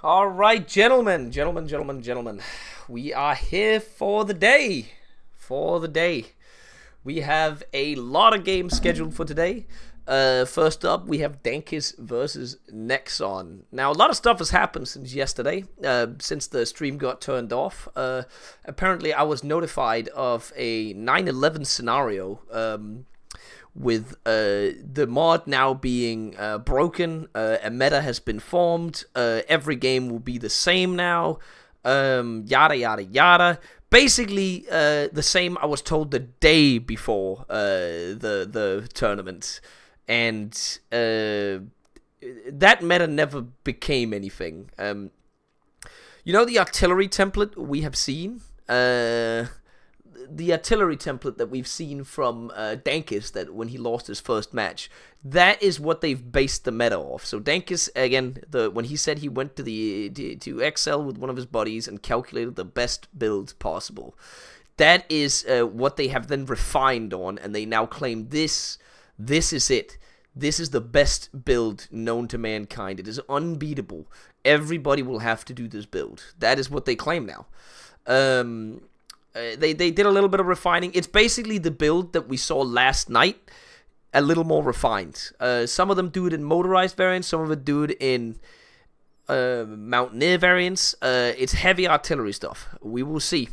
All right, gentlemen. We are here for the day. For the day. We have a lot of games scheduled for today. First up, we have Dankus versus Nexon. Now, a lot of stuff has happened since yesterday, since the stream got turned off. Apparently, I was notified of a 9/11 scenario. With the mod now being broken, a meta has been formed. Every game will be the same now. Yada yada yada. Basically, the same I was told the day before the tournament, and that meta never became anything. You know the artillery template we have seen. The artillery template that we've seen from Dankus, that when he lost his first match, that is what they've based the meta off. So Dankus, again, when he said he went to Excel with one of his buddies and calculated the best build possible, that is what they have then refined on, and they now claim this is it. This is the best build known to mankind. It is unbeatable. Everybody will have to do this build. That is what they claim now. They did a little bit of refining. It's basically the build that we saw last night, a little more refined. Some of them do it in motorized variants, some of it do it in mountaineer variants. It's heavy artillery stuff. We will see.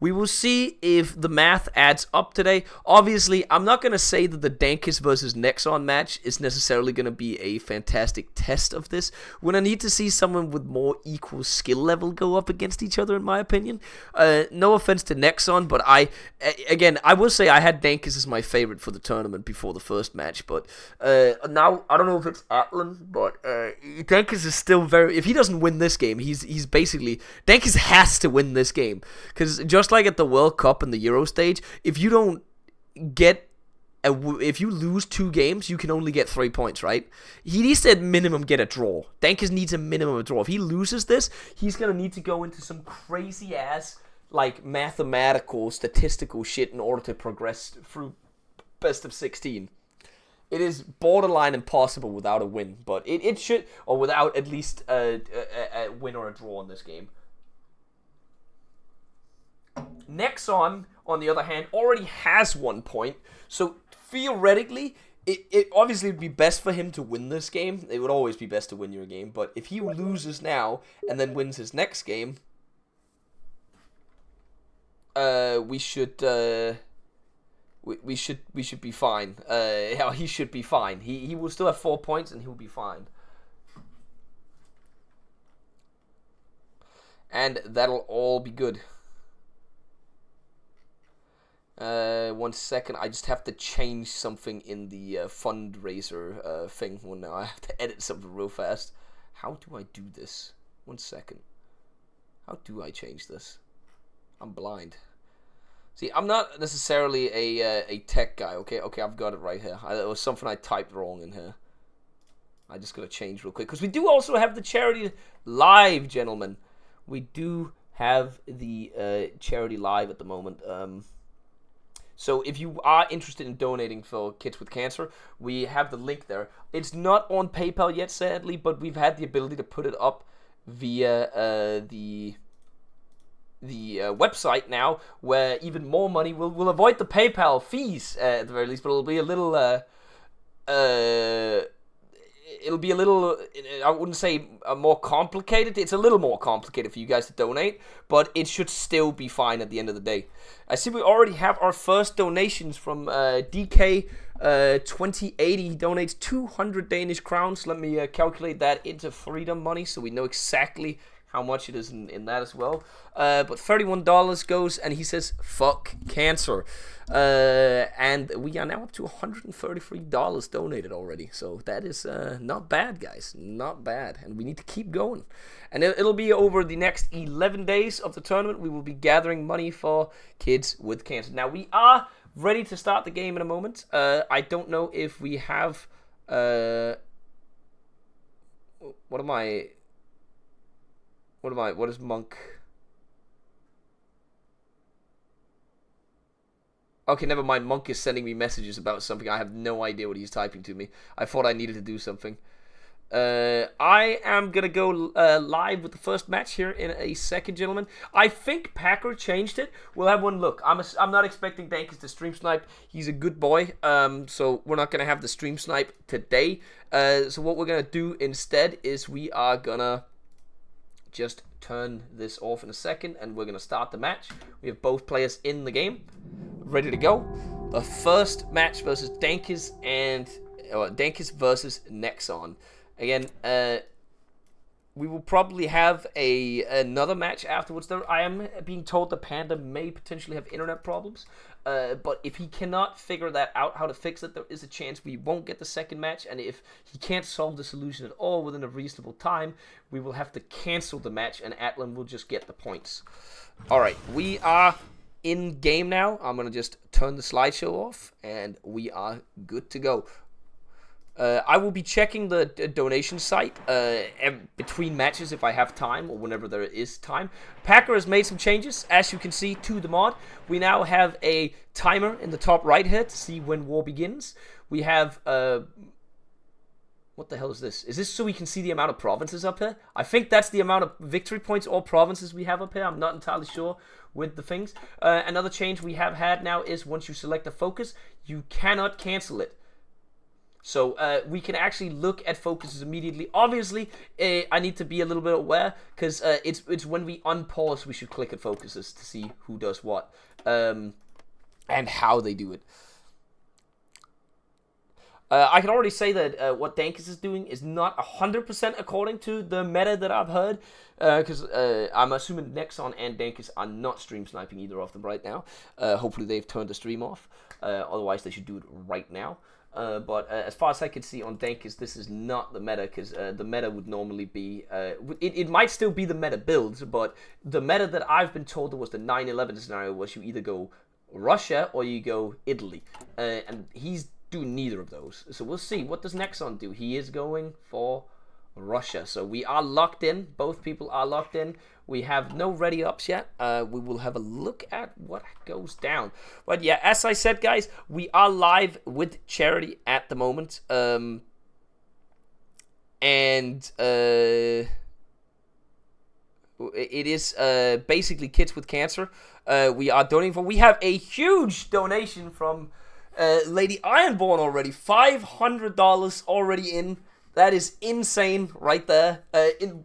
We will see if the math adds up today. Obviously, I'm not going to say that the Dankus versus Nexon match is necessarily going to be a fantastic test of this. When I need to see someone with more equal skill level go up against each other, in my opinion. No offense to Nexon, but I will say I had Dankus as my favorite for the tournament before the first match. But now, I don't know if it's Atlan, but Dankus is still very... If he doesn't win this game, he's basically... Dankus has to win this game. Because just like at the World Cup and the Euro stage, if you don't get if you lose 2 games, you can only get 3 points, right? He needs to at minimum get a draw. Dankus needs a minimum of a draw. If he loses this, he's gonna need to go into some crazy ass like mathematical, statistical shit in order to progress through best of 16. It is borderline impossible without a win, but it should, or without at least a win or a draw in this game. Nexon, on the other hand, already has 1 point, so theoretically, it obviously would be best for him to win this game. It would always be best to win your game, but if he loses now and then wins his next game, we should be fine. Yeah, he should be fine. He will still have 4 points and he'll be fine. And that'll all be good. 1 second, I just have to change something in the fundraiser thing. Well, now I have to edit something real fast. How do I do this? 1 second. How do I change this? I'm blind. See, I'm not necessarily a tech guy. Okay, I've got it right here. It was something I typed wrong in here. I just gotta change real quick because we do also have the charity live, gentlemen. We do have the charity live at the moment. So if you are interested in donating for kids with cancer, we have the link there. It's not on PayPal yet, sadly, but we've had the ability to put it up via the website now, where even more money will avoid the PayPal fees at the very least, but it'll be a little I wouldn't say more complicated. It's a little more complicated for you guys to donate, but it should still be fine at the end of the day. I see we already have our first donations from DK 2080. He donates 200 Danish crowns. Let me calculate that into freedom money so we know exactly how much it is in that as well. But $31 goes, and he says, fuck cancer. And we are now up to $133 donated already. So that is not bad, guys. Not bad. And we need to keep going. And it'll be over the next 11 days of the tournament. We will be gathering money for kids with cancer. Now, we are ready to start the game in a moment. I don't know if we have... What is Monk? Okay, never mind. Monk is sending me messages about something. I have no idea what he's typing to me. I thought I needed to do something. I am gonna go live with the first match here in a second, gentlemen. I think Packer changed it. We'll have one look. I'm not expecting Dankus to stream snipe. He's a good boy, so we're not gonna have the stream snipe today. So what we're gonna do instead is we are gonna just turn this off in a second, and we're gonna start the match. We have both players in the game, ready to go. The first match versus Dankus and Dankus versus Nexon. Again, we will probably have another match afterwards. I am being told the Panda may potentially have internet problems, but if he cannot figure that out, how to fix it, there is a chance we won't get the second match, and if he can't solve the solution at all within a reasonable time, we will have to cancel the match, and Atlan will just get the points. Alright, we are in game now. I'm going to just turn the slideshow off, and we are good to go. I will be checking the donation site between matches if I have time, or whenever there is time. Packer has made some changes, as you can see, to the mod. We now have a timer in the top right here to see when war begins. We have what the hell is this? Is this so we can see the amount of provinces up here? I think that's the amount of victory points or provinces we have up here. I'm not entirely sure with the things. Another change we have had now is once you select a focus, you cannot cancel it. So we can actually look at focuses immediately. Obviously, I need to be a little bit aware, because it's when we unpause we should click at focuses to see who does what and how they do it. I can already say that what Dankus is doing is not 100% according to the meta that I've heard, because I'm assuming Nexon and Dankus are not stream sniping either of them right now. Hopefully they've turned the stream off, otherwise they should do it right now. But as far as I can see on Dankus, this is not the meta, because the meta would normally be... it might still be the meta builds, but the meta that I've been told was the 9/11 scenario was you either go Russia or you go Italy. And he's doing neither of those. So we'll see. What does Nexon do? He is going for Russia. So we are locked in. Both people are locked in. We have no ready ups yet. We will have a look at what goes down. But yeah, as I said, guys, we are live with charity at the moment. And it is basically kids with cancer. We are donating for. We have a huge donation from Lady Ironborn already. $500 already in. That is insane right there.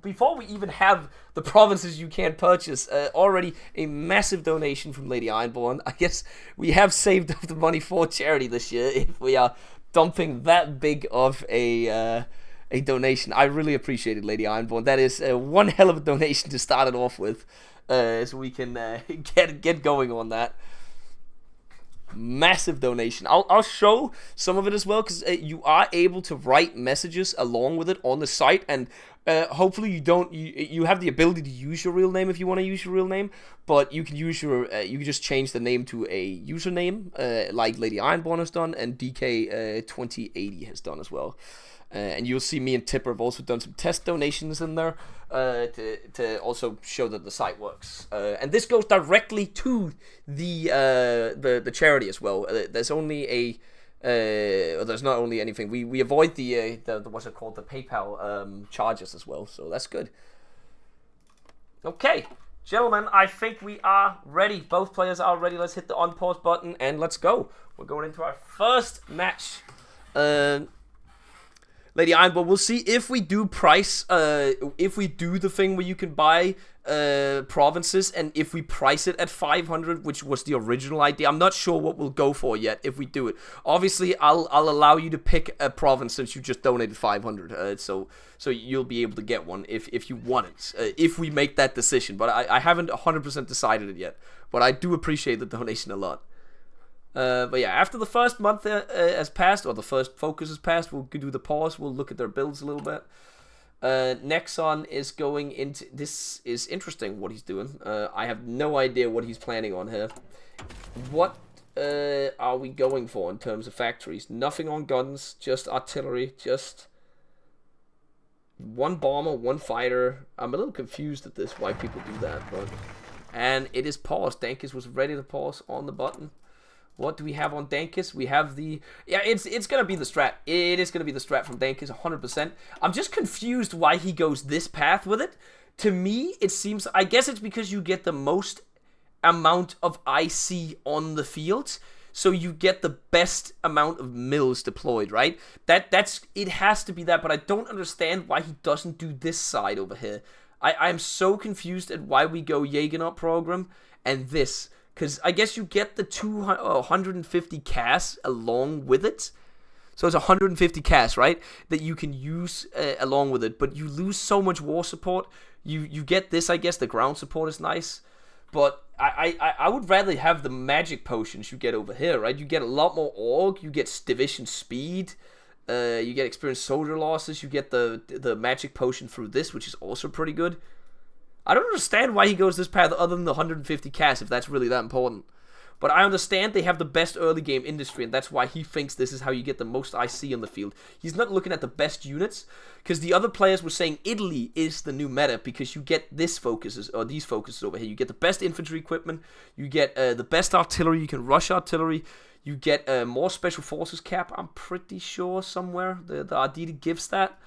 Before we even have the provinces you can't purchase, already a massive donation from Lady Ironborn. I guess we have saved up the money for charity this year if we are dumping that big of a donation. I really appreciate it, Lady Ironborn. That is one hell of a donation to start it off with, so we can get going on that. Massive donation. I'll show some of it as well, because you are able to write messages along with it on the site, and hopefully you have the ability to use your real name if you want to use your real name, but you can use your you can just change the name to a username like Lady Ironborn has done, and DK 2080 has done as well. And you'll see me and Tipper have also done some test donations in there to also show that the site works. And this goes directly to the charity as well. There's only there's not only anything. We avoid the what's it called, the PayPal charges as well. So that's good. Okay, gentlemen, I think we are ready. Both players are ready. Let's hit the unpause button and let's go. We're going into our first match. Lady Ironborn, we'll see if we do price, if we do the thing where you can buy provinces, and if we price it at 500, which was the original idea. I'm not sure what we'll go for yet if we do it. Obviously, I'll allow you to pick a province since you just donated 500, so you'll be able to get one if you want it, if we make that decision. But I haven't 100% decided it yet, but I do appreciate the donation a lot. But yeah, after the first month has passed, or the first focus has passed, we'll do the pause. We'll look at their builds a little bit. Nexon is going into... This is interesting what he's doing. I have no idea what he's planning on here. What are we going for in terms of factories? Nothing on guns, just artillery, just one bomber, one fighter. I'm a little confused at this, why people do that. But and it is paused. Dankus was ready to pause on the button. What do we have on Dankus? We have the... Yeah, it's going to be the strat. It is going to be the strat from Dankus, 100%. I'm just confused why he goes this path with it. To me, it seems... I guess it's because you get the most amount of IC on the field. So you get the best amount of mills deployed, right? That's... It has to be that, but I don't understand why he doesn't do this side over here. I'm so confused at why we go Jaegernaut program and this... Because I guess you get the 150 CAS along with it. So it's 150 CAS, right? That you can use along with it. But you lose so much war support. You get this, I guess. The ground support is nice. But I would rather have the magic potions you get over here, right? You get a lot more org. You get division speed. You get experienced soldier losses. You get the magic potion through this, which is also pretty good. I don't understand why he goes this path other than the 150 CAS, if that's really that important. But I understand they have the best early game industry, and that's why he thinks this is how you get the most IC on the field. He's not looking at the best units, because the other players were saying Italy is the new meta, because you get this focuses, or these focuses over here. You get the best infantry equipment, you get the best artillery, you can rush artillery, you get more special forces cap, I'm pretty sure somewhere. The Ardita gives that.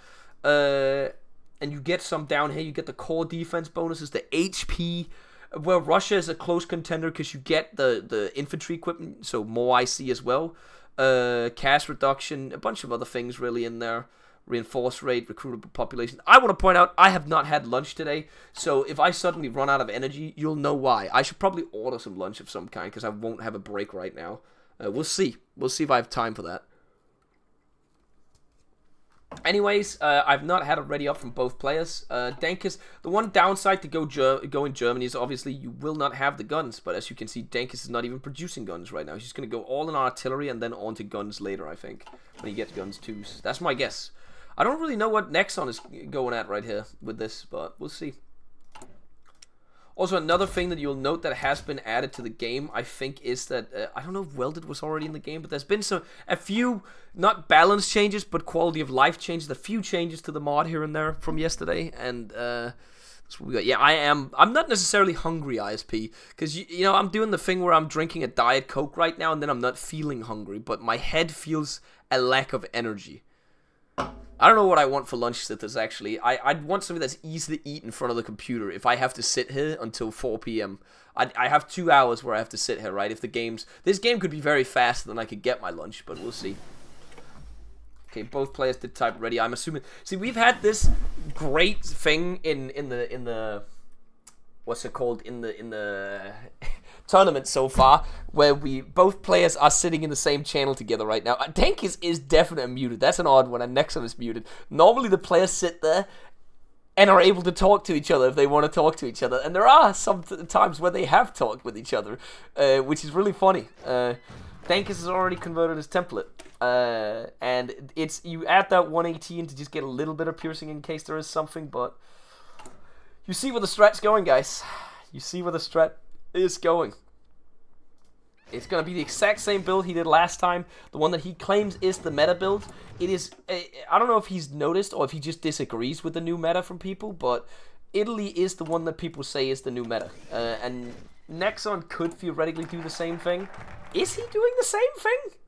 And you get some down here. You get the core defense bonuses, the HP. Well, Russia is a close contender because you get the infantry equipment, so more IC as well. CAS reduction, a bunch of other things really in there. Reinforce rate, recruitable population. I want to point out, I have not had lunch today, so if I suddenly run out of energy, you'll know why. I should probably order some lunch of some kind because I won't have a break right now. We'll see. We'll see if I have time for that. Anyways, I've not had it ready up from both players. Dankus, the one downside to go in Germany is obviously you will not have the guns. But as you can see, Dankus is not even producing guns right now. He's just going to go all in artillery and then on to guns later, I think. When he gets guns too. That's my guess. I don't really know what Nexon is going at right here with this, but we'll see. Also, another thing that you'll note that has been added to the game, I think, is that, I don't know if Welded was already in the game, but there's been a few, not balance changes, but quality of life changes, a few changes to the mod here and there from yesterday, and, that's what we got. Yeah, I'm not necessarily hungry, ISP, because, you know, I'm doing the thing where I'm drinking a Diet Coke right now, and then I'm not feeling hungry, but my head feels a lack of energy. I don't know what I want for lunch, Sithis, actually. I'd want something that's easy to eat in front of the computer if I have to sit here until 4 p.m. I have 2 hours where I have to sit here, right? If the game's... This game could be very fast, then I could get my lunch, but we'll see. Okay, both players did type ready. I'm assuming... See, we've had this great thing in the... What's it called? In the tournament so far, where both players are sitting in the same channel together right now. Dankus is definitely muted. That's an odd one, and Nexon is muted. Normally the players sit there and are able to talk to each other if they want to talk to each other, and there are some times where they have talked with each other, which is really funny. Dankus has already converted his template, and you add that 118 to just get a little bit of piercing in case there is something, but you see where the strat's going, guys. You see where the strat is going. It's going to be the exact same build he did last time. The one that he claims is the meta build. It is... I don't know if he's noticed or if he just disagrees with the new meta from people, but Italy is the one that people say is the new meta. And Nexon could theoretically do the same thing. Is he doing the same thing?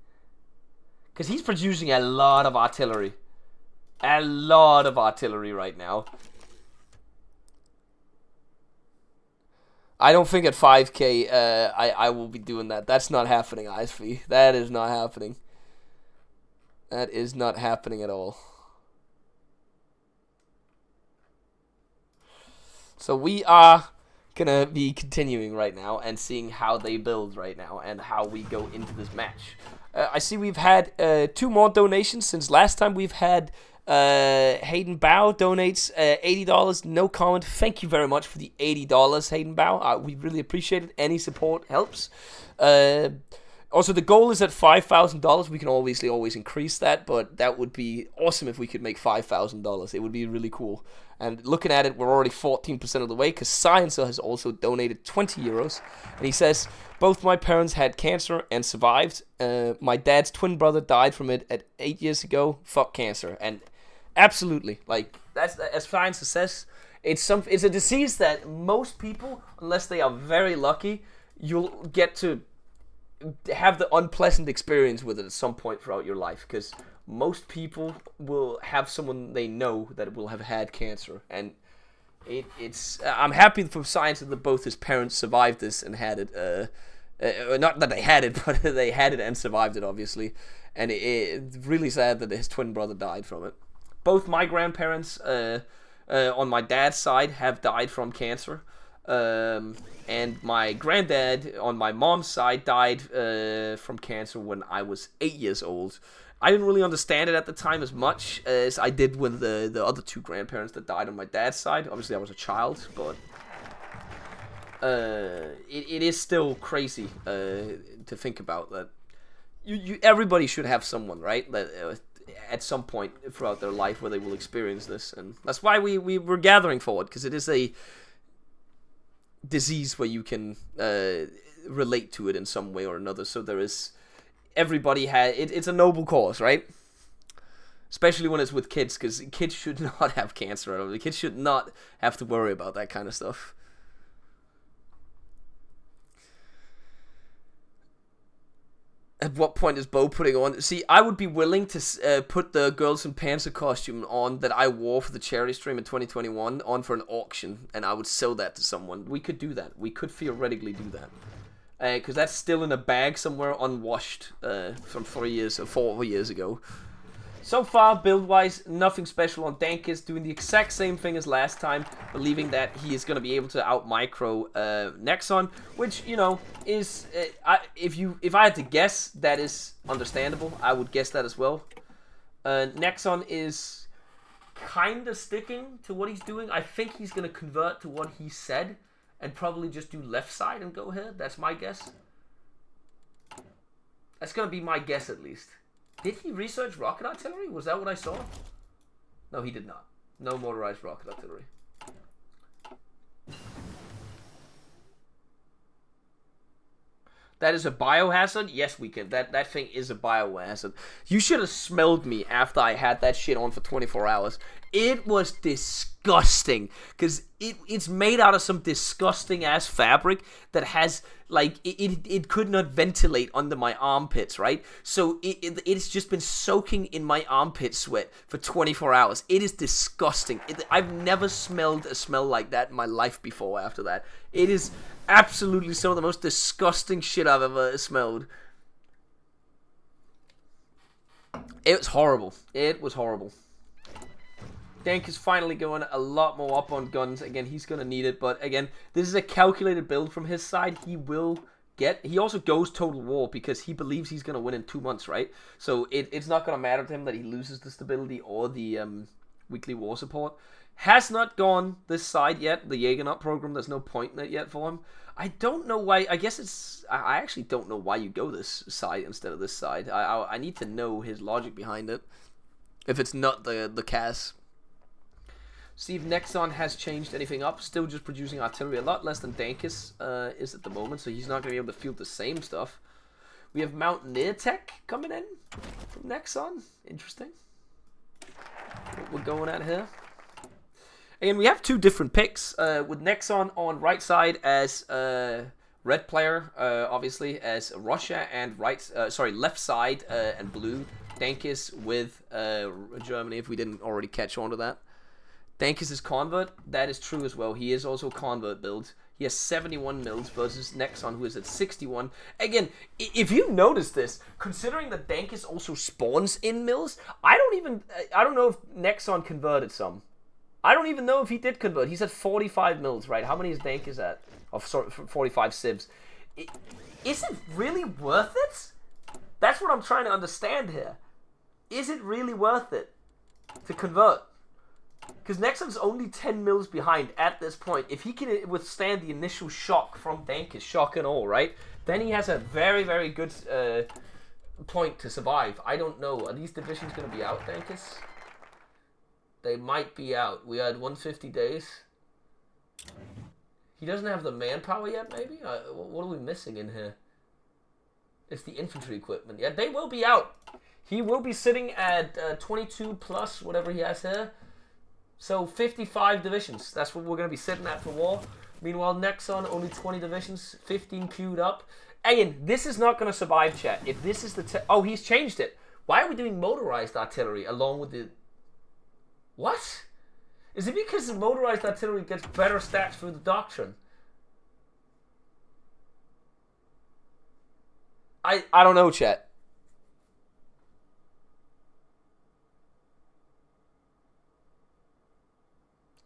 Because he's producing a lot of artillery. A lot of artillery right now. I don't think at 5k I will be doing that. That's not happening, ISV. That is not happening. That is not happening at all. So we are going to be continuing right now and seeing how they build right now and how we go into this match. I see we've had 2 more donations since last time. We've had... Hayden Bow donates $80. No comment. Thank you very much for the $80, Hayden Bow. We really appreciate it. Any support helps. Also, the goal is at $5,000. We can obviously always increase that, but that would be awesome if we could make $5,000. It would be really cool. And looking at it, we're already 14% of the way because Sciencer has also donated 20 euros. And he says, both my parents had cancer and survived. My dad's twin brother died from it at 8 years ago. Fuck cancer. And absolutely, like, that's as Sciencer says, it's a disease that most people, unless they are very lucky, you'll get to have the unpleasant experience with it at some point throughout your life, because most people will have someone they know that will have had cancer, and it's I'm happy for science that both his parents survived this and had it. Not that they had it, but they had it and survived it, obviously. And it's really sad that his twin brother died from it. Both my grandparents, on my dad's side, have died from cancer. And my granddad, on my mom's side, died from cancer when I was 8 years old. I didn't really understand it at the time as much as I did with the other two grandparents that died on my dad's side. Obviously, I was a child, but it is still crazy to think about that. Everybody should have someone, right? That at some point throughout their life where they will experience this, and that's why we're gathering for it, because it is a disease where you can relate to it in some way or another. So there is. Everybody has it's a noble cause, right? Especially when it's with kids, because kids should not have cancer at all. The kids should not have to worry about that kind of stuff. At what point is Bo putting on? See, I would be willing to put the Girls in Panzer costume on that I wore for the charity stream in 2021 on for an auction, and I would sell that to someone. We could do that. We could theoretically do that. Because that's still in a bag somewhere unwashed from 4 years ago. So far, build-wise, nothing special on Dankus, doing the exact same thing as last time, believing that he is going to be able to out-micro Nexon, which, you know, is, if I had to guess, that is understandable. I would guess that as well. Nexon is kind of sticking to what he's doing. I think he's going to convert to what he said, and probably just do left side and go here. That's my guess. That's going to be my guess, at least. Did he research rocket artillery? Was that what I saw? No, he did not. No motorized rocket artillery. That is a biohazard? Yes, we can. That thing is a biohazard. You should have smelled me after I had that shit on for 24 hours. It was disgusting. Because it's made out of some disgusting ass fabric that has, like, it could not ventilate under my armpits, right? So it's just been soaking in my armpit sweat for 24 hours. It is disgusting. I've never smelled a smell like that in my life before after that. It is absolutely some of the most disgusting shit I've ever smelled. It was horrible. It was horrible. Dank is finally going a lot more up on guns. Again, he's going to need it. But again, this is a calculated build from his side. He will get... He also goes total war because he believes he's going to win in 2 months, right? So it's not going to matter to him that he loses the stability or the weekly war support. Has not gone this side yet. The Jaegernaut program, there's no point in it yet for him. I don't know why. I guess it's... I actually don't know why you go this side instead of this side. I need to know his logic behind it. If it's not the CAS. See if Nexon has changed anything up. Still just producing artillery a lot less than Dankus is at the moment. So he's not going to be able to field the same stuff. We have Mountaineer Tech coming in from Nexon. Interesting. What we're going at here. Again, we have two different picks. With Nexon on right side as red player, obviously, as Russia, and left side and blue. Dankus with Germany, if we didn't already catch on to that. Dankus is convert. That is true as well. He is also convert build. He has 71 mils versus Nexon, who is at 61. Again, if you notice this, considering that Dankus also spawns in mils, I don't know if Nexon converted some. I don't even know if he did convert. He's at 45 mils, right? How many is Dankus at? Oh, sorry, 45 civs. Is it really worth it? That's what I'm trying to understand here. Is it really worth it to convert? Because Nexon's only 10 mils behind at this point. If he can withstand the initial shock from Dankus, shock and all, right? Then he has a very, very good point to survive. I don't know. Are these divisions going to be out, Dankus? They might be out. We had 150 days. He doesn't have the manpower yet, maybe? What are we missing in here? It's the infantry equipment. Yeah, they will be out. He will be sitting at 22 plus whatever he has here. So 55 divisions. That's what we're going to be sitting at for war. Meanwhile, Nexon, only 20 divisions, 15 queued up. Again, this is not going to survive, chat. If this is the... oh, he's changed it. Why are we doing motorized artillery along with the... what? Is it because the motorized artillery gets better stats through the doctrine? I don't know, chat.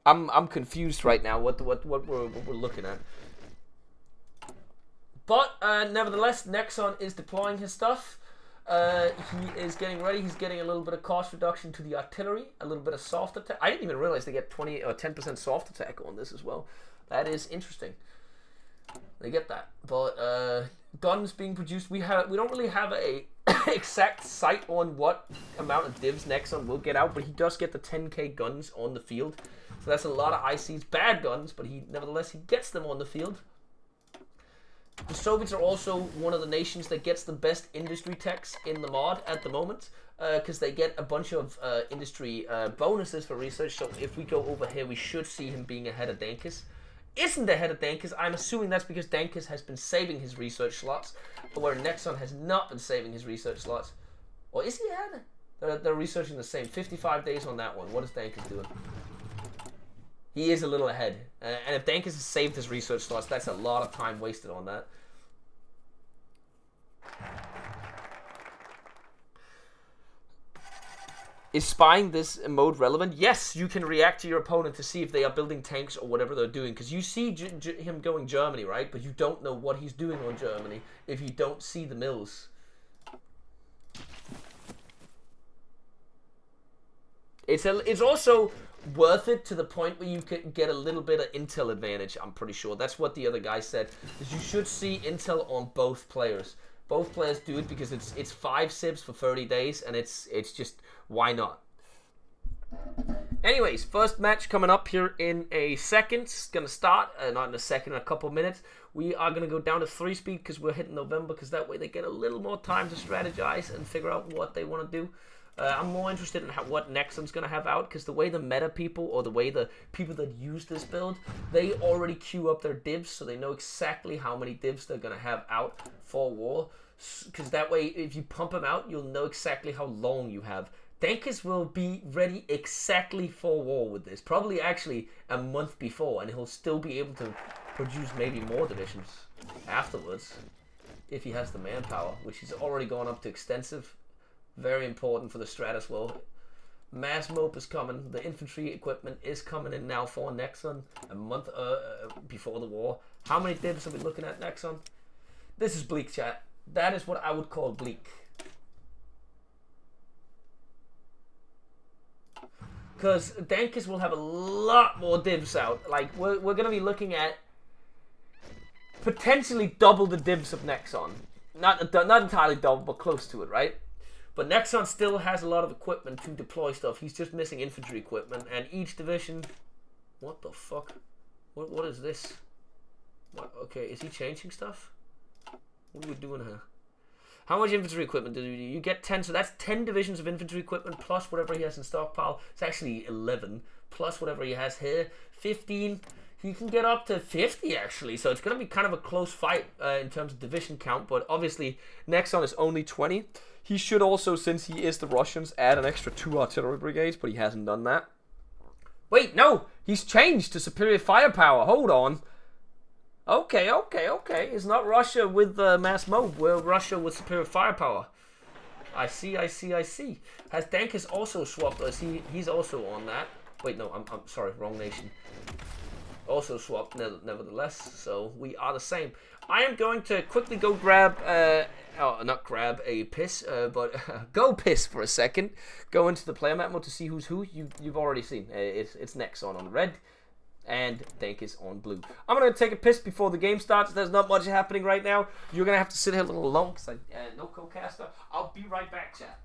I'm confused right now what we're looking at. But nevertheless, Nexon is deploying his stuff. He is getting ready. He's getting a little bit of cost reduction to the artillery, a little bit of soft attack. I didn't even realize they get 20 or 10% soft attack on this as well. That is interesting. They get that. But guns being produced, we don't really have a exact sight on what amount of divs Nexon will get out, but he does get the 10k guns on the field. So that's a lot of ICs, bad guns, but nevertheless he gets them on the field. The Soviets are also one of the nations that gets the best industry techs in the mod at the moment, because they get a bunch of industry bonuses for research. So if we go over here, we should see him being ahead of Dankus. Isn't ahead of Dankus. I'm assuming that's because Dankus has been saving his research slots, where Nexon has not been saving his research slots. Or is he ahead? They're researching the same. 55 days on that one. What is Dankus doing? He is a little ahead. And if Dankus has saved his research slots, that's a lot of time wasted on that. Is spying this mode relevant? Yes, you can react to your opponent to see if they are building tanks or whatever they're doing. Because you see him going Germany, right? But you don't know what he's doing on Germany if you don't see the mills. It's also worth it to the point where you can get a little bit of intel advantage, I'm pretty sure. That's what the other guy said. Is you should see intel on both players. Both players do it because it's 5 sibs for 30 days, and it's just, why not? Anyways, first match coming up here in a second. It's going to start, not in a second, in a couple minutes. We are going to go down to 3-speed because we're hitting November, because that way they get a little more time to strategize and figure out what they want to do. I'm more interested in what Nexon's going to have out, because the way the meta people, or the way the people that use this build, they already queue up their divs, so they know exactly how many divs they're going to have out for war. Because that way, if you pump them out, you'll know exactly how long you have. Dankus will be ready exactly for war with this. Probably actually a month before, and he'll still be able to produce maybe more divisions afterwards, if he has the manpower, which he's already gone up to extensive. Very important for the strat as well. Mass mope is coming. The infantry equipment is coming in now for Nexon a month before the war. How many divs are we looking at Nexon? This is bleak, chat. That is what I would call bleak. Because Dankus will have a lot more divs out. Like, we're going to be looking at potentially double the divs of Nexon. Not entirely double, but close to it, right? But Nexon still has a lot of equipment to deploy stuff. He's just missing infantry equipment, and each division... What the fuck? What is this? What? Okay, is he changing stuff? What are we doing here? How much infantry equipment do you get? 10, so that's 10 divisions of infantry equipment plus whatever he has in stockpile. It's actually 11 plus whatever he has here. 15. He can get up to 50 actually, so it's going to be kind of a close fight in terms of division count, but obviously Nexon is only 20. He should also, since he is the Russians, add an extra 2 artillery brigades, but he hasn't done that. Wait, no! He's changed to superior firepower. Hold on. Okay. It's not Russia with mass mob. We're Russia with superior firepower. I see. Has Dankus also swapped us? He's also on that. Wait, no, I'm sorry, wrong nation. Also swapped, nevertheless, so we are the same. I am going to quickly go grab, not grab a piss, but go piss for a second. Go into the player map mode to see who's who. You've already seen. It's Nexon on red, and Dankus on blue. I'm going to take a piss before the game starts. There's not much happening right now. You're going to have to sit here a little alone, because no co-caster. I'll be right back, chat.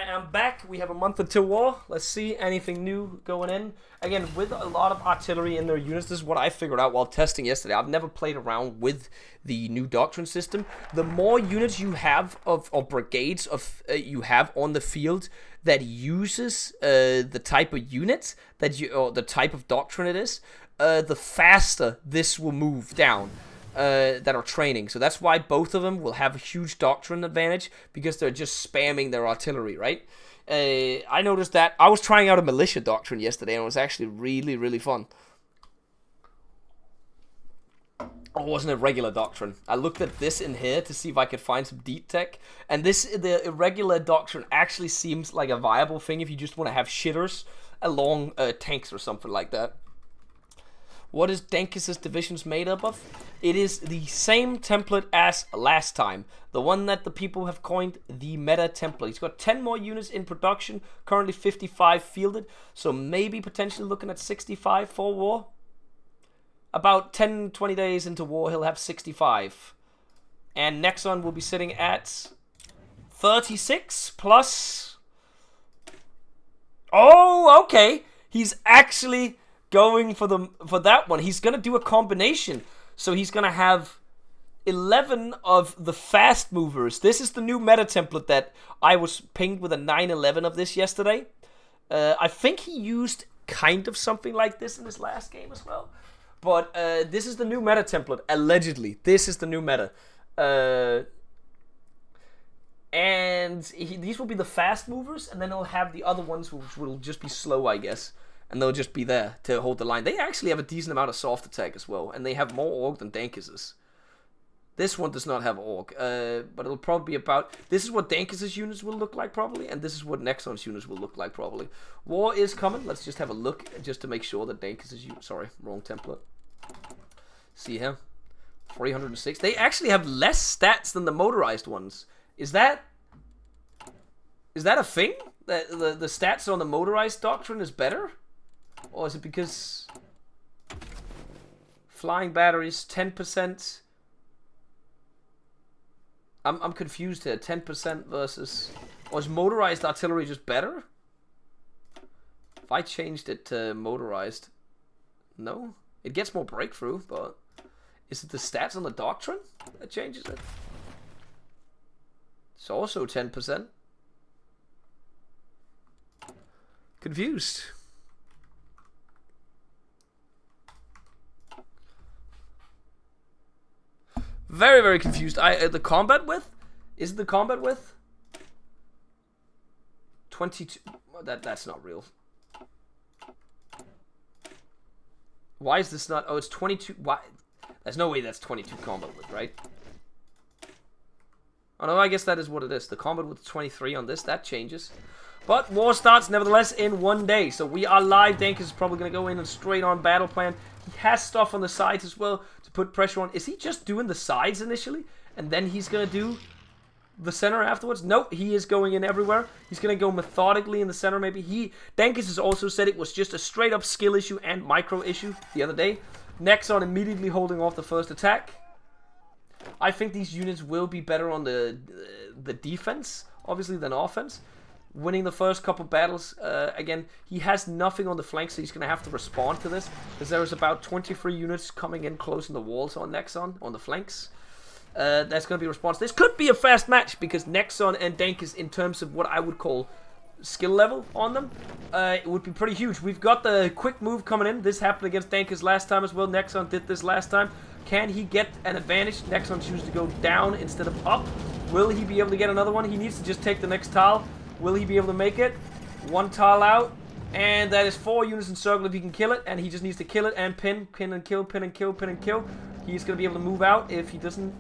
I am back. We have a month until war. Let's see anything new going in. Again, with a lot of artillery in their units, this is what I figured out while testing yesterday. I've never played around with the new doctrine system. The more units you have or brigades of you have on the field that uses the type of unit that or the type of doctrine it is, the faster this will move down. That are training. So that's why both of them will have a huge doctrine advantage, because they're just spamming their artillery, right? I noticed that. I was trying out a militia doctrine yesterday, and it was actually really, really fun. Oh, it wasn't a regular doctrine. I looked at this in here to see if I could find some deep tech, and the irregular doctrine actually seems like a viable thing if you just want to have shitters along tanks or something like that. What is Dankus' divisions made up of? It is the same template as last time. The one that the people have coined the meta template. He's got 10 more units in production. Currently 55 fielded. So maybe potentially looking at 65 for war. About 10-20 days into war, he'll have 65. And Nexon will be sitting at 36 plus... Oh, okay. He's actually... going for that one. He's gonna do a combination, so he's gonna have 11 of the fast movers. This is the new meta template that I was pinged with a 9/11 of this yesterday. I think he used kind of something like this in his last game as well, but this is the new meta template. Allegedly, this is the new meta, and these will be the fast movers, and then he'll have the other ones which will just be slow, I guess. And they'll just be there to hold the line. They actually have a decent amount of soft attack as well. And they have more org than Dankus's. This one does not have org. But it'll probably be about... This is what Dankus's units will look like probably. And this is what Nexon's units will look like probably. War is coming. Let's just have a look just to make sure that Dankus's units... Sorry, wrong template. See here. 306. They actually have less stats than the motorized ones. Is that a thing? The stats on the motorized doctrine is better? Or is it because flying batteries 10%? I'm confused here. 10% versus, or is motorized artillery just better? If I changed it to motorized, no, it gets more breakthrough. But is it the stats on the doctrine that changes it? It's also 10%. Confused. Very, very confused. The combat width? Is it the combat width? 22. That's not real. Why is this not? Oh, it's 22. Why? There's no way that's 22 combat width, right? Oh no, I guess that is what it is. The combat width 23 on this. That changes. But war starts nevertheless in 1 day. So we are live. Dankus is probably going to go in and straight on battle plan. He has stuff on the sides as well to put pressure on. Is he just doing the sides initially? And then he's going to do the center afterwards? Nope, he is going in everywhere. He's going to go methodically in the center maybe. Dankus has also said it was just a straight up skill issue and micro issue the other day. Nexon immediately holding off the first attack. I think these units will be better on the defense, obviously, than offense. Winning the first couple battles. Again, he has nothing on the flank, so he's going to have to respond to this. Because there is about 23 units coming in close in the walls on Nexon, on the flanks. That's going to be a response. This could be a fast match, because Nexon and Dankus, in terms of what I would call skill level on them, it would be pretty huge. We've got the quick move coming in. This happened against Dankus last time as well. Nexon did this last time. Can he get an advantage? Nexon chooses to go down instead of up. Will he be able to get another one? He needs to just take the next tile. Will he be able to make it? One tile out. And that is 4 units in circle if he can kill it. And he just needs to kill it and pin and kill, pin and kill, pin and kill. He's going to be able to move out if he doesn't.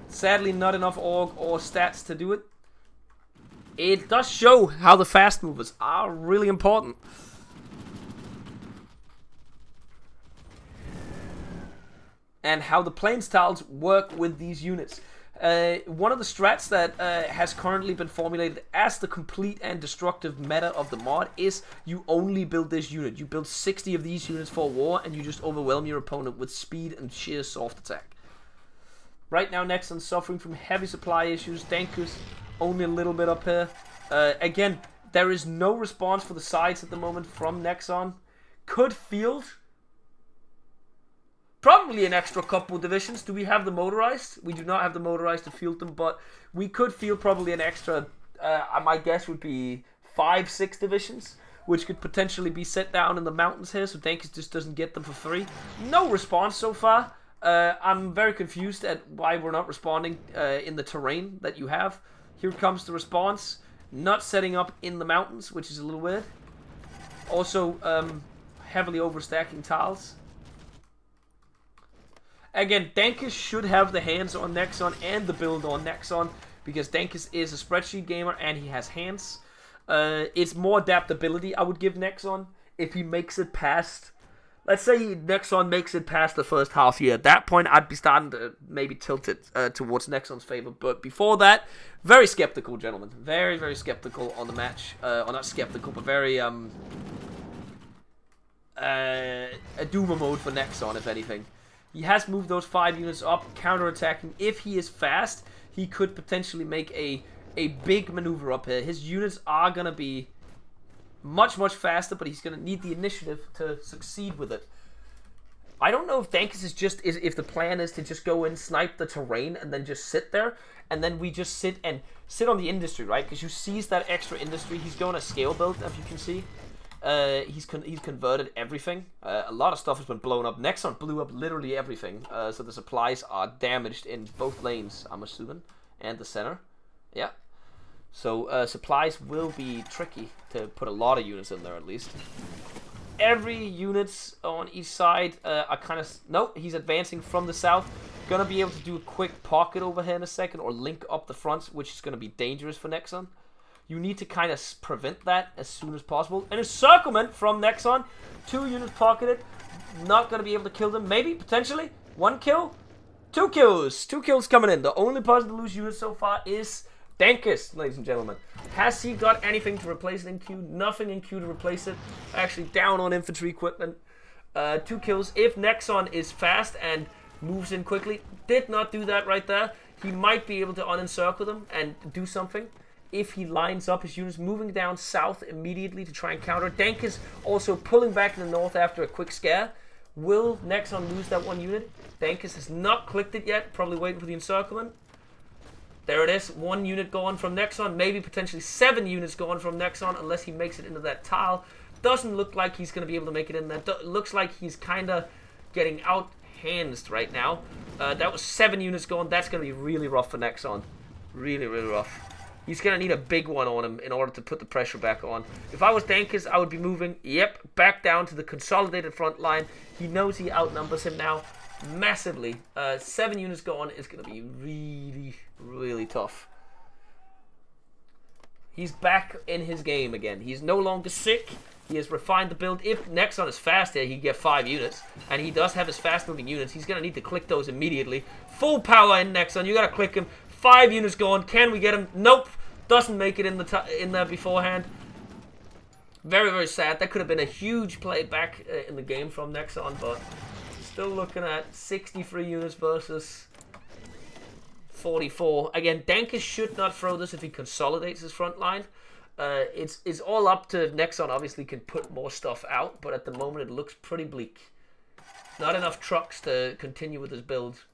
Sadly, not enough org or stats to do it. It does show how the fast movers are really important. And how the planes tiles work with these units. One of the strats that has currently been formulated as the complete and destructive meta of the mod is you only build this unit. You build 60 of these units for war and you just overwhelm your opponent with speed and sheer soft attack. Right now Nexon's suffering from heavy supply issues. Dankus only a little bit up here. Again, there is no response for the sides at the moment from Nexon. Could field probably an extra couple divisions. Do we have the motorized? We do not have the motorized to field them, but we could field probably an extra, my guess would be 5-6 divisions, which could potentially be set down in the mountains here, so Dankus just doesn't get them for free. No response so far. I'm very confused at why we're not responding in the terrain that you have. Here comes the response. Not setting up in the mountains, which is a little weird. Also, heavily overstacking tiles. Again, Dankus should have the hands on Nexon and the build on Nexon, because Dankus is a spreadsheet gamer and he has hands. It's more adaptability I would give Nexon if he makes it past. Let's say Nexon makes it past the first half year. At that point, I'd be starting to maybe tilt it towards Nexon's favor. But before that, very skeptical, gentlemen. Very, very skeptical on the match. Or not skeptical, but very a Doomer mode for Nexon, if anything. He has moved those 5 units up, counterattacking. If he is fast, he could potentially make a big maneuver up here. His units are going to be much faster, but he's going to need the initiative to succeed with it. I don't know if Dankus is just if the plan is to just go in, snipe the terrain, and then just sit there, and then we just sit on the industry, right? Because you seize that extra industry. He's going to scale build, as you can see. He's converted everything. A lot of stuff has been blown up. Nexon blew up literally everything. So the supplies are damaged in both lanes, I'm assuming, and the center. Yeah. So supplies will be tricky to put a lot of units in there, at least. Every units on each side are kind of... Nope, he's advancing from the south. Gonna be able to do a quick pocket over here in a second, or link up the fronts, which is gonna be dangerous for Nexon. You need to kind of prevent that as soon as possible. An encirclement from Nexon. 2 units pocketed. Not gonna be able to kill them. Maybe, potentially. 1 kill. 2 kills. 2 kills coming in. The only person to lose units so far is Dankus, ladies and gentlemen. Has he got anything to replace it in Q? Nothing in Q to replace it. Actually down on infantry equipment. 2 kills. If Nexon is fast and moves in quickly, did not do that right there. He might be able to unencircle them and do something. If he lines up his units, moving down south immediately to try and counter. Dankus also pulling back in the north after a quick scare. Will Nexon lose that 1 unit? Dankus has not clicked it yet. Probably waiting for the encirclement. There it is, 1 unit going from Nexon, maybe potentially 7 units going from Nexon, unless he makes it into that tile. Doesn't look like he's going to be able to make it in there. Looks like he's kind of getting out-handsed right now. That was 7 units going. That's going to be really rough for Nexon. Really, really rough. He's going to need a big one on him in order to put the pressure back on. If I was Dankus, I would be moving, back down to the consolidated front line. He knows he outnumbers him now massively. 7 units going is going to be really, really tough. He's back in his game again. He's no longer sick. He has refined the build. If Nexon is fast here, he can get 5 units. And he does have his fast-moving units. He's going to need to click those immediately. Full power in Nexon. You got to click him. 5 units going. Can we get him? Nope. Doesn't make it in there beforehand. Very, very sad. That could have been a huge play back in the game from Nexon, but still looking at 63 units versus 44. Again, Dankus should not throw this if he consolidates his front line. It's all up to Nexon. Obviously can put more stuff out, but at the moment it looks pretty bleak. Not enough trucks to continue with his build.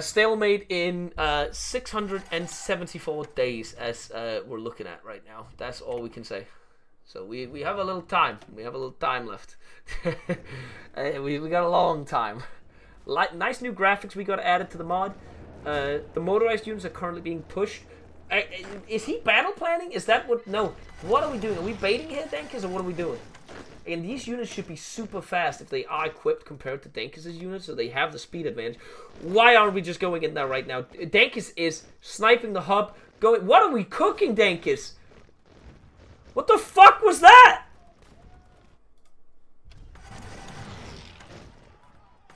Stalemate in 674 days, as we're looking at right now. That's all we can say. So we have a little time. We have a little time left. we got a long time. Nice new graphics we got added to the mod. The motorized units are currently being pushed. Is he battle planning? Is that what? No. What are we doing? Are we baiting here, Dankus, or what are we doing? And these units should be super fast if they are equipped compared to Dankus' units, so they have the speed advantage. Why aren't we just going in there right now? Dankus is sniping the hub. What are we cooking, Dankus? What the fuck was that?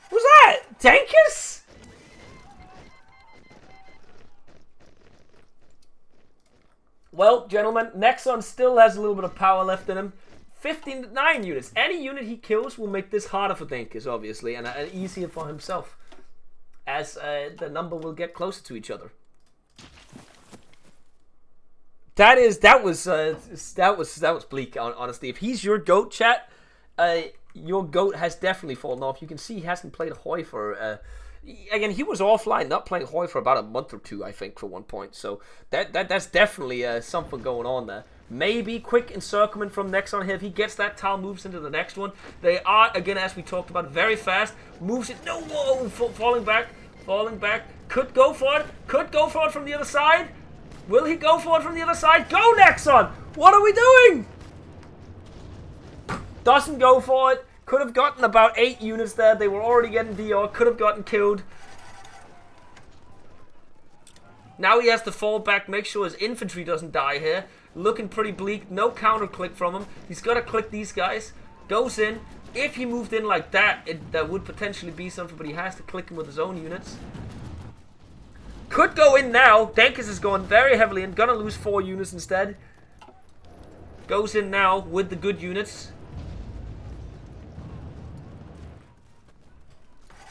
What was that? Dankus? Well, gentlemen, Nexon still has a little bit of power left in him. 59 units. Any unit he kills will make this harder for Dankus, obviously, and easier for himself, as the number will get closer to each other. That was bleak. Honestly, if he's your GOAT, chat, your GOAT has definitely fallen off. You can see he hasn't played Hoi for. Again, he was offline, not playing Hoi for about a month or two, I think, for one point. So that's definitely something going on there. Maybe quick encirclement from Nexon here. If he gets that, Tal moves into the next one. They are, again, as we talked about, very fast. Moves it. No, whoa, falling back. Could go for it. Could go for it from the other side. Will he go for it from the other side? Go, Nexon! What are we doing? Doesn't go for it. Could have gotten about 8 units there. They were already getting DR. Could have gotten killed. Now he has to fall back, make sure his infantry doesn't die here. Looking pretty bleak. No counter click from him. He's got to click these guys. Goes in. If he moved in like that, that would potentially be something, but he has to click him with his own units. Could go in now. Dankus is going very heavily in. Gonna lose 4 units instead. Goes in now with the good units.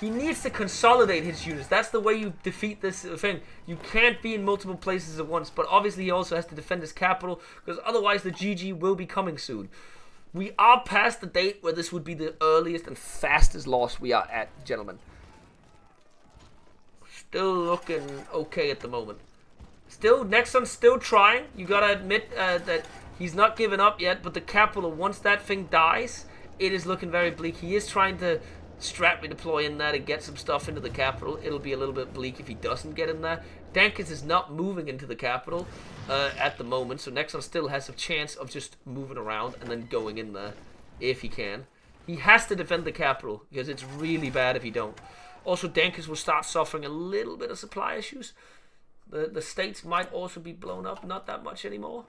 He needs to consolidate his units. That's the way you defeat this thing. You can't be in multiple places at once. But obviously he also has to defend his capital, because otherwise the GG will be coming soon. We are past the date where this would be the earliest and fastest loss we are at, gentlemen. Still looking okay at the moment. Still, Nexon's still trying. You gotta admit that he's not given up yet. But the capital, once that thing dies, it is looking very bleak. He is trying to strat redeploy in there to get some stuff into the capital. It'll be a little bit bleak if he doesn't get in there. Dankus is not moving into the capital at the moment, so Nexon still has a chance of just moving around and then going in there if he can. He has to defend the capital because it's really bad if he don't. Also, Dankus will start suffering a little bit of supply issues. The states might also be blown up, not that much anymore.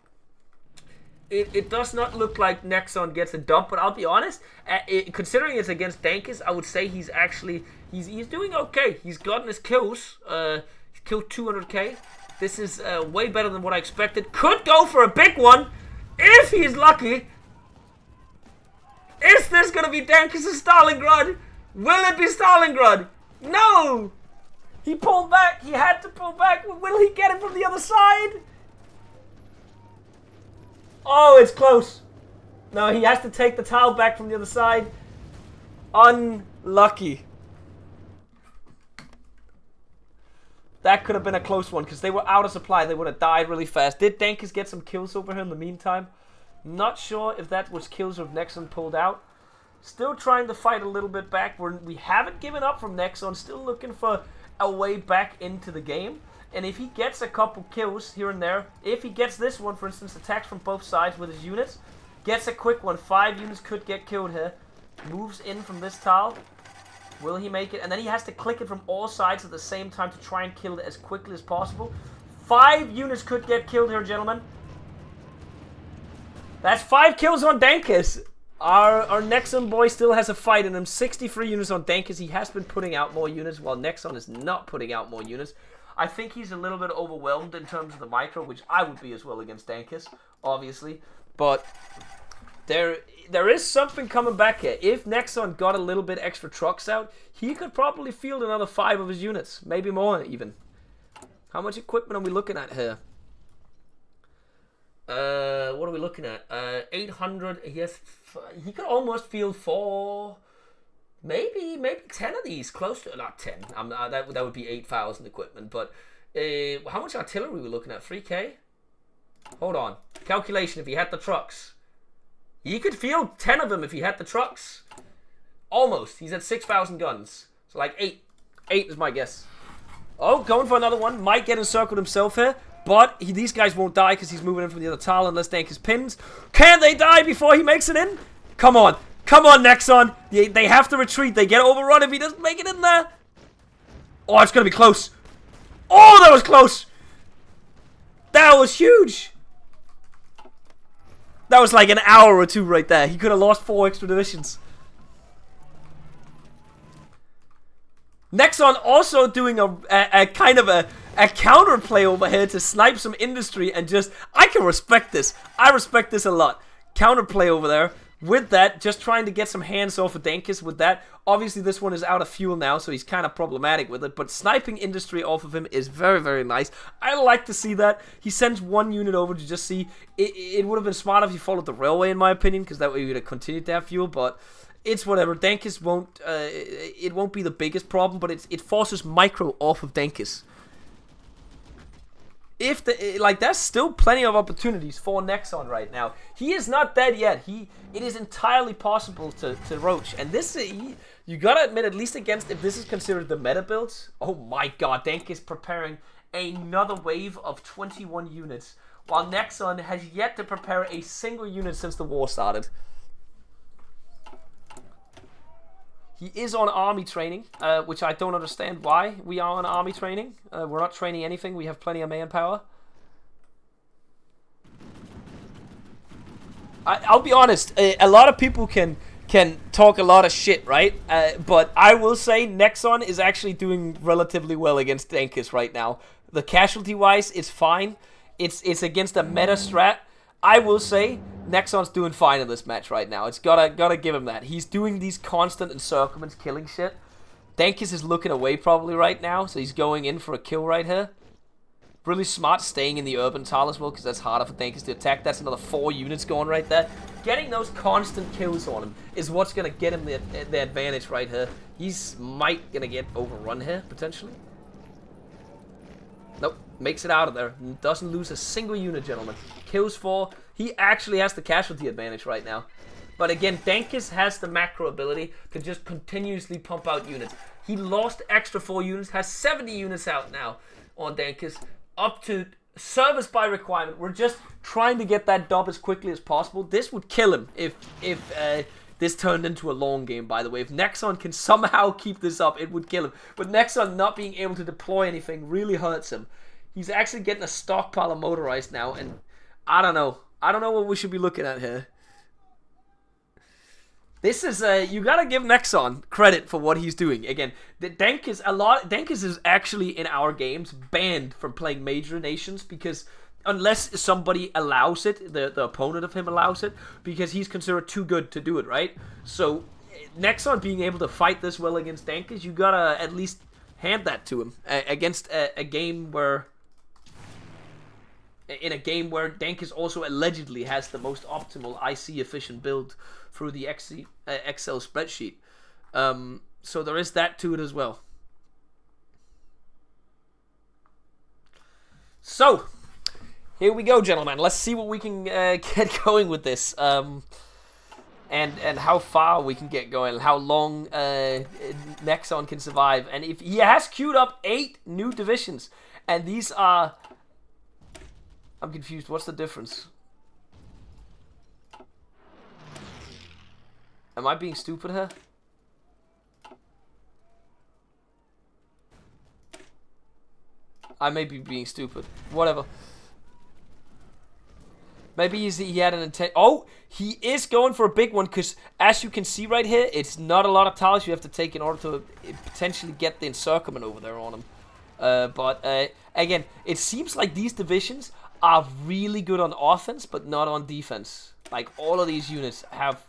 It does not look like Nexon gets a dump, but I'll be honest, considering it's against Dankus, I would say he's actually, he's doing okay. He's gotten his kills. He's killed 200k. This is way better than what I expected. Could go for a big one if he's lucky. Is this going to be Dankus' Stalingrad? Will it be Stalingrad? No! He pulled back. He had to pull back. Will he get it from the other side? Oh, it's close. No, he has to take the tile back from the other side. Unlucky. That could have been a close one because they were out of supply. They would have died really fast. Did Dankus get some kills over here in the meantime? Not sure if that was kills or if Nexon pulled out. Still trying to fight a little bit back. We haven't given up from Nexon. Still looking for a way back into the game. And if he gets a couple kills here and there, if he gets this one, for instance, attacks from both sides with his units, gets a quick one, 5 units could get killed here, moves in from this tile, will he make it? And then he has to click it from all sides at the same time to try and kill it as quickly as possible. 5 units could get killed here, gentlemen. That's 5 kills on Dankus. Our Nexon boy still has a fight in him. 63 units on Dankus. He has been putting out more units, while Nexon is not putting out more units. I think he's a little bit overwhelmed in terms of the micro, which I would be as well against Dankus, obviously. But there is something coming back here. If Nexon got a little bit extra trucks out, he could probably field another 5 of his units, maybe more even. How much equipment are we looking at here? What are we looking at? 800. He could almost field 4. Maybe 10 of these, close to, not 10, that would be 8,000 equipment, but how much artillery were we looking at, 3k? Hold on, calculation, if he had the trucks. He could field 10 of them if he had the trucks. Almost, he's at 6,000 guns, so like 8 is my guess. Oh, going for another one, might get encircled himself here, but these guys won't die because he's moving in from the other tile unless Dankus pins. Can they die before he makes it in? Come on. Come on, Nexon. They have to retreat. They get overrun if he doesn't make it in there. Oh, it's going to be close. Oh, that was close. That was huge. That was like an hour or two right there. He could have lost 4 extra divisions. Nexon also doing a kind of a counterplay over here to snipe some industry and just... I can respect this. I respect this a lot. Counterplay over there. With that, just trying to get some hands off of Dankus with that. Obviously, this one is out of fuel now, so he's kind of problematic with it. But sniping industry off of him is very, very nice. I like to see that. He sends one unit over to just see. It would have been smart if he followed the railway, in my opinion, because that way we would have continued to have fuel. But it's whatever. Dankus won't. It won't be the biggest problem, but it forces micro off of Dankus. If there's still plenty of opportunities for Nexon right now. He is not dead yet. It is entirely possible to roach, and this you gotta admit, at least against, if this is considered the meta builds. Oh my god, Dank is preparing another wave of 21 units, while Nexon has yet to prepare a single unit since the war started. He is on army training, which I don't understand why we are on army training. We're not training anything. We have plenty of manpower. I'll be honest. A lot of people can talk a lot of shit, right? But I will say Nexon is actually doing relatively well against Dankus right now. The casualty-wise, it's fine. It's against a meta strat. I will say Nexon's doing fine in this match right now. It's gotta give him that. He's doing these constant encirclements, killing shit. Dankus is looking away probably right now, so he's going in for a kill right here. Really smart staying in the urban tile as well, because that's harder for Dankus to attack. That's another 4 units going right there. Getting those constant kills on him is what's gonna get him the advantage right here. He's might gonna get overrun here potentially. Nope, makes it out of there. Doesn't lose a single unit, gentlemen. Kills 4. He actually has the casualty advantage right now. But again, Dankus has the macro ability to just continuously pump out units. He lost extra 4 units, has 70 units out now on Dankus. Up to service by requirement. We're just trying to get that dub as quickly as possible. This would kill him if this turned into a long game, by the way. If Nexon can somehow keep this up, it would kill him. But Nexon not being able to deploy anything really hurts him. He's actually getting a stockpile of motorized now, and I don't know. I don't know what we should be looking at here. This is, you gotta give Nexon credit for what he's doing. Again, Dankus is actually, in our games, banned from playing major nations, because unless somebody allows it, the opponent of him allows it, because he's considered too good to do it, right? So, Nexon being able to fight this well against Dankus, you gotta at least hand that to him. Against a game where... In a game where Dankus also allegedly has the most optimal IC efficient build through the Excel spreadsheet. So there is that to it as well. So, here we go, gentlemen. Let's see what we can get going with this. And how far we can get going. How long Nexon can survive. And if he has queued up 8 new divisions. And these are... I'm confused. What's the difference? Am I being stupid here? I may be being stupid. Whatever. Maybe he had an intent. Oh, he is going for a big one, because as you can see right here, it's not a lot of tiles you have to take in order to potentially get the encirclement over there on him. But again, it seems like these divisions are really good on offense, but not on defense. Like, all of these units have...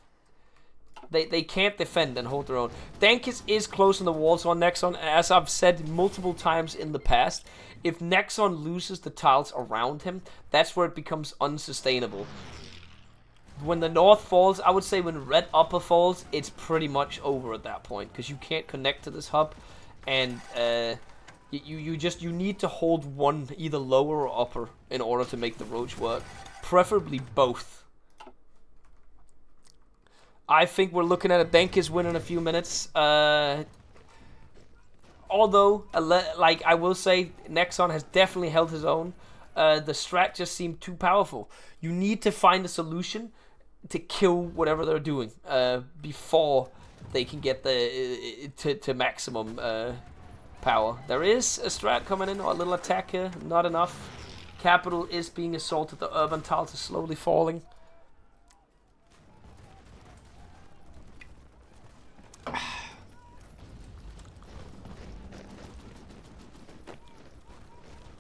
They can't defend and hold their own. Dankus is closing the walls on Nexon. As I've said multiple times in the past, if Nexon loses the tiles around him, that's where it becomes unsustainable. When the north falls, I would say when red upper falls, it's pretty much over at that point, because you can't connect to this hub, and... You need to hold one, either lower or upper, in order to make the roach work. Preferably both. I think we're looking at a Dankus win in a few minutes. Although, like I will say, Nexon has definitely held his own. The strat just seemed too powerful. You need to find a solution to kill whatever they're doing before they can get the to maximum power. There is a strat coming in, or a little attack here. Not enough. Capital is being assaulted. The urban tiles are slowly falling.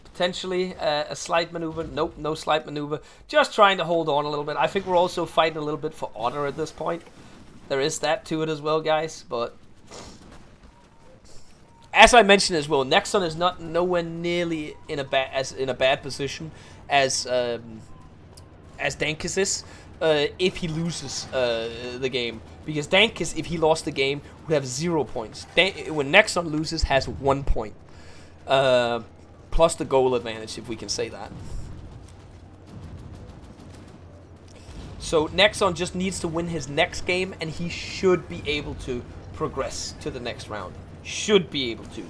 Potentially a slight maneuver. Nope, no slight maneuver. Just trying to hold on a little bit. I think we're also fighting a little bit for honor at this point. There is that to it as well, guys. But as I mentioned as well, Nexon is not nowhere nearly in a bad position as Dankus is if he loses the game, because Dankus, if he lost the game, would have 0 points. When Nexon loses, has 1 point, plus the goal advantage, if we can say that. So Nexon just needs to win his next game, and he should be able to progress to the next round. Should be able to.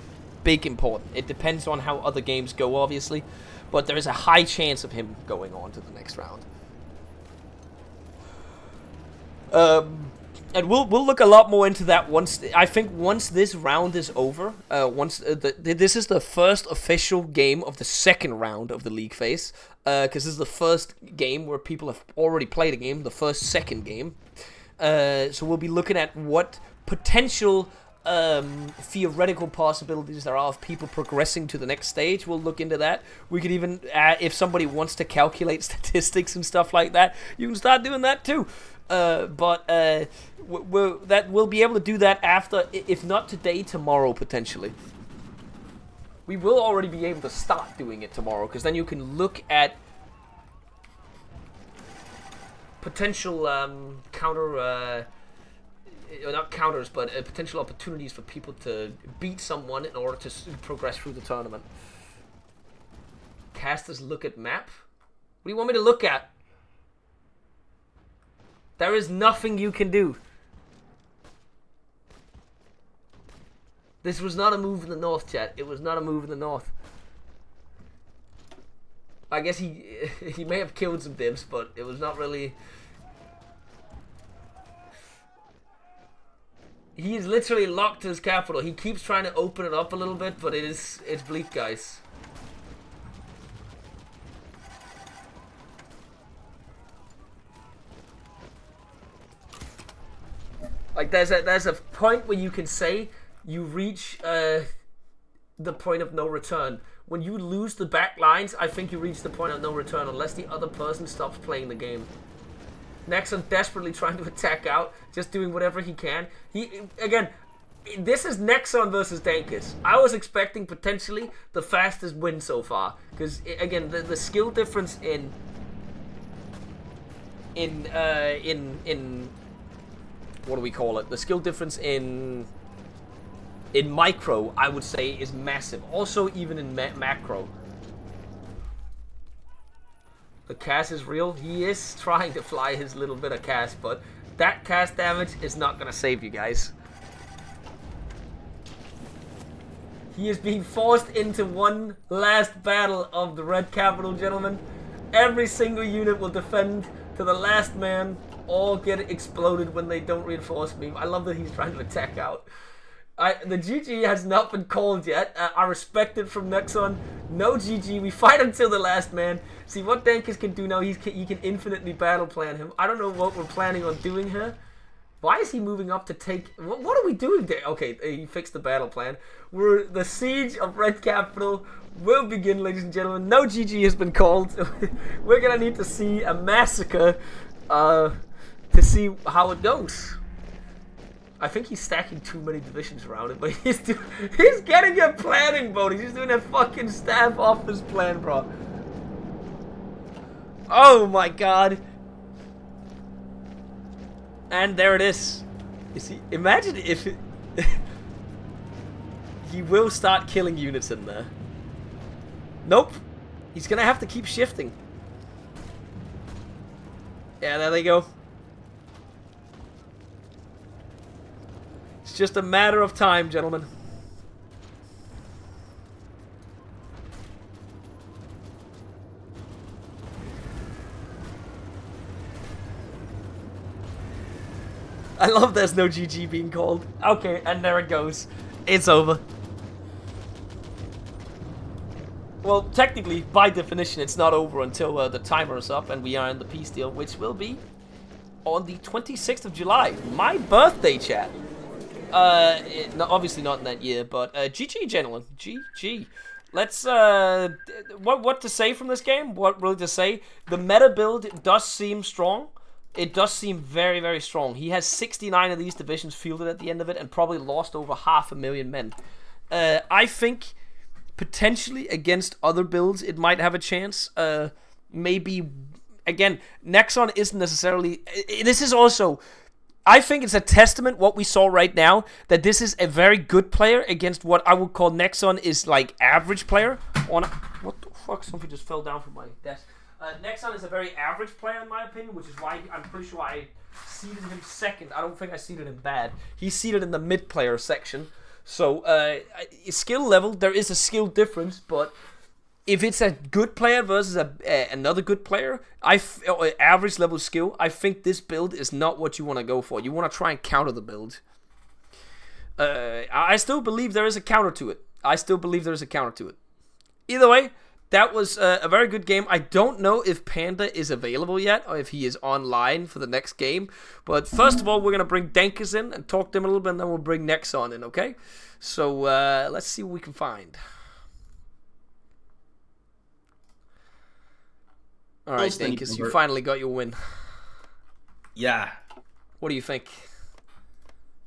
Big important. It depends on how other games go, obviously, but there is a high chance of him going on to the next round. And we'll look a lot more into that once. I think once this round is over, this is the first official game of the second round of the league phase, because this is the first game where people have already played a game, the second game. So we'll be looking at what potential theoretical possibilities there are of people progressing to the next stage. We'll look into that. We could even, if somebody wants to calculate statistics and stuff like that, you can start doing that too. But we'll be able to do that after, if not today, tomorrow potentially. We will already be able to start doing it tomorrow, because then you can look at potential not counters, but potential opportunities for people to beat someone in order to progress through the tournament. Casters look at map? What do you want me to look at? There is nothing you can do. This was not a move in the north, chat. It was not a move in the north. I guess he may have killed some divs, but it was not really... He's literally locked his capital. He keeps trying to open it up a little bit, but it's bleak, guys. Like there's a point where you can say you reach the point of no return. When you lose the back lines, I think you reach the point of no return unless the other person stops playing the game. Nexon desperately trying to attack out, just doing whatever he can. Again, this is Nexon versus Dankus. I was expecting potentially the fastest win so far, because again, the skill difference in what do we call it? The skill difference in micro, I would say, is massive. Also, even in macro. The cast is real. He is trying to fly his little bit of cast, but that cast damage is not going to save you guys. He is being forced into one last battle of the red capital, gentlemen. Every single unit will defend to the last man, all get exploded when they don't reinforce me. I love that he's trying to attack out. The GG has not been called yet. I respect it from Nexon. No GG. We fight until the last man. See what Dankus can do now. He can infinitely battle plan him. I don't know what we're planning on doing here. Why is he moving up to take... What are we doing there? Okay, he fixed the battle plan. The siege of Red Capital will begin, ladies and gentlemen. No GG has been called. We're gonna need to see a massacre to see how it goes. I think he's stacking too many divisions around it, but he's getting a planning mode. He's doing a fucking staff office plan, bro. Oh my god. And there it is. You see, imagine if he will start killing units in there. Nope. He's gonna have to keep shifting. Yeah, there they go. It's just a matter of time, gentlemen. I love there's no GG being called. Okay, and there it goes. It's over. Well, technically, by definition, it's not over until the timer is up and we are in the peace deal, which will be on the 26th of July. My birthday, chat. Obviously not in that year, but GG, gentlemen. GG. Let's, what to say from this game? What really to say? The meta build does seem strong. It does seem very, very strong. He has 69 of these divisions fielded at the end of it and probably lost over 500,000 men. I think potentially against other builds it might have a chance. Maybe again, Nexon isn't necessarily. This is also. I think it's a testament what we saw right now that this is a very good player against what I would call Nexon is like average player. What the fuck? Something just fell down from my desk. Nexon is a very average player in my opinion, which is why I'm pretty sure I seeded him second. I don't think I seeded him bad. He's seeded in the mid player section. So skill level, there is a skill difference, but if it's a good player versus another good player, average level skill, I think this build is not what you want to go for. You want to try and counter the build. I still believe there is a counter to it. Either way, that was a very good game. I don't know if Panda is available yet, or if he is online for the next game. But first of all, we're going to bring Dankus in and talk to him a little bit, and then we'll bring Nexon in, okay? So let's see what we can find. Alright, Dankus, you finally got your win. Yeah. What do you think?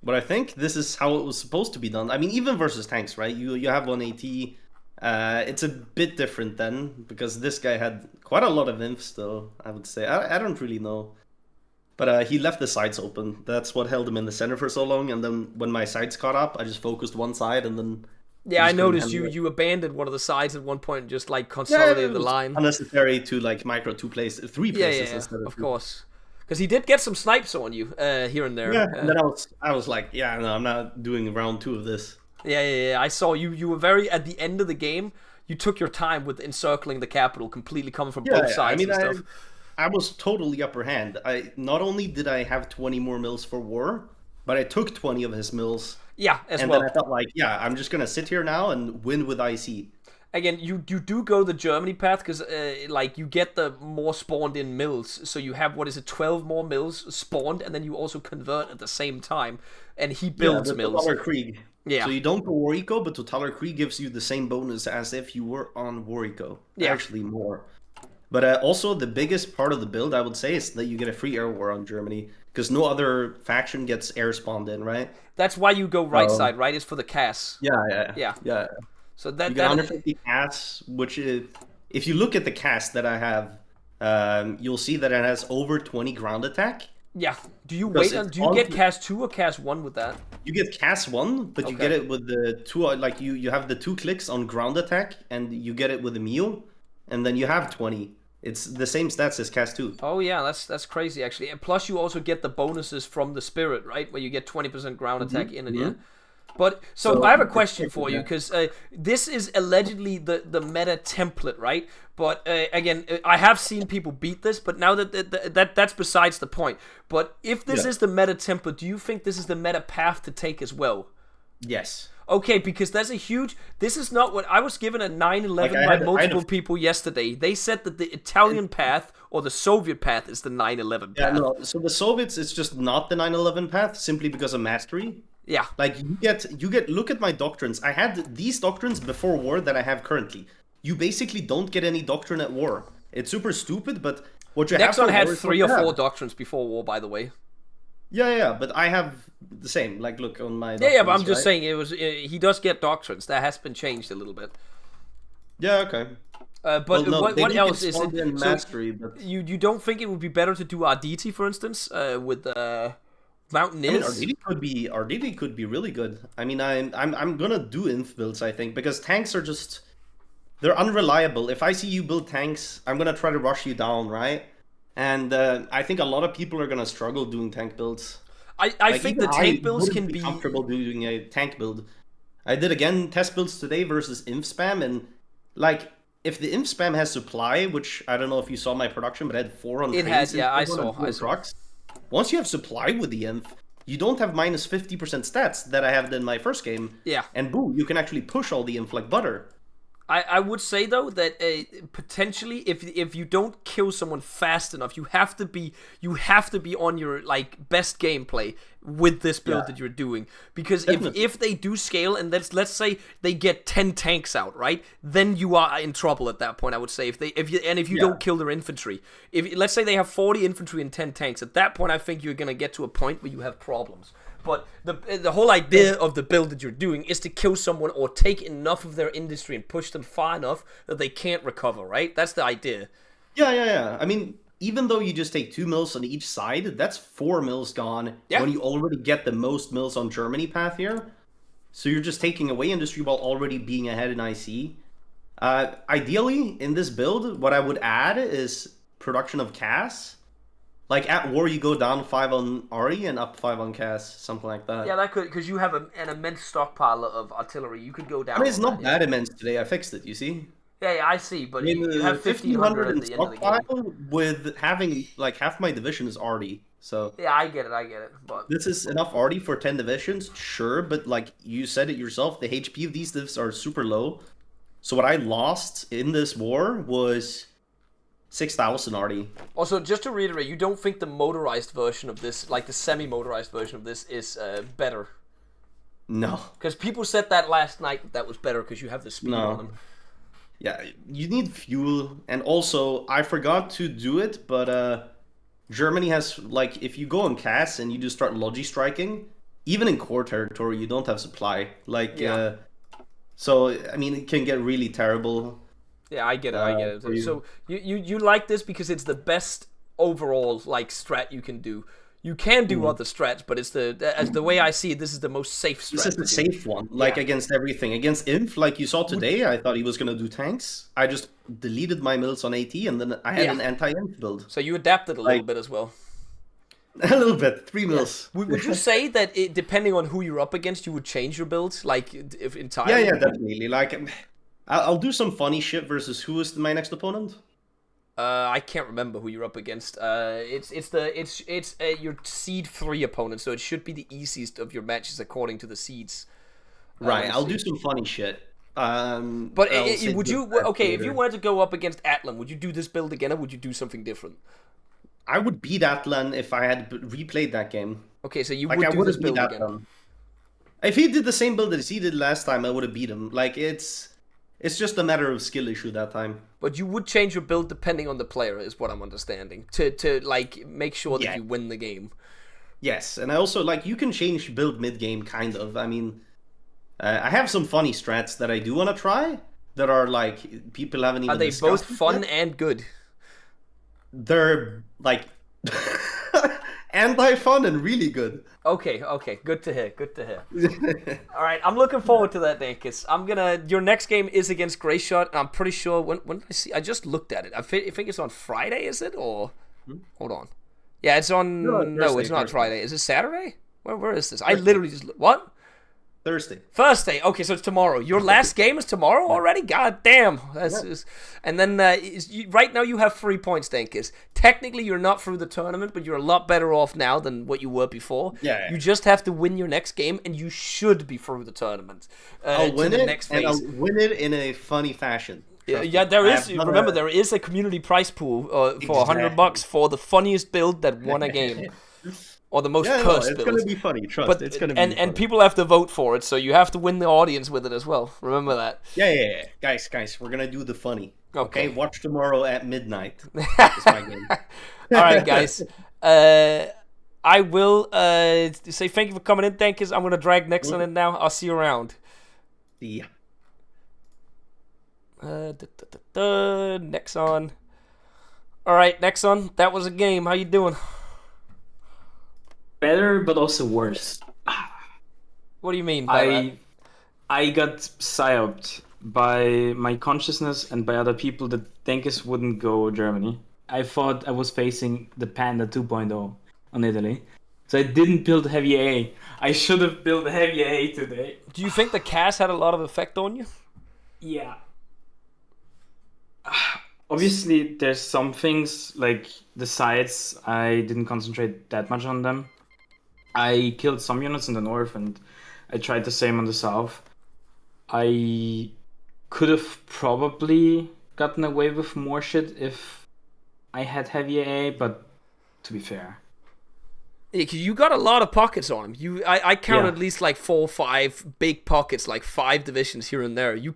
But I think this is how it was supposed to be done. I mean, even versus tanks, right? You have 180. It's a bit different then, because this guy had quite a lot of inf still, I would say. I don't really know. But he left the sides open. That's what held him in the center for so long. And then when my sides caught up, I just focused one side and then... Yeah, I noticed you abandoned one of the sides at one point and just like consolidated the line. Unnecessary to like micro three places instead of of course. Because he did get some snipes on you here and there. Yeah, and then I was like, yeah, no, I'm not doing round 2 of this. Yeah. I saw you. You were very at the end of the game. You took your time with encircling the capital, completely coming from both sides. I mean, and stuff. I was totally upper hand. Not only did I have 20 more mills for war, but I took 20 of his mills. Yeah, and then I felt like, yeah, I'm just gonna sit here now and win with IC. Again, you do go the Germany path because like you get the more spawned in mills, so you have 12 more mills spawned, and then you also convert at the same time, and he builds mills. Totaler Krieg. Yeah. So you don't go War Eco, but Totaler Krieg gives you the same bonus as if you were on War Eco. Yeah. Actually more. But also the biggest part of the build, I would say, is that you get a free air war on Germany. Because no other faction gets air spawned in, right? That's why you go right side, right? It's for the CAS. Yeah. So that you get 150 CAS, which is, if you look at the CAS that I have, you'll see that it has over 20 ground attack. Yeah. Do you wait? Do you get CAS 2 or CAS 1 with that? You get CAS 1, but you get it with the 2. Like you have the 2 clicks on ground attack, and you get it with the Mio, and then you have 20. It's the same stats as CAS 2. Oh yeah, that's crazy actually. And plus you also get the bonuses from the Spirit, right? Where you get 20% ground attack in and yeah. But so I have a question for you, because this is allegedly the meta template, right? But again, I have seen people beat this, but now that's besides the point. But if this is the meta template, do you think this is the meta path to take as well? Yes. Okay, because that's a huge... This is not what... I was given a 9/11 by multiple people yesterday. They said that the Italian path or the Soviet path is the 9/11 path. Yeah, no. So the Soviets, it's just not the 9/11 path, simply because of mastery. Yeah. Like, you get... Look at my doctrines. I had these doctrines before war that I have currently. You basically don't get any doctrine at war. It's super stupid, but what you have... Nexon had 3 or 4 doctrines before war, by the way. Yeah, but I have the same. Like, look on my doctrines, but I'm just saying it was. He does get doctrines. That has been changed a little bit. Yeah, okay. But what else is it? Mastery, but... You don't think it would be better to do Arditi, for instance, with Mountain Is? Arditi could be really good. I mean, I'm gonna do inf builds, I think, because tanks are just, they're unreliable. If I see you build tanks, I'm gonna try to rush you down, right? And I think a lot of people are gonna struggle doing tank builds. I think the tank builds can be comfortable doing a tank build. I did again test builds today versus inf spam, and like if the inf spam has supply, which I don't know if you saw my production, but I had 4 on. It had, yeah, I saw. Once you have supply with the inf, you don't have minus 50% stats that I had in my first game. Yeah. And boom, you can actually push all the inf like butter. I would say though that potentially if you don't kill someone fast enough, you have to be on your like best gameplay, with this build that you're doing. Because if they do scale, and let's say they get 10 tanks out, right? Then you are in trouble at that point, I would say. If you don't kill their infantry. If let's say they have 40 infantry and 10 tanks, at that point I think you're gonna get to a point where you have problems. But the whole idea of the build that you're doing is to kill someone or take enough of their industry and push them far enough that they can't recover, right? That's the idea. Yeah. I mean, even though you just take 2 mills on each side, that's 4 mills gone when you already get the most mills on Germany path here. So you're just taking away industry while already being ahead in IC. Ideally, in this build, what I would add is production of CAS. Like, at war, you go down 5 on Ari and up 5 on CAS, something like that. Yeah, that could, because you have an immense stockpile of artillery. You could go down. I mean, it's not that immense today. I fixed it, you see? Yeah, I see, but I mean, you have 1,500 in at the end of the game. stockpile with having, like, half my division is Arty, so... Yeah, I get it, but... This is enough Arty for 10 divisions, sure, but, like, you said it yourself, the HP of these divs are super low. So what I lost in this war was 6,000 Arty. Also, just to reiterate, you don't think the motorized version of this, like the semi-motorized version of this, is better? No. Because people said that last night that was better because you have the speed on them. Yeah, you need fuel, and also, I forgot to do it, but Germany has, like, if you go on CAS and you just start logi striking, even in core territory, you don't have supply. Like, so, I mean, it can get really terrible. Yeah, I get it, So, you like this because it's the best overall, like, strat you can do. You can do other strats, but it's as the way I see it, this is the most safe strat. This is the safe one, like against everything. Against Inf, like you saw today, I thought he was going to do tanks. I just deleted my mills on AT, and then I had an anti-Inf build. So you adapted a little bit as well. A little bit, 3 mills. Would you say that depending on who you're up against, you would change your build, like if entirely? Yeah, definitely. Like, I'll do some funny shit versus who is my next opponent. I can't remember who you're up against. It's your seed 3 opponent, so it should be the easiest of your matches according to the seeds. Right, I'll do some funny shit. But would you if you wanted to go up against Atlan, would you do this build again, or would you do something different? I would beat Atlan if I had replayed that game. Okay, so you would do this build again. If he did the same build as he did last time, I would have beat him. Like, it's just a matter of skill issue that time. But you would change your build depending on the player, is what I'm understanding. To like make sure that you win the game. Yes, and I also, like, you can change build mid-game, kind of. I mean, I have some funny strats that I do want to try that are, like, people haven't even discussed. Are they both fun and good? They're, like, anti-fun and really good. Okay, good to hear. All right, I'm looking forward to that, Dankus. Your next game is against Greyshot, and I'm pretty sure when I just looked at it. I think it's on Friday, is it? Or hold on. Yeah, it's on. No, it's not Friday. Is it Saturday? Where is this? I literally just what? Thursday. Okay, so it's tomorrow. Your last game is tomorrow already? God damn. And then right now you have 3 points, Dankus. Technically, you're not through the tournament, but you're a lot better off now than what you were before. Yeah. You just have to win your next game, and you should be through the tournament. I'll win it, and I'll win it in a funny fashion. Yeah, there is. Remember, there is a community price pool for $100 for the funniest build that won a game. Or the most cursed build. It's going to be funny, trust. It's going to be funny. And people have to vote for it, so you have to win the audience with it as well. Remember that. Yeah. Guys, we're going to do the funny. Okay, watch tomorrow at midnight. It's my game. All right, guys. I will say thank you for coming in, Dankus. I'm going to drag Nexon in now. I'll see you around. Yeah. Nexon. All right, Nexon, that was a game. How you doing? Better, but also worse. What do you mean by that? I got psyoped by my consciousness and by other people that Dankus wouldn't go Germany. I thought I was facing the Panda 2.0 on Italy. So I didn't build heavy A. I should have built heavy A today. Do you think the CAS had a lot of effect on you? Yeah. Obviously, there's some things, like the sides, I didn't concentrate that much on them. I killed some units in the north, and I tried the same on the south. I could have probably gotten away with more shit if I had heavy A, but to be fair, Yeah, 'cause you got a lot of pockets on him. I count at least like 4 or 5 big pockets, like 5 divisions here and there. You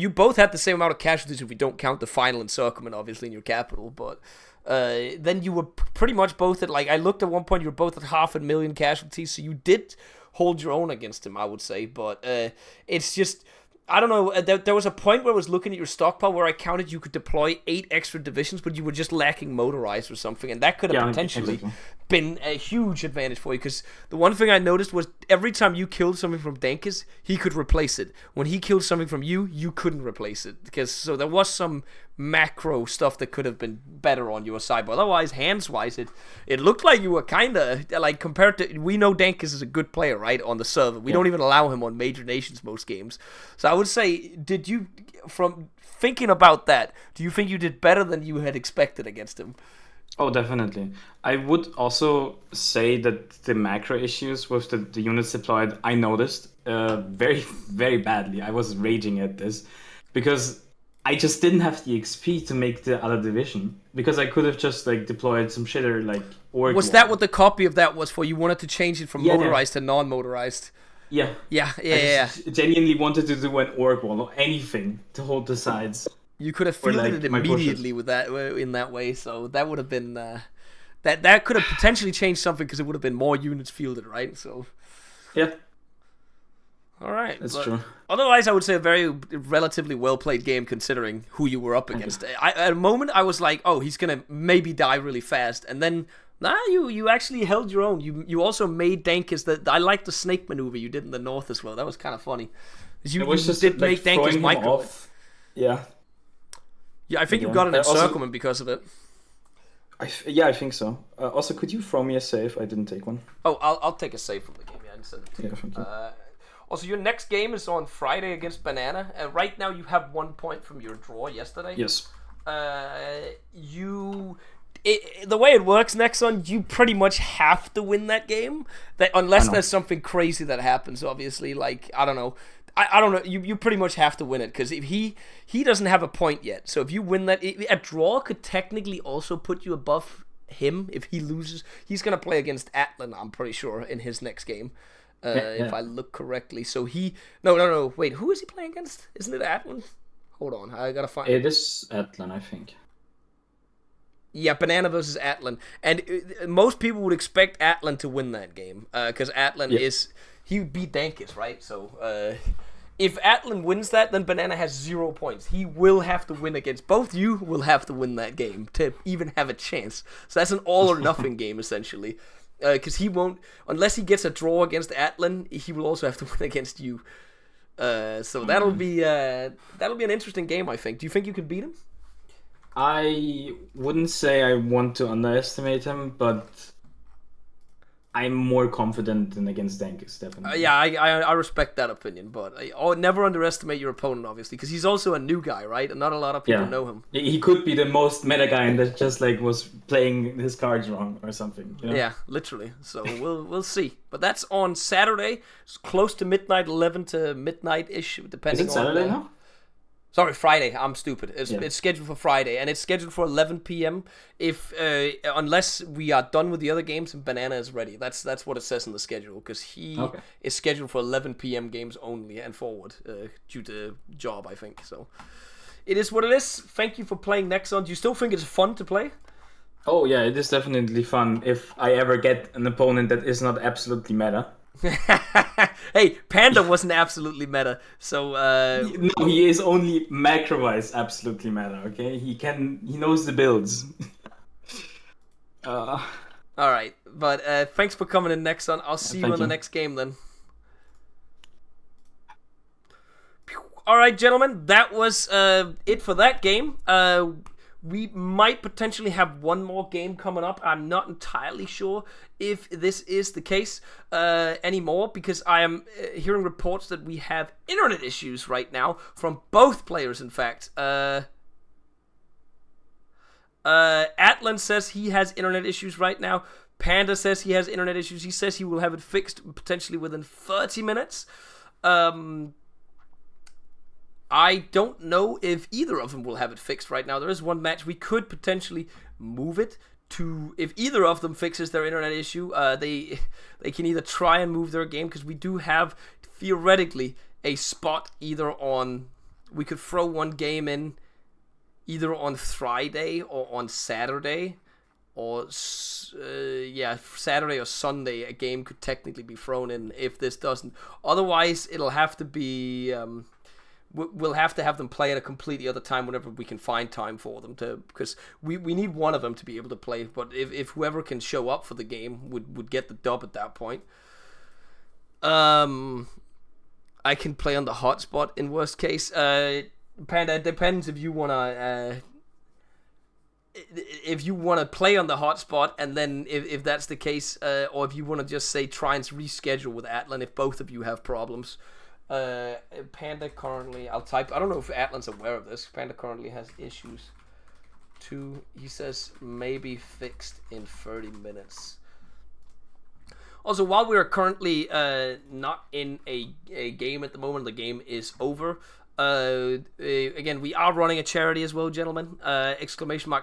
both had the same amount of casualties if we don't count the final encirclement, obviously, in your capital. But then you were pretty much both at, like, I looked at one point, you were both at 500,000 casualties, so you did hold your own against him, I would say. But it's just, I don't know, there was a point where I was looking at your stockpile where I counted you could deploy 8 extra divisions, but you were just lacking motorized or something, and that could have potentially been a huge advantage for you, because the one thing I noticed was every time you killed something from Dankus, he could replace it. When he killed something from you, you couldn't replace it, so there was some macro stuff that could have been better on your side, but otherwise, hands-wise, it looked like you were kind of, like, compared to, we know Dankus is a good player, right, on the server. We don't even allow him on major nations most games. So I would say, did you, from thinking about that, do you think you did better than you had expected against him? Oh, definitely. I would also say that the macro issues with the units deployed, I noticed very, very badly. I was raging at this because I just didn't have the XP to make the other division, because I could have just like deployed some shitter like org. Was that what the copy of that was for? You wanted to change it from motorized to non-motorized? Yeah. I genuinely wanted to do an org wall or anything to hold the sides. You could have fielded it immediately with that, in that way, so that would have been that could have potentially changed something, because it would have been more units fielded, right? So yeah. All right, that's true. Otherwise, I would say a very relatively well played game considering who you were up against. At a moment, I was like, oh, he's gonna maybe die really fast, and then you actually held your own. You also made Dankus that I liked the snake maneuver you did in the north as well. That was kind of funny. You did make Dankus micro. Yeah. Yeah, I think you got an encirclement because of it. I think so. Also, could you throw me a save? I didn't take one. Oh, I'll take a save from the game. Yeah, I send it to you. Thank you. Also, your next game is on Friday against Banana. Right now, you have 1 point from your draw yesterday. Yes. The way it works, Nexon, you pretty much have to win that game. Unless there's something crazy that happens, obviously. Like, I don't know. I don't know. You pretty much have to win it, because if he doesn't have a point yet. So if you win that, a draw could technically also put you above him if he loses. He's gonna play against Atlan, I'm pretty sure, in his next game, if I look correctly. So no. Wait, who is he playing against? Isn't it Atlan? Hold on, I gotta find. It is Atlan, I think. Yeah, Banana versus Atlan, and most people would expect Atlan to win that game, because Atlan he beat Dankus, right? So if Atlan wins that, then Banana has 0 points. He will have to win against both. You will have to win that game to even have a chance. So that's an all or nothing game essentially, because he won't, unless he gets a draw against Atlan, he will also have to win against you. So that'll be an interesting game, I think. Do you think you can beat him? I wouldn't say I want to underestimate him, but I'm more confident than against Dankus, definitely. I respect that opinion, but never underestimate your opponent, obviously, because he's also a new guy, right? And not a lot of people know him. He could be the most meta guy that just like was playing his cards wrong or something. You know? Yeah, literally. So we'll see. But that's on Saturday. It's close to midnight, 11 to midnight-ish, depending on... Is it Saturday now? Sorry, Friday. I'm stupid. It's scheduled for Friday, and it's scheduled for 11 p.m. If unless we are done with the other games and Banana is ready. That's what it says in the schedule, because he is scheduled for 11 p.m. games only and forward due to job, I think. So it is what it is. Thank you for playing Nexon. Do you still think it's fun to play? Oh yeah, it is definitely fun if I ever get an opponent that is not absolutely meta. Hey, Panda wasn't absolutely meta, so no, he is only macro-wise absolutely meta. Okay, he knows the builds. All right, but thanks for coming in, Nexon. I'll see you in the next game then. All right, gentlemen, that was it for that game. We might potentially have one more game coming up. I'm not entirely sure if this is the case anymore, because I am hearing reports that we have internet issues right now from both players, in fact. Atlan says he has internet issues right now. Panda says he has internet issues. He says he will have it fixed potentially within 30 minutes. I don't know if either of them will have it fixed right now. There is one match. We could potentially move it if either of them fixes their internet issue, they can either try and move their game, because we do have theoretically a spot either on. We could throw one game in either on Friday or on Saturday, or Saturday or Sunday. A game could technically be thrown in if this doesn't. Otherwise, it'll have to be. We'll have to have them play at a completely other time whenever we can find time for them to, because we need one of them to be able to play. But if whoever can show up for the game would get the dub at that point. I can play on the hotspot in worst case. Panda, it depends if you wanna play on the hotspot, and then if that's the case, or if you wanna just say try and reschedule with Atlan if both of you have problems. Panda currently, I don't know if Atlan's aware of this. Panda currently has issues too. He says maybe fixed in 30 minutes. Also, while we are currently not in a game at the moment, the game is over. Again, we are running a charity as well, gentlemen. !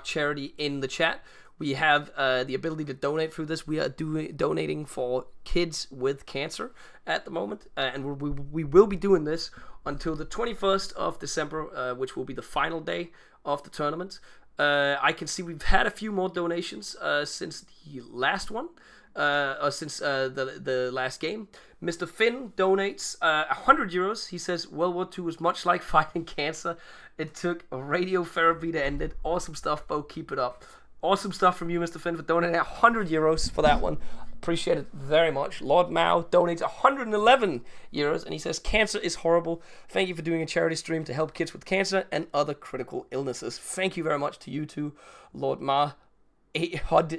Charity in the chat. We have the ability to donate through this. We are donating for kids with cancer at the moment, and we will be doing this until the 21st of December, which will be the final day of the tournament. I can see we've had a few more donations since the last one. Since the last game. Mr. Finn donates 100 euros. He says World War II was much like fighting cancer. It took radiotherapy to end it. Awesome stuff, Bo. Keep it up. Awesome stuff from you, Mr. Finn, for donating 100 euros for that one. Appreciate it very much. Lord Mao donates 111 euros, and he says cancer is horrible. Thank you for doing a charity stream to help kids with cancer and other critical illnesses. Thank you very much to you too, Lord Mao. HUT,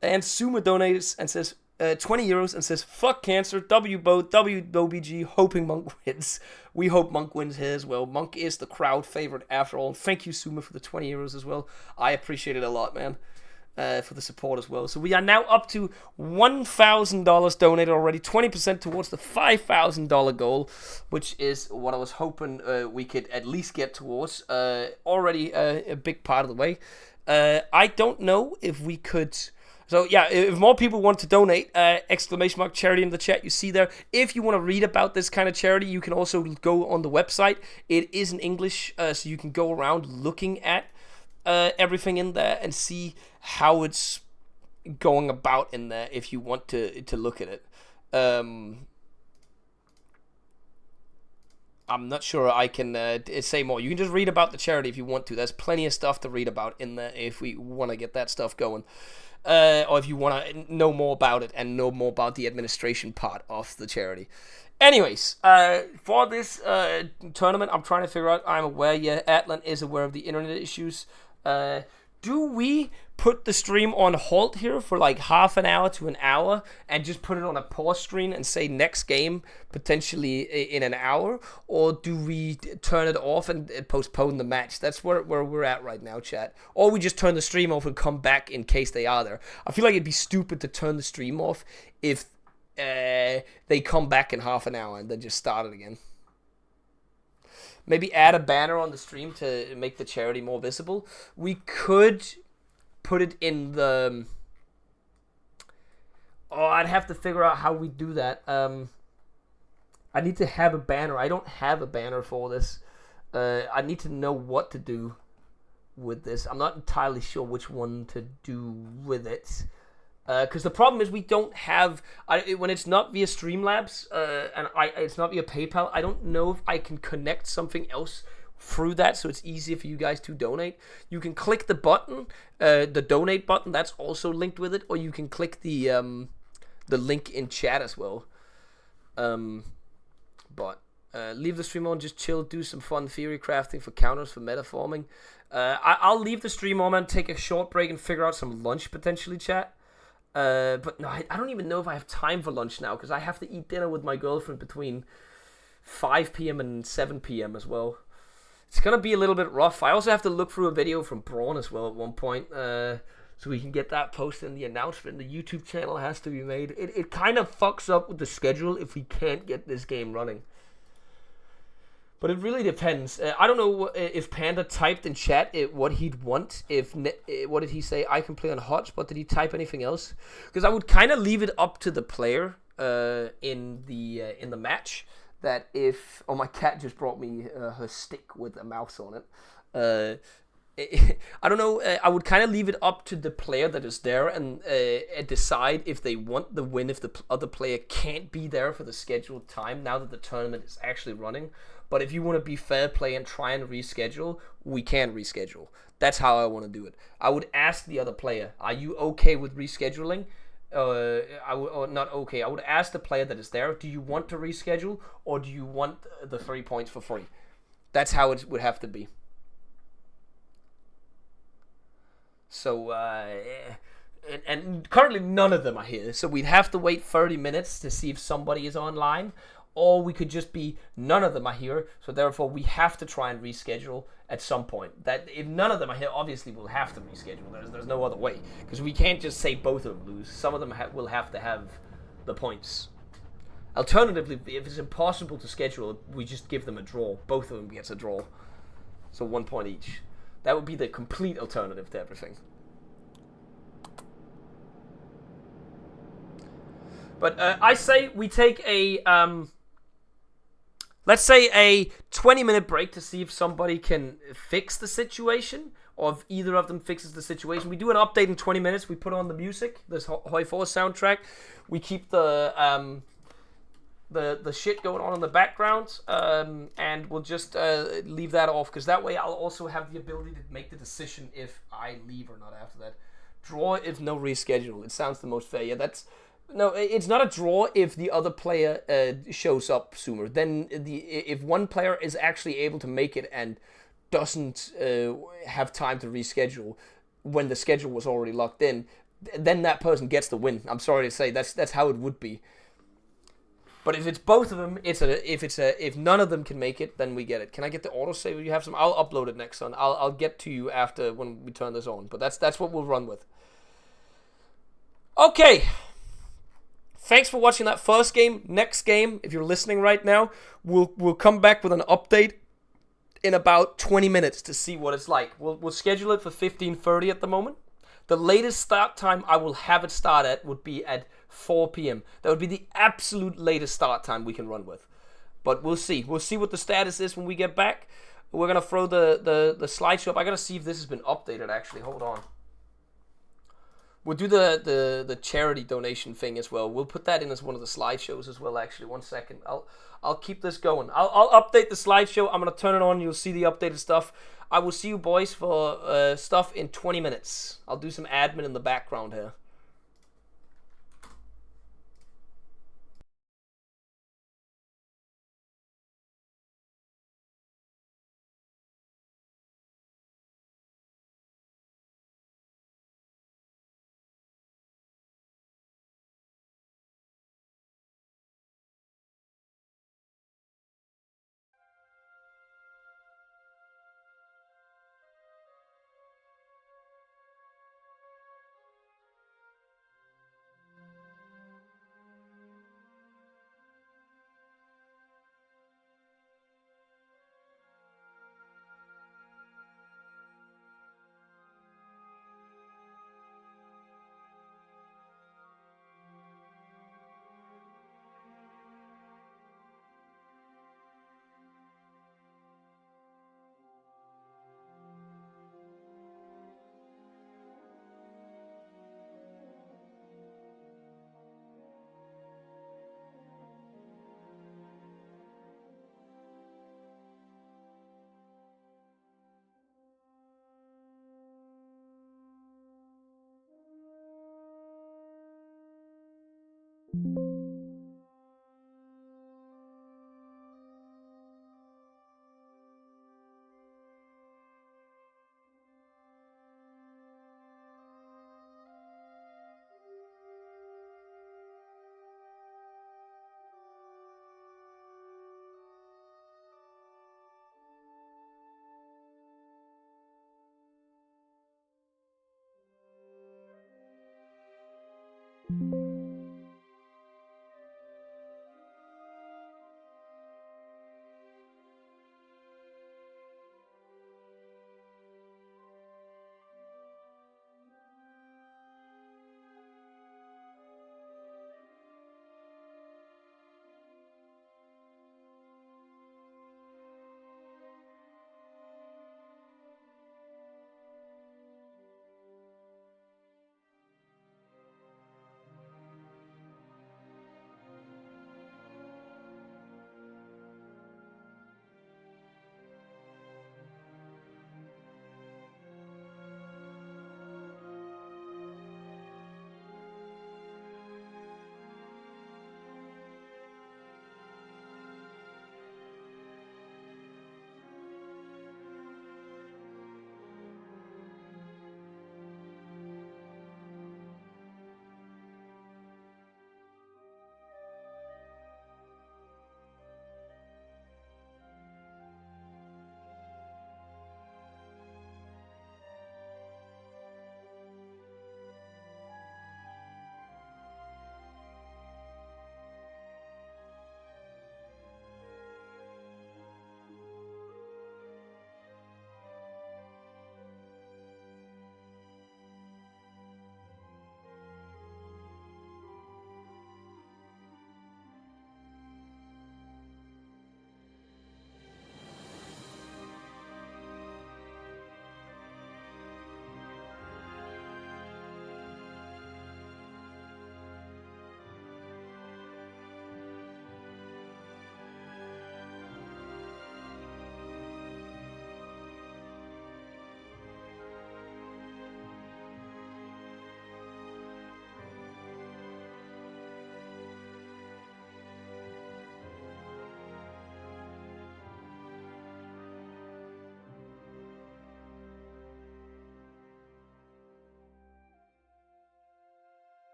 and Suma donates and says 20 euros and says fuck cancer, BOBG, hoping Monk wins. We hope Monk wins here as well. Monk is the crowd favorite after all. Thank you, Suma, for the 20 euros as well. I appreciate it a lot, man, for the support as well. So we are now up to $1,000 donated already, 20% towards the $5,000 goal, which is what I was hoping we could at least get towards. Already a big part of the way. I don't know if we could. So yeah, if more people want to donate, ! Charity in the chat, you see there. If you want to read about this kind of charity, you can also go on the website. It is in English, so you can go around looking at everything in there and see how it's going about in there if you want to look at it. I'm not sure I can say more. You can just read about the charity if you want to. There's plenty of stuff to read about in there if we want to get that stuff going. Or if you want to know more about it and know more about the administration part of the charity. Anyways, for this tournament, I'm trying to figure out, I'm aware, Atlan is aware of the internet issues. Do we put the stream on halt here for like half an hour to an hour and just put it on a pause screen and say next game potentially in an hour? Or do we turn it off and postpone the match? That's where we're at right now, chat. Or we just turn the stream off and come back in case they are there. I feel like it'd be stupid to turn the stream off if they come back in half an hour and then just start it again. Maybe add a banner on the stream to make the charity more visible. We could put it in the... Oh, I'd have to figure out how we do that. I need to have a banner. I don't have a banner for this. I need to know what to do with this. I'm not entirely sure which one to do with it. Because the problem is we don't have... when it's not via Streamlabs, and it's not via PayPal, I don't know if I can connect something else through that so it's easier for you guys to donate. You can click the button, the donate button, that's also linked with it, or you can click the link in chat as well. But leave the stream on, just chill, do some fun theory crafting for counters for metaforming. I'll leave the stream on and take a short break and figure out some lunch potentially, chat. But no, I don't even know if I have time for lunch now because I have to eat dinner with my girlfriend between 5 p.m. and 7 p.m. as well. It's going to be a little bit rough. I also have to look through a video from Braun as well at one point, so we can get that posted in the announcement. The YouTube channel has to be made. It kind of fucks up with the schedule if we can't get this game running. But it really depends. I don't know if Panda typed in chat what he'd want. What did he say? I can play on hotspot. Did he type anything else? Because I would kind of leave it up to the player in the match. That if my cat just brought me her stick with a mouse on it. I don't know. I would kind of leave it up to the player that is there and decide if they want the win. If the other player can't be there for the scheduled time now that the tournament is actually running. But if you want to be fair play and try and reschedule, we can reschedule. That's how I want to do it. I would ask the other player, are you okay with rescheduling? Or not okay. I would ask the player that is there, do you want to reschedule or do you want the 3 points for free? That's how it would have to be. So, and currently none of them are here. So we'd have to wait 30 minutes to see if somebody is online. Or we could just be none of them are here, so therefore we have to try and reschedule at some point. That if none of them are here, obviously we'll have to reschedule. There's no other way, because we can't just say both of them lose. Some of them will have to have the points. Alternatively, if it's impossible to schedule, we just give them a draw. Both of them gets a draw, so 1 point each. That would be the complete alternative to everything. But I say we take a let's say a 20-minute break to see if somebody can fix the situation, or if either of them fixes the situation. We do an update in 20 minutes. We put on the music, this Hoi 4 soundtrack. We keep the shit going on in the background, and we'll just leave that off, because that way I'll also have the ability to make the decision if I leave or not after that. Draw if no reschedule. It sounds the most fair. Yeah, that's... No, it's not a draw if the other player shows up sooner. Then if one player is actually able to make it and doesn't have time to reschedule when the schedule was already locked in, then that person gets the win. I'm sorry to say, that's how it would be. But if it's both of them, if none of them can make it, then we get it. Can I get the autosave? You have some. I'll upload it next one. I'll get to you after when we turn this on. But that's what we'll run with. Okay. Thanks for watching that first game. Next game, if you're listening right now, we'll come back with an update in about 20 minutes to see what it's like. We'll schedule it for 15:30 at the moment. The latest start time I will have it start at would be at 4 p.m. That would be the absolute latest start time we can run with. But we'll see. We'll see what the status is when we get back. We're going to throw the slideshow up. I got to see if this has been updated, actually. Hold on. We'll do the charity donation thing as well. We'll put that in as one of the slideshows as well, actually. 1 second. I'll keep this going. I'll update the slideshow. I'm going to turn it on. You'll see the updated stuff. I will see you boys for stuff in 20 minutes. I'll do some admin in the background here.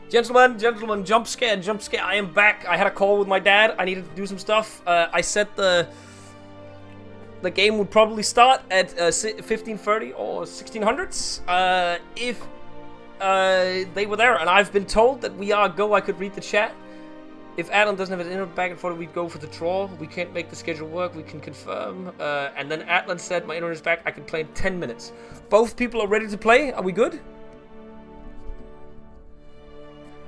Gentlemen, jump scare. I am back. I had a call with my dad. I needed to do some stuff. I said the game would probably start at 15:30 or 1600s. If they were there, and I've been told that we are go. I could read the chat. If Adam doesn't have his internet back and forth, we'd go for the draw. We can't make the schedule work. We can confirm. And then Atlan said my internet is back. I can play in 10 minutes. Both people are ready to play. Are we good?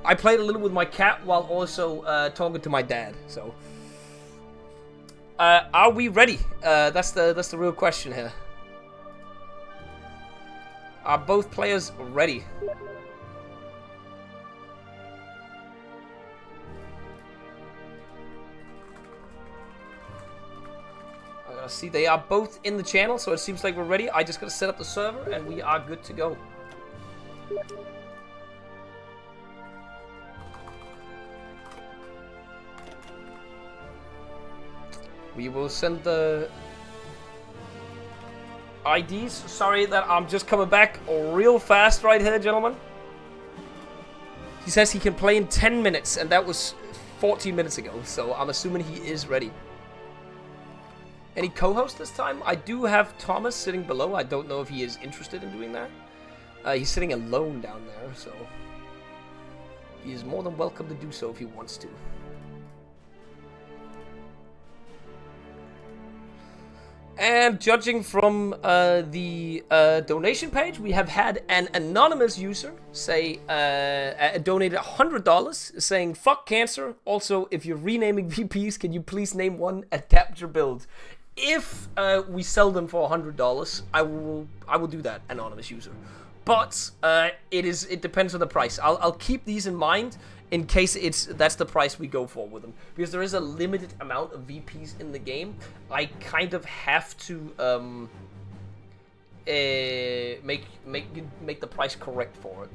I played a little with my cat while also talking to my dad. So, are we ready? That's the real question here. Are both players ready? See, they are both in the channel, so it seems like we're ready. I just gotta set up the server, and we are good to go. We will send the IDs. Sorry that I'm just coming back real fast right here, gentlemen. He says he can play in 10 minutes, and that was 14 minutes ago, so I'm assuming he is ready. Any co-host this time? I do have Thomas sitting below. I don't know if he is interested in doing that. He's sitting alone down there, so he is more than welcome to do so if he wants to. And judging from the donation page, we have had an anonymous user say donated $100 saying "fuck cancer." Also, if you're renaming VPs, can you please name one at Capture Build? If we sell them for $100, I will do that, anonymous user. But it depends on the price. I'll keep these in mind in case that's the price we go for with them, because there is a limited amount of VPs in the game. I kind of have to make the price correct for it.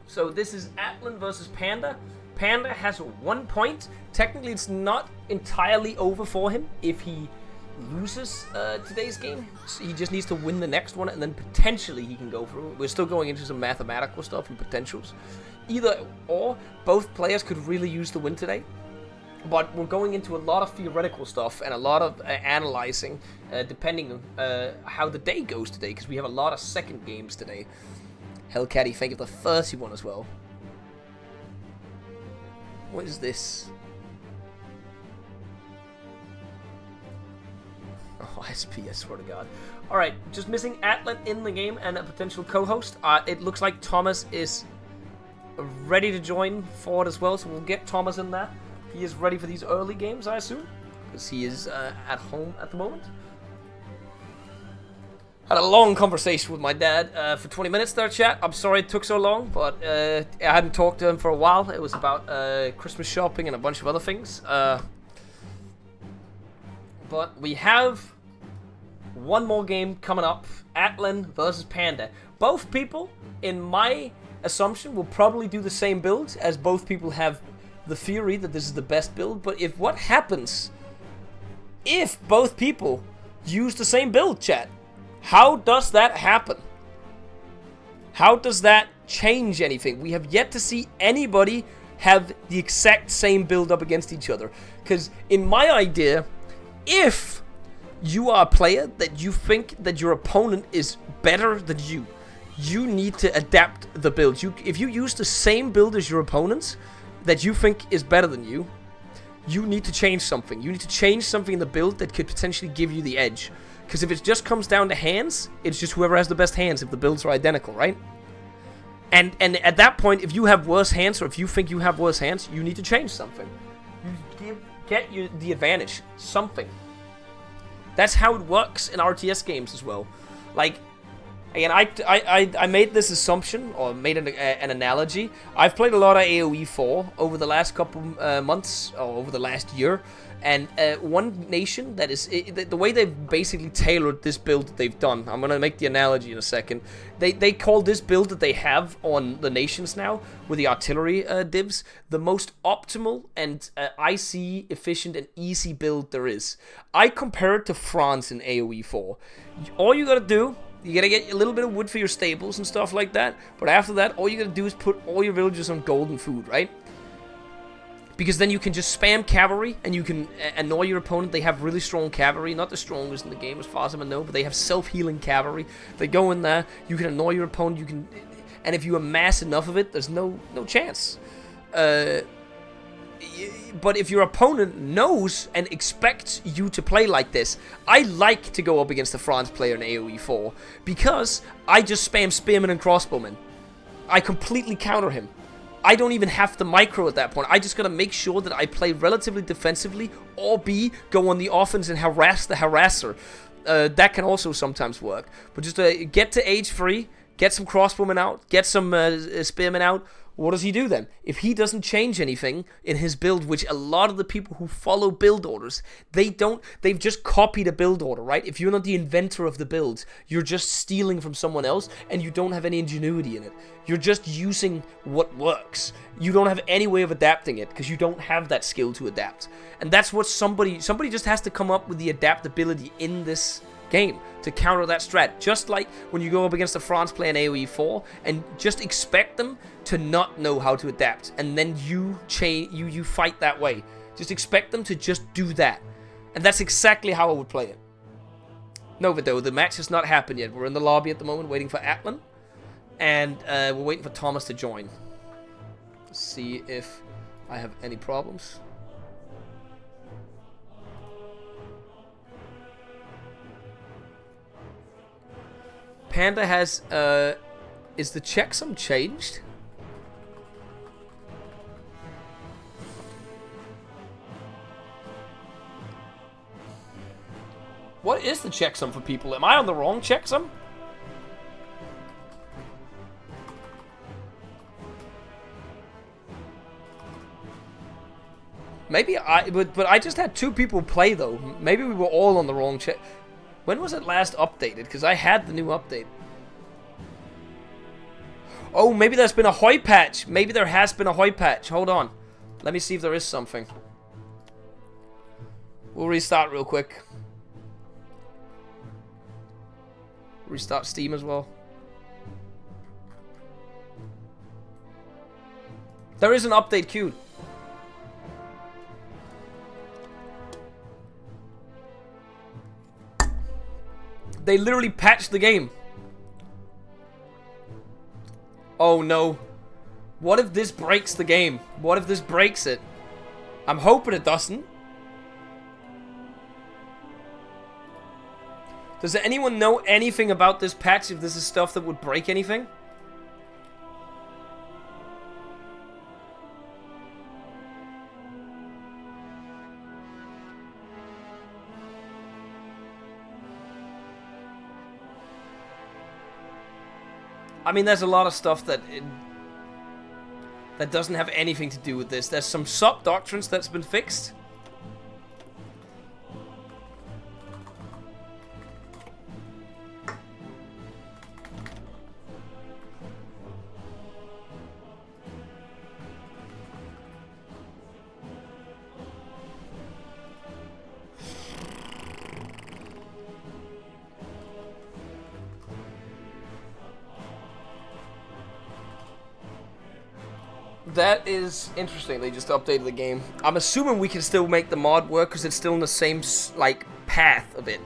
So this is Atlan versus Panda. Panda has 1 point. Technically, it's not entirely over for him if he loses today's game. So he just needs to win the next one, and then potentially he can go through. We're still going into some mathematical stuff and potentials. Either or, both players could really use the win today. But we're going into a lot of theoretical stuff and a lot of analyzing, depending on how the day goes today, because we have a lot of second games today. Hellcatty, thank you for the 31 as well. What is this? Oh, SP, I swear to God. Alright, just missing Atlan in the game and a potential co-host. It looks like Thomas is ready to join for it as well, so we'll get Thomas in there. He is ready for these early games, I assume, because he is at home at the moment. Had a long conversation with my dad for 20 minutes there, chat. I'm sorry it took so long, but I hadn't talked to him for a while. It was about Christmas shopping and a bunch of other things. But we have one more game coming up. Atlan versus Panda. Both people, in my assumption, will probably do the same build, as both people have the theory that this is the best build. But if both people use the same build, chat, how does that happen? How does that change anything? We have yet to see anybody have the exact same build up against each other. Because in my idea, if you are a player that you think that your opponent is better than you need to adapt the build. If you use the same build as your opponents that you think is better than you need to change something. You need to change something in the build that could potentially give you the edge. Because if it just comes down to hands, it's just whoever has the best hands if the builds are identical, right? And at that point, if you have worse hands, or if you think you have worse hands, you need to change something. You get you the advantage. Something. That's how it works in RTS games as well. Like, again, I made this assumption, or made an analogy. I've played a lot of AoE 4 over the last couple months, or over the last year. And one nation that is... the way they've basically tailored this build that they've done... I'm going to make the analogy in a second. They call this build that they have on the nations now, with the artillery divs, the most optimal and IC efficient and easy build there is. I compare it to France in AoE 4. All you got to do You gotta get a little bit of wood for your stables and stuff like that. But after that, all you gotta do is put all your villagers on golden food, right? Because then you can just spam cavalry and you can annoy your opponent. They have really strong cavalry. Not the strongest in the game as far as I know, but they have self-healing cavalry. They go in there, you can annoy your opponent, you can... And if you amass enough of it, there's no chance. But if your opponent knows and expects you to play like this, I like to go up against a France player in AoE 4 because I just spam spearmen and crossbowmen. I completely counter him. I don't even have to micro at that point. I just gotta make sure that I play relatively defensively, or B, go on the offense and harass the harasser. That can also sometimes work. But just get to age 3, get some crossbowmen out, get some spearmen out. What does he do then? If he doesn't change anything in his build, which a lot of the people who follow build orders, they've just copied a build order, right? If you're not the inventor of the build, you're just stealing from someone else and you don't have any ingenuity in it. You're just using what works. You don't have any way of adapting it because you don't have that skill to adapt. And that's what somebody just has to come up with the adaptability in this game to counter that strat. Just like when you go up against a France player in AoE 4 and just expect them to not know how to adapt, and then you fight that way. Just expect them to just do that. And that's exactly how I would play it. Nova though, the match has not happened yet. We're in the lobby at the moment waiting for Atlan, and we're waiting for Thomas to join. Let's see if I have any problems. Panda has, is the checksum changed? What is the checksum for people? Am I on the wrong checksum? Maybe but I just had 2 people play though. Maybe we were all on the wrong check. When was it last updated? Because I had the new update. Oh, maybe there's been a Hoi patch. Maybe there has been a Hoi patch. Hold on. Let me see if there is something. We'll restart real quick. Restart Steam as well. There is an update queued. They literally patched the game. Oh no. What if this breaks the game? What if this breaks it? I'm hoping it doesn't. Does anyone know anything about this patch, if this is stuff that would break anything? I mean, there's a lot of stuff that doesn't have anything to do with this. There's some sub-doctrines that's been fixed. That is interesting. They just updated the game. I'm assuming we can still make the mod work because it's still in the same, like, path of it.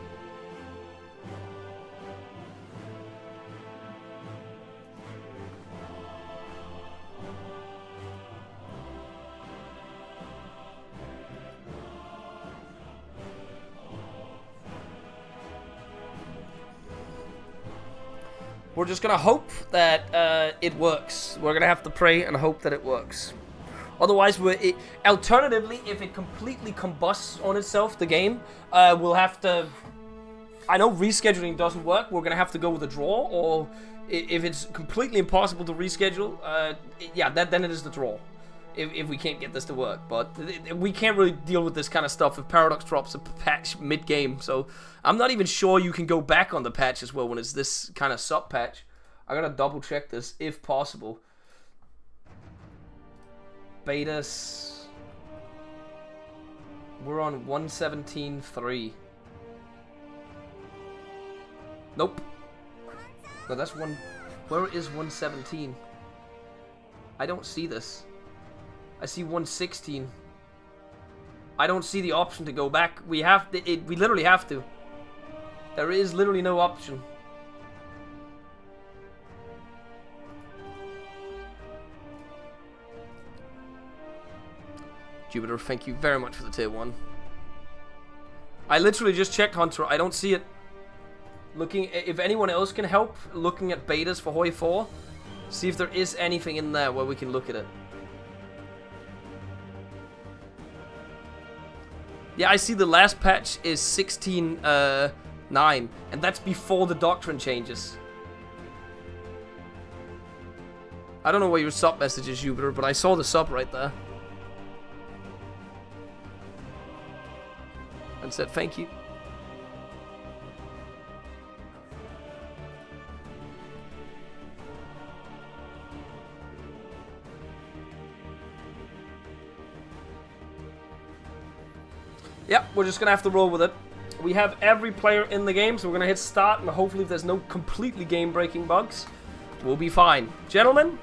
We're just gonna hope that it works. We're gonna have to pray and hope that it works. Otherwise, alternatively, if it completely combusts on itself, the game, we'll have to... I know rescheduling doesn't work. We're gonna have to go with a draw, or if it's completely impossible to reschedule, yeah, then it is the draw. If we can't get this to work, but we can't really deal with this kind of stuff if Paradox drops a patch mid-game, so I'm not even sure you can go back on the patch as well when it's this kind of sub-patch. I gotta double check this if possible. Betas, we're on 117.3. Nope. No, that's one. Where is 117? I don't see this. I see 116. I don't see the option to go back. We have to. We literally have to. There is literally no option. Jupiter, thank you very much for the tier 1. I literally just checked Hunter. I don't see it. Looking, if anyone else can help, looking at betas for Hoi 4, see if there is anything in there where we can look at it. Yeah, I see the last patch is 16.9, and that's before the doctrine changes. I don't know where your sub message is, Jupiter, but I saw the sub right there. And said thank you. Yep, we're just gonna have to roll with it. We have every player in the game, so we're gonna hit start, and hopefully if there's no completely game-breaking bugs, we'll be fine. Gentlemen,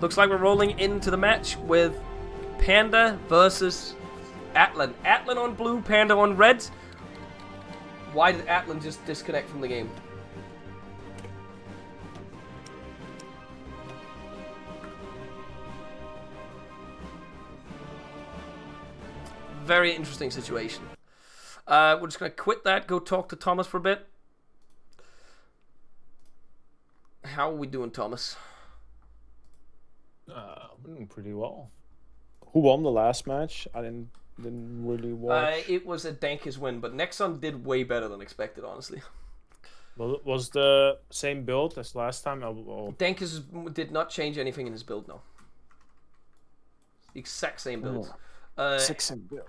looks like we're rolling into the match with Panda versus Atlan. Atlan on blue, Panda on red. Why did Atlan just disconnect from the game? Very interesting situation. We're just going to quit that, go talk to Thomas for a bit. How are we doing, Thomas? We're doing pretty well. Who won the last match? I didn't really watch. It was a Dankus win, but Nexon did way better than expected, honestly. Well, was the same build as last time? Dankus did not change anything in his build, no. The exact same build. Same build.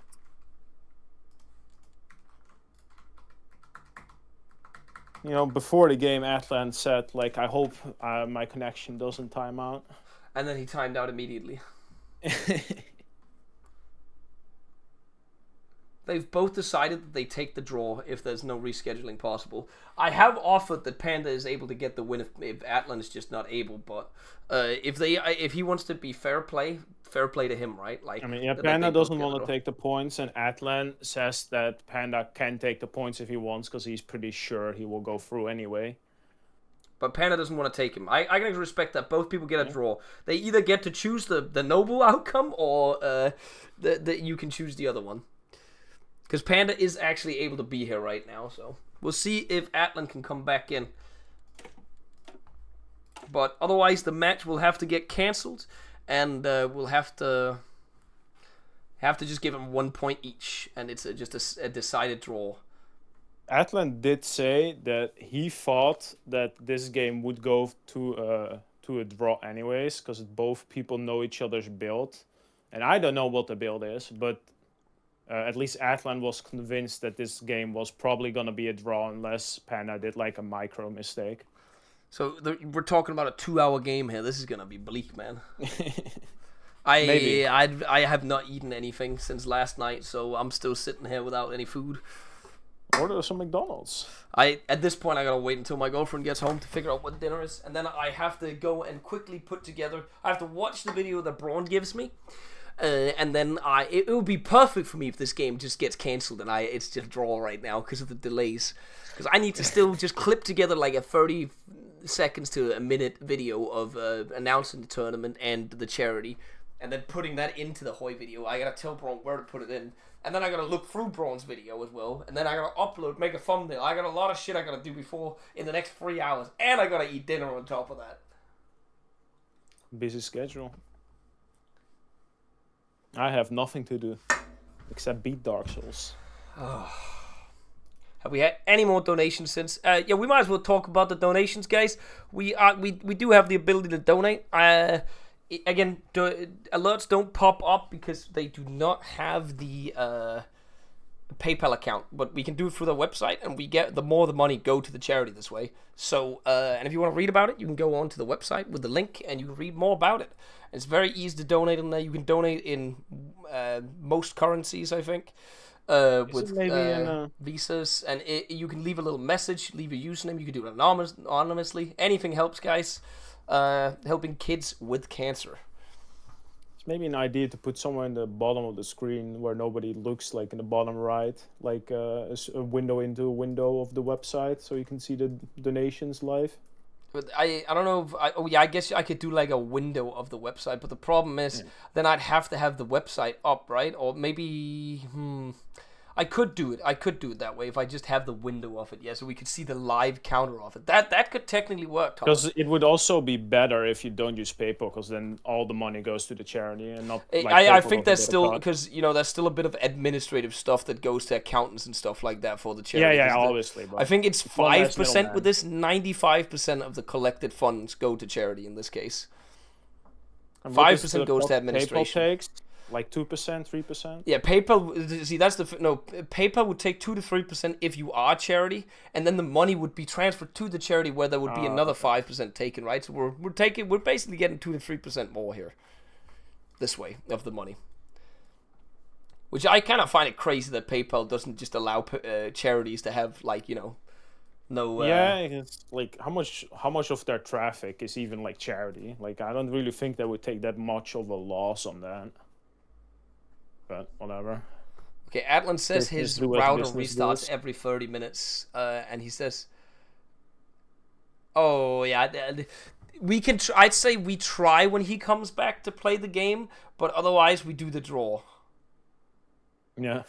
You know, before the game, Atlan said, like, I hope my connection doesn't time out. And then he timed out immediately. They've both decided that they take the draw if there's no rescheduling possible. I have offered that Panda is able to get the win if Atlan is just not able, but if he wants to be fair play to him, right? Like, I mean, yeah, Panda doesn't want to take the points, and Atlan says that Panda can take the points if he wants because he's pretty sure he will go through anyway. But Panda doesn't want to take him. I can respect that. Both people get a draw. They either get to choose the noble outcome or you can choose the other one. Because Panda is actually able to be here right now, so we'll see if Atlan can come back in. But otherwise, the match will have to get cancelled, and we'll have to just give them 1 point each, and it's just a decided draw. Atlan did say that he thought that this game would go to a draw anyways, because both people know each other's build, and I don't know what the build is, but. At least Atlan was convinced that this game was probably going to be a draw unless Panda did like a micro mistake. So we're talking about a 2-hour game here. This is going to be bleak, man. Maybe. I have not eaten anything since last night, so I'm still sitting here without any food. Order some McDonald's. At this point, I got to wait until my girlfriend gets home to figure out what dinner is. And then I have to go and quickly put together... I have to watch the video that Braun gives me. And then it would be perfect for me if this game just gets cancelled and it's just draw right now because of the delays. Because I need to still just clip together like a 30 seconds to a minute video of announcing the tournament and the charity, and then putting that into the Hoi video. I gotta tell Braun where to put it in, and then I gotta look through Braun's video as well, and then I gotta upload, make a thumbnail. I got a lot of shit I gotta do before in the next 3 hours, and I gotta eat dinner on top of that. Busy schedule. I have nothing to do except beat Dark Souls. Have we had any more donations since? Yeah, we might as well talk about the donations, guys. We do have the ability to donate. Again, alerts don't pop up because they do not have the PayPal account, but we can do it through the website, and we get the money go to the charity this way. So, and if you want to read about it, you can go on to the website with the link, and you can read more about it. It's very easy to donate on there. You can donate in most currencies, I think. with visas, and you can leave a little message, leave your username. You can do it anonymously. Anything helps, guys. Helping kids with cancer. It's maybe an idea to put somewhere in the bottom of the screen where nobody looks, like in the bottom right, like a window into a window of the website, so you can see the donations live. But I don't know if I guess I could do like a window of the website, but the problem is then I'd have to have the website up, right? Or maybe I could do it. I could do it that way if I just have the window of it, so we could see the live counter of it. That could technically work, Thomas. Because it would also be better if you don't use PayPal, because then all the money goes to the charity and not. Like I think that's still because there's still a bit of administrative stuff that goes to accountants and stuff like that for the charity. Yeah, obviously. I think it's 5% with this. 95% of the collected funds go to charity in this case. 5% goes to administration. PayPal takes like 2%, 3%. Yeah, PayPal. See, that's PayPal would take 2 to 3% if you are a charity, and then the money would be transferred to the charity where there would be another 5% taken, right? So we're basically getting 2 to 3% more here, this way of the money. Which I kind of find it crazy that PayPal doesn't just allow charities to have no. Yeah, it's like how much of their traffic is even like charity? Like I don't really think they would take that much of a loss on that. But whatever. Okay, Atlan says his router restarts every 30 minutes, and he says, "Oh yeah, we can. I'd say we try when he comes back to play the game, but otherwise we do the draw." Yeah.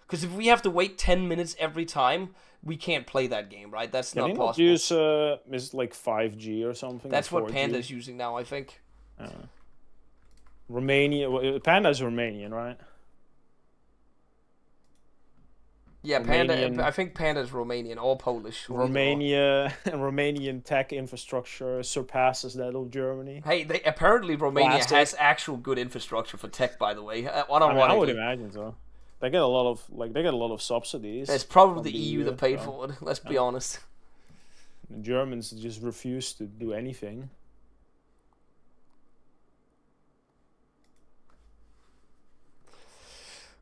Because if we have to wait 10 minutes every time, we can't play that game, right? That's not possible. Can you not use like 5G or something? That's what Panda's using now, I think. Romania. Panda's Romanian, right? Yeah, Panda. I think Panda's Romanian or Polish. Romanian tech infrastructure surpasses that of Germany. Hey, apparently Romania has actual good infrastructure for tech. By the way, I would imagine so. They get a lot of subsidies. It's probably the EU that paid for it. Let's be honest. The Germans just refuse to do anything.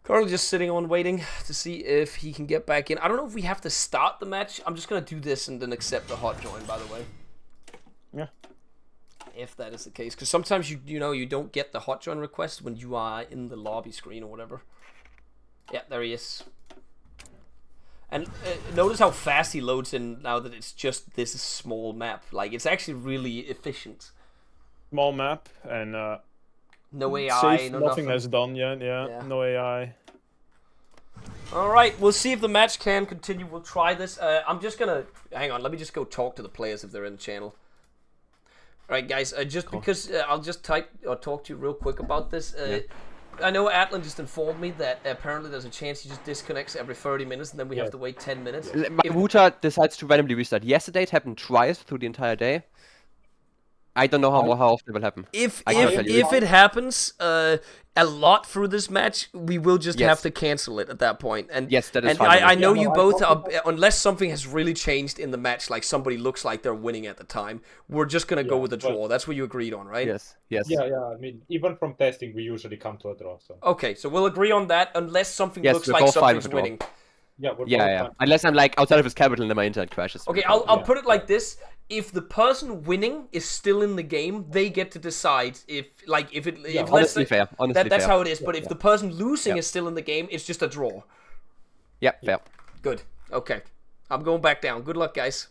Carl just sitting on waiting to see if he can get back in. I don't know if we have to start the match. I'm just going to do this and then accept the hot join, by the way. Yeah. If that is the case. Because sometimes you don't get the hot join request when you are in the lobby screen or whatever. Yeah, there he is. And notice how fast he loads in now that it's just this small map. Like, it's actually really efficient. Small map and... no AI, safe, no nothing has done yet, yeah. No AI. Alright, we'll see if the match can continue. We'll try this. I'm just gonna... Hang on, let me just go talk to the players if they're in the channel. Alright, guys, because I'll just talk to you real quick about this. I know Atlan just informed me that apparently there's a chance he just disconnects every 30 minutes and then we have to wait 10 minutes. My router decides to randomly restart. Yesterday it happened twice through the entire day. I don't know how often it will happen. If it happens a lot through this match, we will just have to cancel it at that point. And yes, that is and fine. I know you both are, unless something has really changed in the match, like somebody looks like they're winning at the time, we're just gonna go with the draw. That's what you agreed on, right? Yes. Yeah. I mean, even from testing, we usually come to a draw. So. Okay, so we'll agree on that unless something looks like something's winning. Yeah. Unless I'm like outside of his capital and then my internet crashes. Okay, I'll put it like this. If the person winning is still in the game, they get to decide honestly fair. That's how it is. But if the person losing is still in the game, it's just a draw. Yeah, fair. Good. Okay. I'm going back down. Good luck, guys.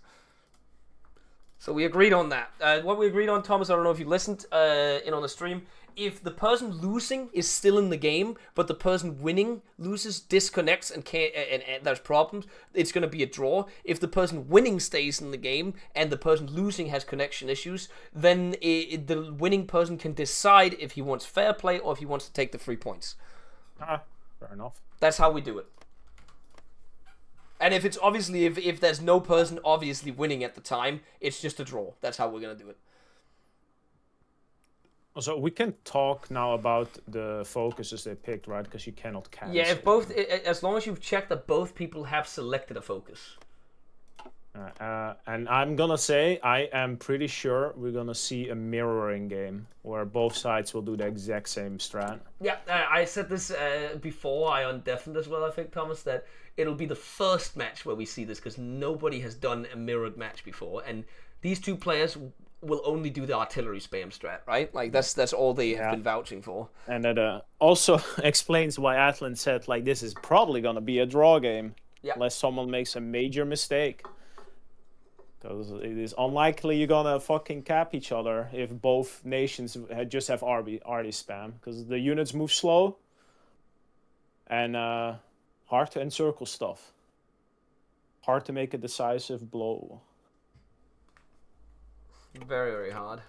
So we agreed on that. What we agreed on, Thomas, I don't know if you listened in on the stream. If the person losing is still in the game, but the person winning loses, disconnects, and there's problems, it's going to be a draw. If the person winning stays in the game and the person losing has connection issues, then the winning person can decide if he wants fair play or if he wants to take the 3 points. Fair enough. That's how we do it. And if it's obviously, if there's no person obviously winning at the time, it's just a draw. That's how we're going to do it. So we can talk now about the focuses they picked, right? Because you cannot cancel. Yeah, as long as you've checked that both people have selected a focus. And I'm gonna say I am pretty sure we're gonna see a mirroring game where both sides will do the exact same strat. Yeah, I said this before. I undefined as well. I think, Thomas, that it'll be the first match where we see this because nobody has done a mirrored match before, and these two players will only do the artillery spam strat, right? Like that's all they have been vouching for. And that also explains why Atlan said like this is probably gonna be a draw game, unless someone makes a major mistake. Because it is unlikely you're gonna fucking cap each other if both nations just have RD spam. Because the units move slow and hard to encircle stuff. Hard to make a decisive blow. Very, very hard.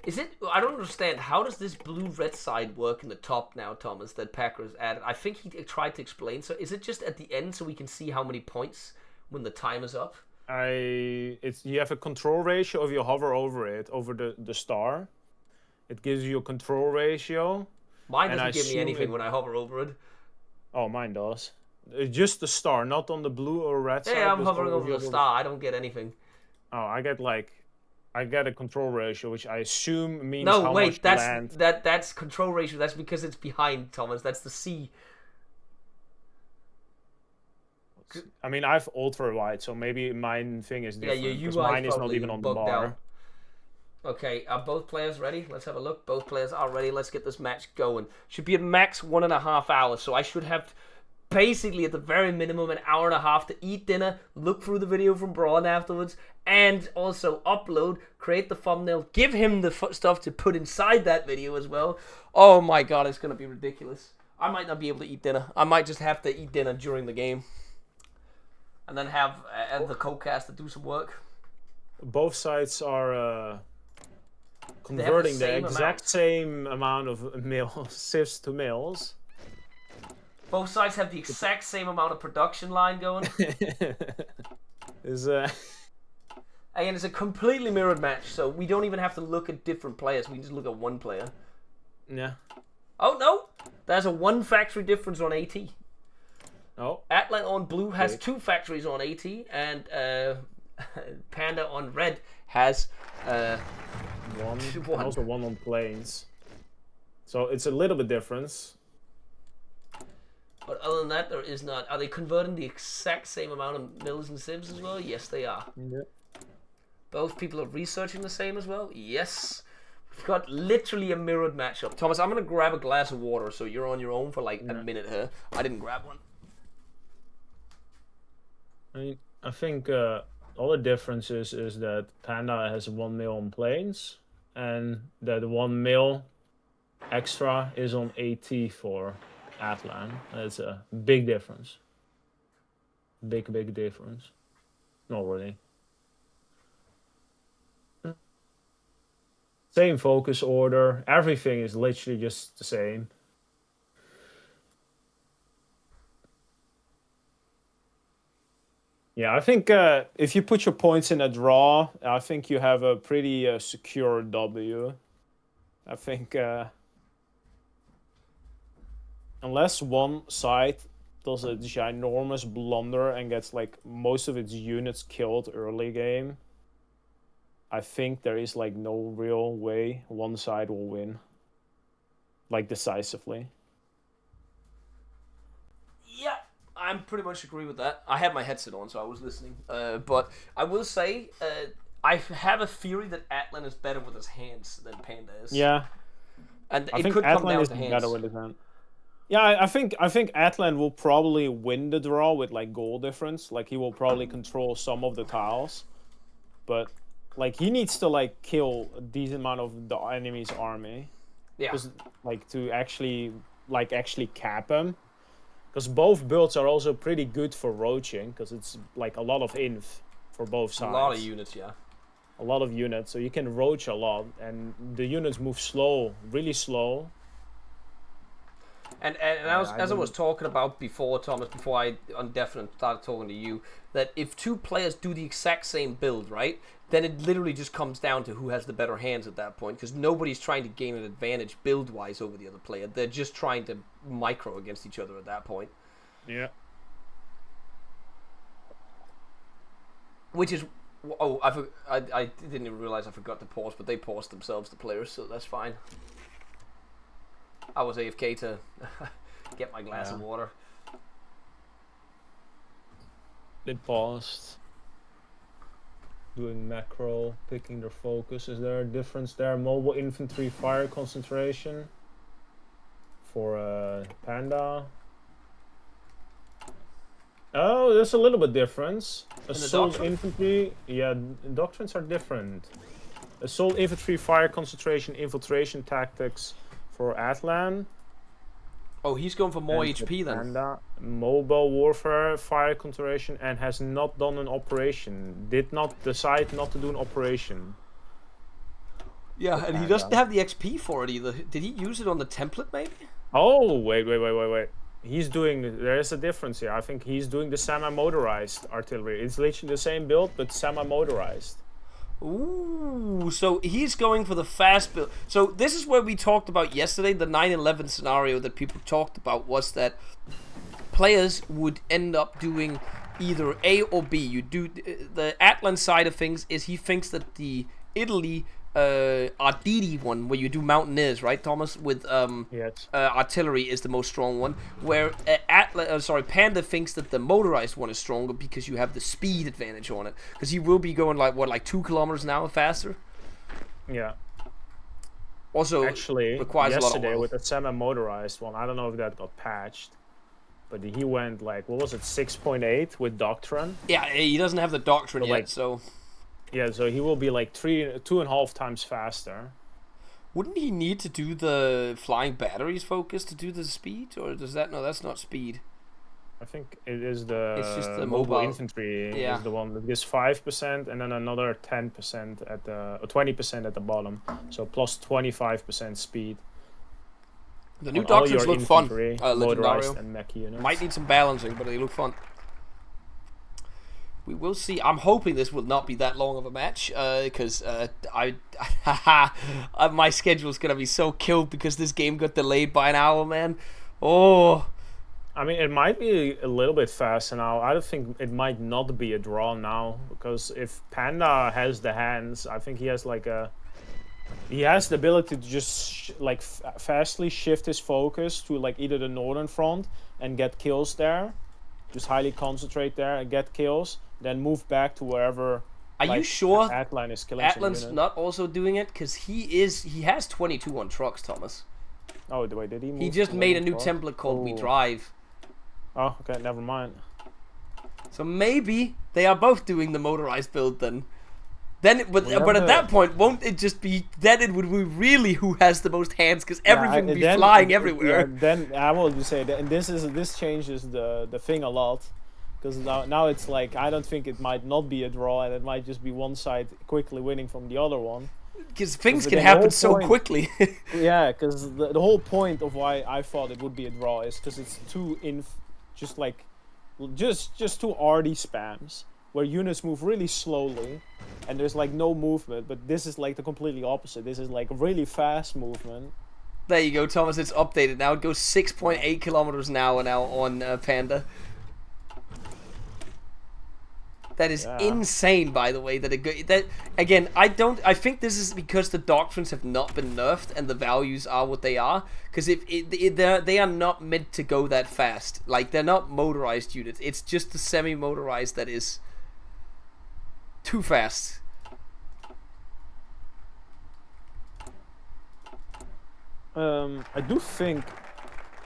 Is it? I don't understand. How does this blue-red side work in the top now, Thomas? That Packers added. I think he tried to explain. So is it just at the end so we can see how many points when the time is up? You have a control ratio if you hover over it, over the star. It gives you a control ratio. Mine doesn't give me anything when I hover over it. Oh, mine does. Just the star, not on the blue or red side. Yeah, I'm hovering over the star. I don't get anything. Oh, I get a control ratio, which I assume means that's control ratio. That's because it's behind, Thomas. That's the C. I mean, I've ultra wide, so maybe mine thing is different. Yeah, mine is not even on the bar. Out. Okay, are both players ready? Let's have a look. Both players are ready. Let's get this match going. Should be a max 1.5 hours, so I should have basically at the very minimum an hour and a half to eat dinner, look through the video from Braun afterwards, and also upload, create the thumbnail, give him the stuff to put inside that video as well. Oh my god, it's going to be ridiculous. I might not be able to eat dinner. I might just have to eat dinner during the game. And then have the co-cast to do some work. Both sides are converting the exact same amount of civs to mills. Both sides have the exact same amount of production line going. And it's a completely mirrored match, so we don't even have to look at different players. We can just look at one player. Yeah. Oh, no! There's a 1 factory difference on AT. Oh. Atlan on blue has 2 factories on AT, and Panda on red has one. And also 1 on planes. So it's a little bit difference. But other than that, there is not. Are they converting the exact same amount of mills and civs as well? Yes, they are. Yep. Both people are researching the same as well? Yes. We've got literally a mirrored matchup. Thomas, I'm going to grab a glass of water, so you're on your own for like a minute here. I didn't grab one. I think all the differences is that Panda has 1 mil on planes, and that 1 mil extra is on AT for Atlan. That's a big difference. Big difference. Not really. Same focus order. Everything is literally just the same. Yeah, I think if you put your points in a draw, I think you have a pretty secure W. I think unless one side does a ginormous blunder and gets like most of its units killed early game, I think there is like no real way one side will win, like decisively. Yeah, I pretty much agree with that. I had my headset on, so I was listening. But I will say, I have a theory that Atlan is better with his hands than Panda is. Yeah, and it could come down to hands. Better with his hand. Yeah, I think Atlan will probably win the draw with like goal difference. Like he will probably control some of the tiles, but like he needs to like kill a decent amount of the enemy's army. Yeah. Like to actually cap him. Because both builds are also pretty good for roaching, because it's like a lot of inf for both sides. A lot of units, yeah. A lot of units, so you can roach a lot, and the units move slow, really slow. And as I was talking about before, Thomas, before I undefined started talking to you, that if 2 players do the exact same build, right, then it literally just comes down to who has the better hands at that point, because nobody's trying to gain an advantage build-wise over the other player. They're just trying to micro against each other at that point. Yeah. Which is, I didn't even realize I forgot to pause, but they paused themselves, the players, so that's fine. I was AFK to get my glass of water. They paused. Doing macro, picking their focus. Is there a difference there? Mobile infantry fire concentration for Panda. Oh, there's a little bit difference. Assault infantry, yeah, doctrines are different. Assault infantry fire concentration, infiltration tactics for Atlan. Oh, he's going for more HP then. Panda, mobile warfare fire concentration, and has not done an operation. Did not decide not to do an operation. Yeah, and he doesn't have the XP for it either. Did he use it on the template maybe? Oh, wait. He's doing, there is a difference here. I think he's doing the semi-motorized artillery. It's literally the same build, but semi-motorized. Ooh, so he's going for the fast build. So this is where we talked about yesterday, the 9/11 scenario that people talked about was that players would end up doing either A or B. You do the Atlan side of things is he thinks that the Italy Arditi one where you do mountaineers, right, Thomas, with Yes. artillery is the most strong one, where Panda thinks that the motorized one is stronger because you have the speed advantage on it, because he will be going like 2 kilometers an hour faster. Yeah. Also, Actually, requires yesterday a lot of with the semi-motorized one, I don't know if that got patched, but he went like, what was it, 6.8 with Doctrine? Yeah, he doesn't have the doctrine But yet, like- so Yeah, so he will be like 2.5 times faster. wouldn't he need to do the flying batteries focus to do the speed, or does that? No, that's not speed. I think it is the, It's just the mobile mobile. infantry Yeah. is the one that gives 5% and then another 10% at the, or 20% at the bottom. So plus 25% speed. The new on all doctrines your look fun. infantry, Legendario motorized and mech units. might need some balancing, but they look fun. We will see. I'm hoping this will not be that long of a match, because my schedule's gonna be so killed because this game got delayed by an hour, man. Oh, I mean, it might be a little bit faster now. I don't think it might not be a draw now, because if Panda has the hands, I think he has like a... He has the ability to just fastly shift his focus to like either the northern front and get kills there. Just highly concentrate there and get kills. Then move back to wherever... are you sure Atlan is killing some Atlan's units. not also doing it? Because he has 22 on trucks, Thomas. Oh, wait, did he move He just to made a level new 12? template called We Oh. Drive. Oh, okay, never mind. So maybe they are both doing the motorized build then. But have at the- that point, won't it just be... Then it would be really who has the most hands, because everything would be then- flying everywhere. Yeah, then I will just say that, and this changes the thing a lot, because now it's like I don't think it might not be a draw, and it might just be one side quickly winning from the other one. Because things But can then the whole happen so point- quickly. Yeah, because the whole point of why I thought it would be a draw is because it's just two RD spams where units move really slowly, and there's like no movement. But this is like the completely opposite. This is like really fast movement. There you go, Thomas. It's updated now. It goes 6.8 kilometers an hour now on Panda. That is Yeah. insane, by the way. That again, I think this is because the doctrines have not been nerfed and the values are what they are. Because they are not meant to go that fast. Like, they're not motorized units. It's just the semi-motorized that is too fast. I do think...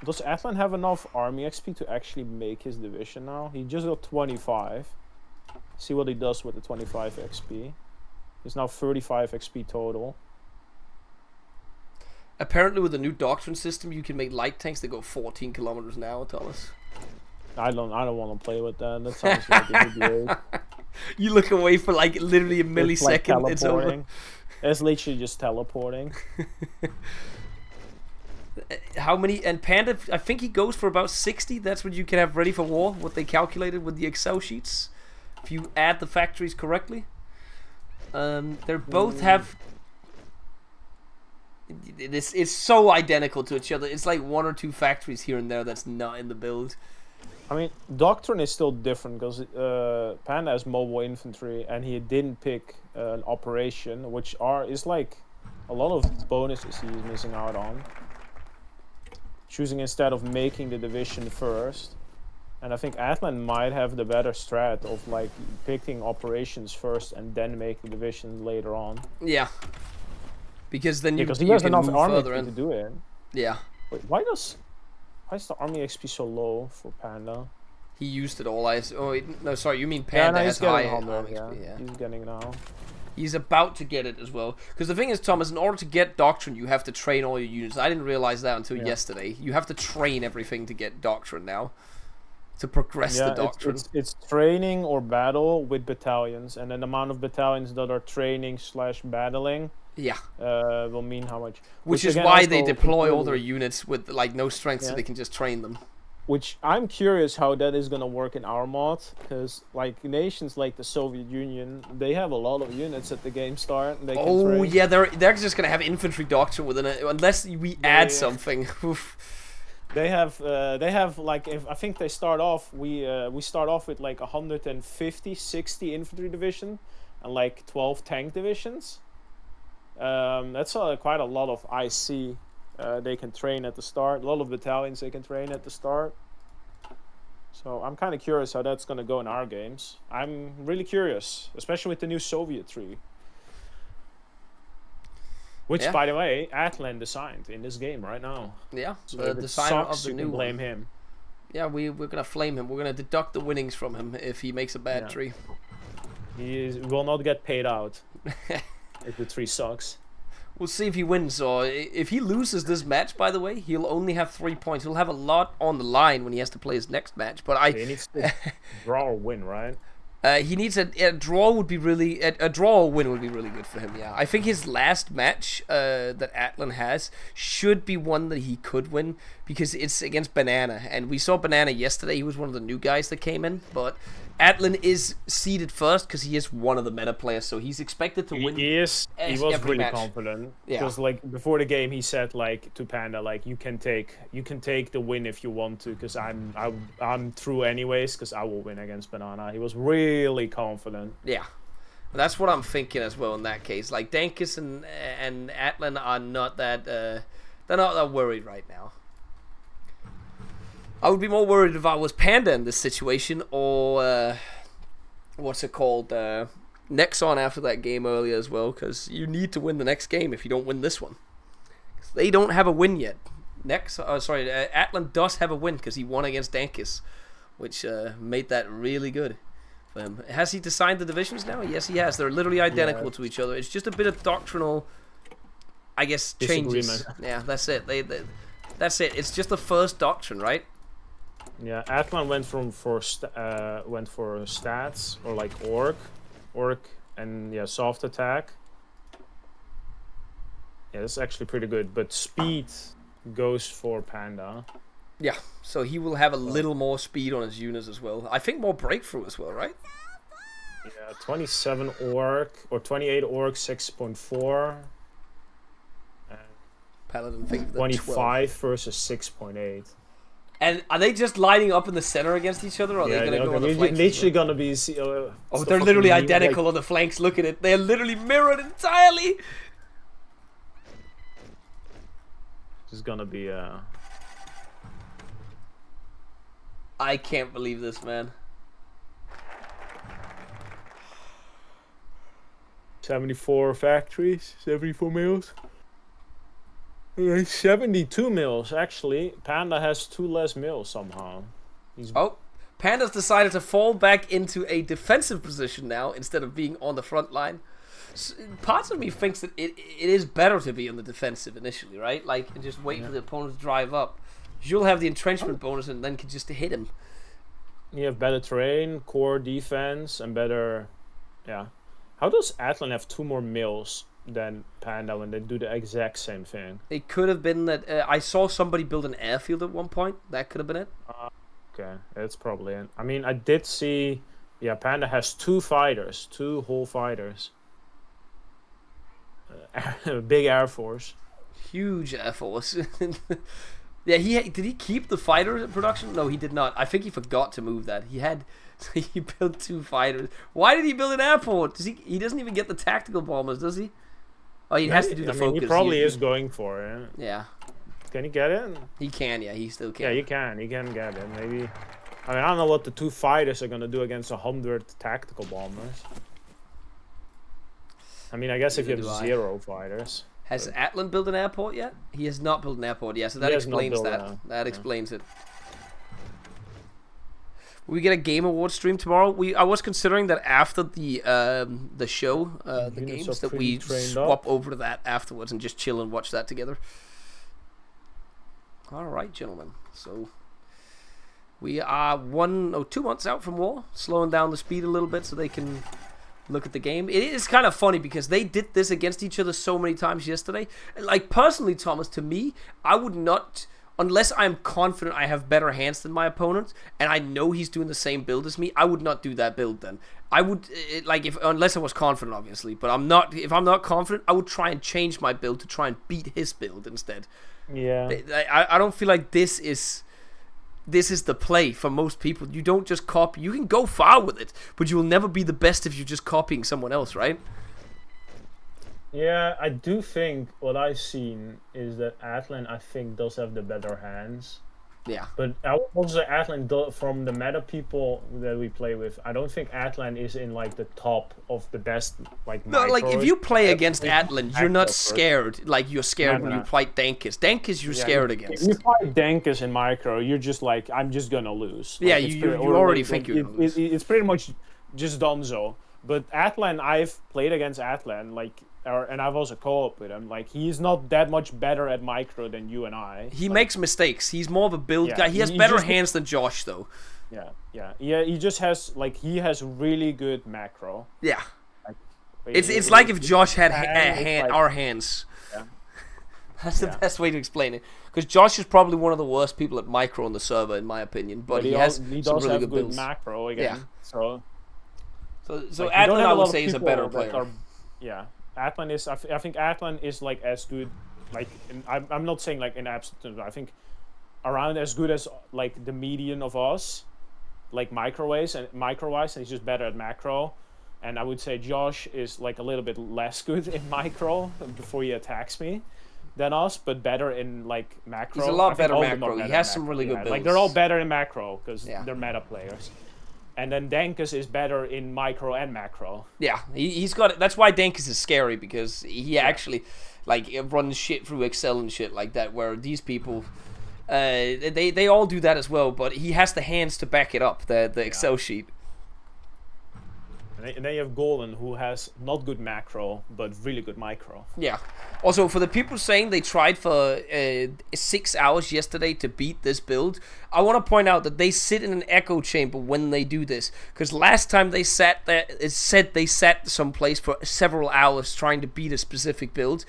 Does Atlan have enough army XP to actually make his division now? He just got 25. See what he does with the 25 XP. He's now 35 XP total. Apparently, with the new doctrine system, you can make light tanks that go 14 kilometers an hour, Thomas. I don't want to play with that. That sounds like it would be great. You look away for like literally a It's like millisecond, it's over. teleporting. It's literally just teleporting. How many? And Panda, I think he goes for about 60. That's what you can have ready for war. What they calculated with the Excel sheets, if you add the factories correctly. They both have. It's so identical to each other. It's like one or two factories here and there that's not in the build. I mean, Doctrine is still different because Panda has mobile infantry and he didn't pick an operation, which is like a lot of bonuses he's missing out on. Choosing instead of making the division first. And I think Atlan might have the better strat of like picking operations first and then make the division later on. Yeah. Because then Because he you has can enough move army further to in. do it. Yeah. Wait, why is the army XP so low for Panda? He used it all. No, sorry, you mean Yeah, Panda no, has he's getting high 100, army yeah. XP, yeah. He's getting now. He's about to get it as well. Because the thing is, Thomas, in order to get Doctrine, you have to train all your units. I didn't realize that until yesterday. You have to train everything to get Doctrine now. To progress the Doctrine. It's training or battle with battalions. And then the amount of battalions that are training / battling will mean how much. Which is again, why also they deploy all their completely- units with like no strength so they can just train them. Which I'm curious how that is gonna work in our mod, because like nations like the Soviet Union, they have a lot of units at the game start. They can train. Yeah, they're just gonna have infantry doctrine within it unless we add something. They have like I think they start off we start off with like 150, 60 infantry division and like 12 tank divisions. That's quite a lot of IC. They can train at the start. A lot of battalions they can train at the start. So I'm kind of curious how that's going to go in our games. I'm really curious, especially with the new Soviet tree. Which, by the way, Atlan designed in this game right now. Yeah, so the designer of the you new can blame one. him. Yeah, we're going to flame him. We're going to deduct the winnings from him if he makes a bad tree. He will not get paid out if the tree sucks. We'll see if he wins, or if he loses this match, by the way, he'll only have 3 points. He'll have a lot on the line when he has to play his next match. But He needs to draw or win, right? He needs a draw would be really... A draw or win would be really good for him, yeah. I think his last match that Atlan has should be one that he could win, because it's against Banana. And we saw Banana yesterday. He was one of the new guys that came in, but... Atlan is seeded first because he is one of the meta players, so he's expected to win. He was every really match. confident Yeah. because like before the game he said like to Panda like you can take the win if you want to because I'm through anyways because I will win against Banana. He was really confident. Yeah, that's what I'm thinking as well in that case. Like Dankus and Atlan are not that they're not that worried right now. I would be more worried if I was Panda in this situation, or what's it called, Nexon after that game earlier as well, because you need to win the next game if you don't win this one. 'Cause they don't have a win yet. Atlan does have a win because he won against Dankus, which made that really good for him. Has he designed the divisions now? Yes, he has. They're literally identical to each other. It's just a bit of doctrinal, I guess, changes. Yeah, that's it. That's it. It's just the first doctrine, right? Yeah, Atlan went for stats or like orc and soft attack. Yeah, that's actually pretty good. But speed goes for Panda. Yeah, so he will have a little more speed on his units as well. I think more breakthrough as well, right? Yeah, 27 orc or 28 orc, 6.4. Paladin think 25 versus 6.8. And are they just lining up in the center against each other, or are they going to go on the flanks? Literally gonna be. They're literally identical on the flanks. Look at it. They're literally mirrored entirely. It's gonna be. I can't believe this, man. 74 factories, 74 mills. 72 mills, actually. Panda has 2 less mills somehow. Panda's decided to fall back into a defensive position now instead of being on the front line. Parts of me thinks that it is better to be on the defensive initially, right? Like, and just wait for the opponent to drive up. You'll have the entrenchment bonus and then can just hit him. You have better terrain, core defense, and better... Yeah. How does Atlan have 2 more mills than Panda when they do the exact same thing? It could have been that I saw somebody build an airfield at one point. That could have been it. Okay, that's probably it. I mean, I did see... Yeah, Panda has 2 fighters. 2 whole fighters. Big air force. Huge air force. Yeah, did he keep the fighter production? No, he did not. I think he forgot to move that. He built 2 fighters. Why did he build an airport? He doesn't even get the tactical bombers, does he? Oh, he has to do the focus. He probably is going for it. Yeah. Can he get it? He can, yeah. He still can. Yeah, he can get it. Maybe. I mean, I don't know what the 2 fighters are gonna do against 100 tactical bombers. I mean, I guess if you have 0 fighters. Has Atlan built an airport yet? He has not built an airport yet, so that explains that. That explains it. We get a game award stream tomorrow. I was considering that after the show, the games, that we swap over to that afterwards and just chill and watch that together. All right, gentlemen. So we are 2 months out from war, slowing down the speed a little bit so they can look at the game. It is kind of funny because they did this against each other so many times yesterday. Like, personally, Thomas, to me, I would not, unless I'm confident I have better hands than my opponent and I know he's doing the same build as me, I would not do that build then. I would, unless I was confident, obviously, but if I'm not confident, I would try and change my build to try and beat his build instead. Yeah. I don't feel like this is the play for most people. You don't just copy. You can go far with it, but you will never be the best if you're just copying someone else, right? Yeah, I do think what I've seen is that Atlan, I think, does have the better hands. Yeah. But I would also say Atlan, from the meta people that we play with, I don't think Atlan is in like the top of the best No, like if you play against Atlan, you're not scared. Like you're scared when you fight Dankus. Dankus, you're scared against. If you fight Dankus in micro, you're just like, I'm just gonna lose. Yeah, you already think you're gonna lose. It's pretty much just donezo. But Atlan, I've played against Atlan, and I've also co-op with him. Like, he's not that much better at micro than you and I. He makes mistakes. He's more of a build guy. He has better hands than Josh, though. Yeah. He just has really good macro. Yeah. It's like if Josh had our hands. Yeah. That's the best way to explain it. Because Josh is probably one of the worst people at micro on the server, in my opinion. But he has some really good builds. Macro again. Yeah. So Atlan, I would say, is a better player. Atlan is. I think Atlan is like as good. Like, I'm not saying like in absolute. I think around as good as like the median of us, like micro-wise, and he's just better at macro. And I would say Josh is like a little bit less good in micro before he attacks me than us, but better in like macro. He's a lot better macro. He has some really good builds. Like they're all better in macro because they're meta players. And then Dankus is better in micro and macro. Yeah, he's got it. That's why Dankus is scary, because he actually like runs shit through Excel and shit like that. Where these people, they all do that as well, but he has the hands to back it up. The Excel sheet. And then you have Golden, who has not good macro, but really good micro. Yeah. Also, for the people saying they tried for 6 hours yesterday to beat this build, I want to point out that they sit in an echo chamber when they do this. Because last time they sat there, it said they sat someplace for several hours trying to beat a specific build.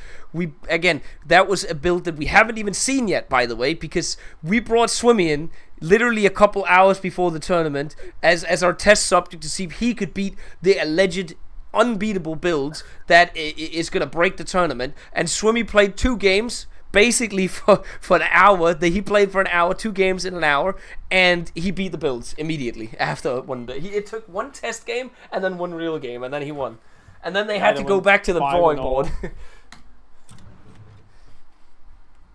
Again, that was a build that we haven't even seen yet, by the way, because we brought Swimmy in literally a couple hours before the tournament as our test subject to see if he could beat the alleged unbeatable build that is going to break the tournament. And Swimmy played 2 games basically for an hour. He played for an hour, 2 games in an hour, and he beat the builds immediately after one day. It took 1 test game and then 1 real game, and then he won. And then they had to go back to the drawing board.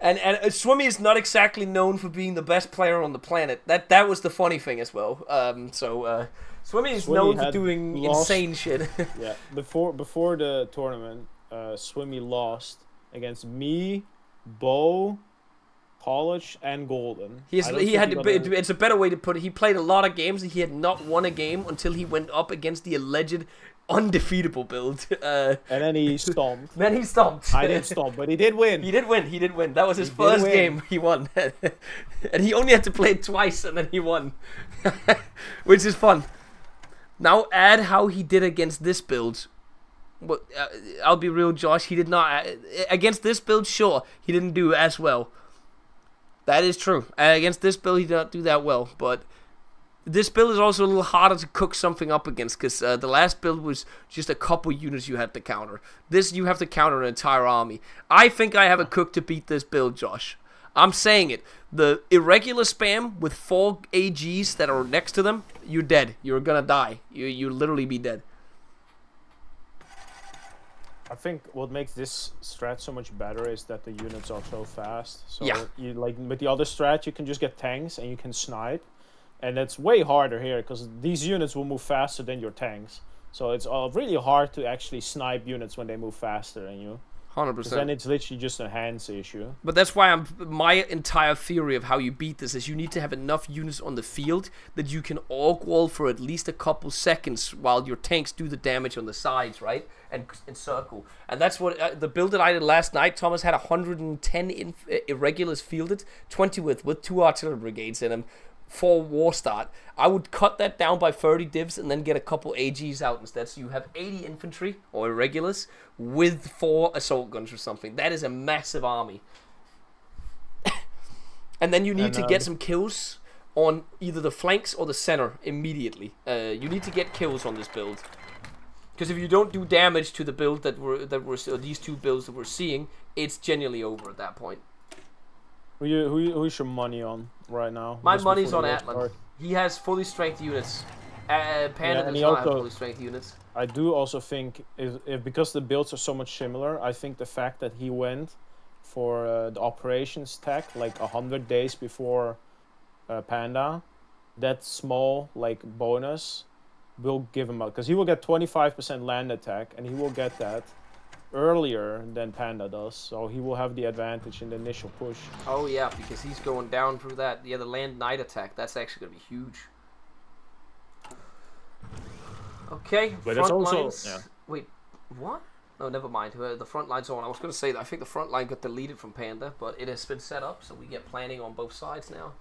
And Swimmy is not exactly known for being the best player on the planet. That was the funny thing as well. Swimmy is known for doing insane shit. Yeah, before the tournament, Swimmy lost against me, Bo, College, and Golden. It's a better way to put it. He played a lot of games and he had not won a game until he went up against the alleged undefeatable build. And then he stomped. I didn't stomp, but he did win. He did win. That was his first game. He won. And he only had to play it twice and then he won. Which is fun. Now add how he did against this build. But I'll be real, Josh. He did not. Against this build, sure, he didn't do as well. That is true. Against this build, he did not do that well. But this build is also a little harder to cook something up against, because the last build was just a couple units you had to counter. This, you have to counter an entire army. I think I have a cook to beat this build, Josh. I'm saying it. The irregular spam with 4 AGs that are next to them, you're dead. You're gonna die. You literally be dead. I think what makes this strat so much better is that the units are so fast. So Yeah. you like with the other strat, you can just get tanks and you can snipe, and it's way harder here because these units will move faster than your tanks. So it's really hard to actually snipe units when they move faster than you. 'Cause then 100%. it's literally just a hands issue. But that's why my entire theory of how you beat this is you need to have enough units on the field that you can orc wall for at least a couple seconds while your tanks do the damage on the sides, right? And encircle. And that's what the build that I did last night. Thomas had 110 irregulars fielded, 20 with 2 artillery brigades in them. For war start, I would cut that down by 30 divs and then get a couple AGs out instead. So you have 80 infantry or irregulars with 4 assault guns or something. That is a massive army. And then you need to get some kills on either the flanks or the center immediately. You need to get kills on this build. Because if you don't do damage to the build or these 2 builds that we're seeing, it's genuinely over at that point. Who's your money on right now? My Just money's before on the Atlan. start? He has fully strength units. Panda and does he not have also- fully strength units. I do also think if because the builds are so much similar, I think the fact that he went for the operations tech like 100 days before Panda, that small like bonus will give him up because he will get 25% land attack and he will get that earlier than Panda does, so he will have the advantage in the initial push. Oh yeah, because he's going down through that. Yeah, the land night attack. That's actually gonna be huge. Okay, But front it's also- lines. yeah. Wait, what? No, never mind. The front line's on. I was gonna say that I think the front line got deleted from Panda, but it has been set up, so we get planning on both sides now.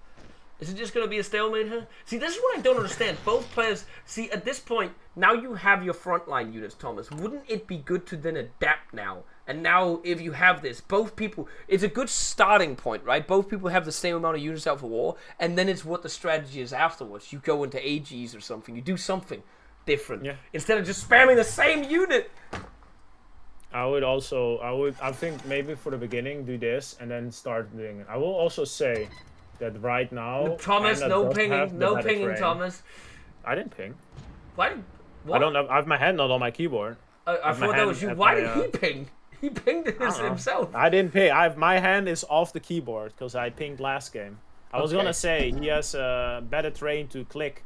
Is it just going to be a stalemate here? See, this is what I don't understand. Both players... See, at this point, now you have your frontline units, Thomas. Wouldn't it be good to then adapt now? And now, if you have this, both people... It's a good starting point, right? Both people have the same amount of units out for war, and then it's what the strategy is afterwards. You go into AGs or something. You do something different. Yeah. Instead of just spamming the same unit. I think maybe for the beginning, do this, and then start doing it. I will also say... that right now, Thomas, Panda no does have pinging, the no better pinging, frame. Thomas. I didn't ping. Why? What? I don't have. I have my hand not on my keyboard. I have my thought that hand was you. at Why my, did he ping? He pinged it himself. I didn't ping. My hand is off the keyboard because I pinged last game. I was Okay. gonna say he has a better train to click.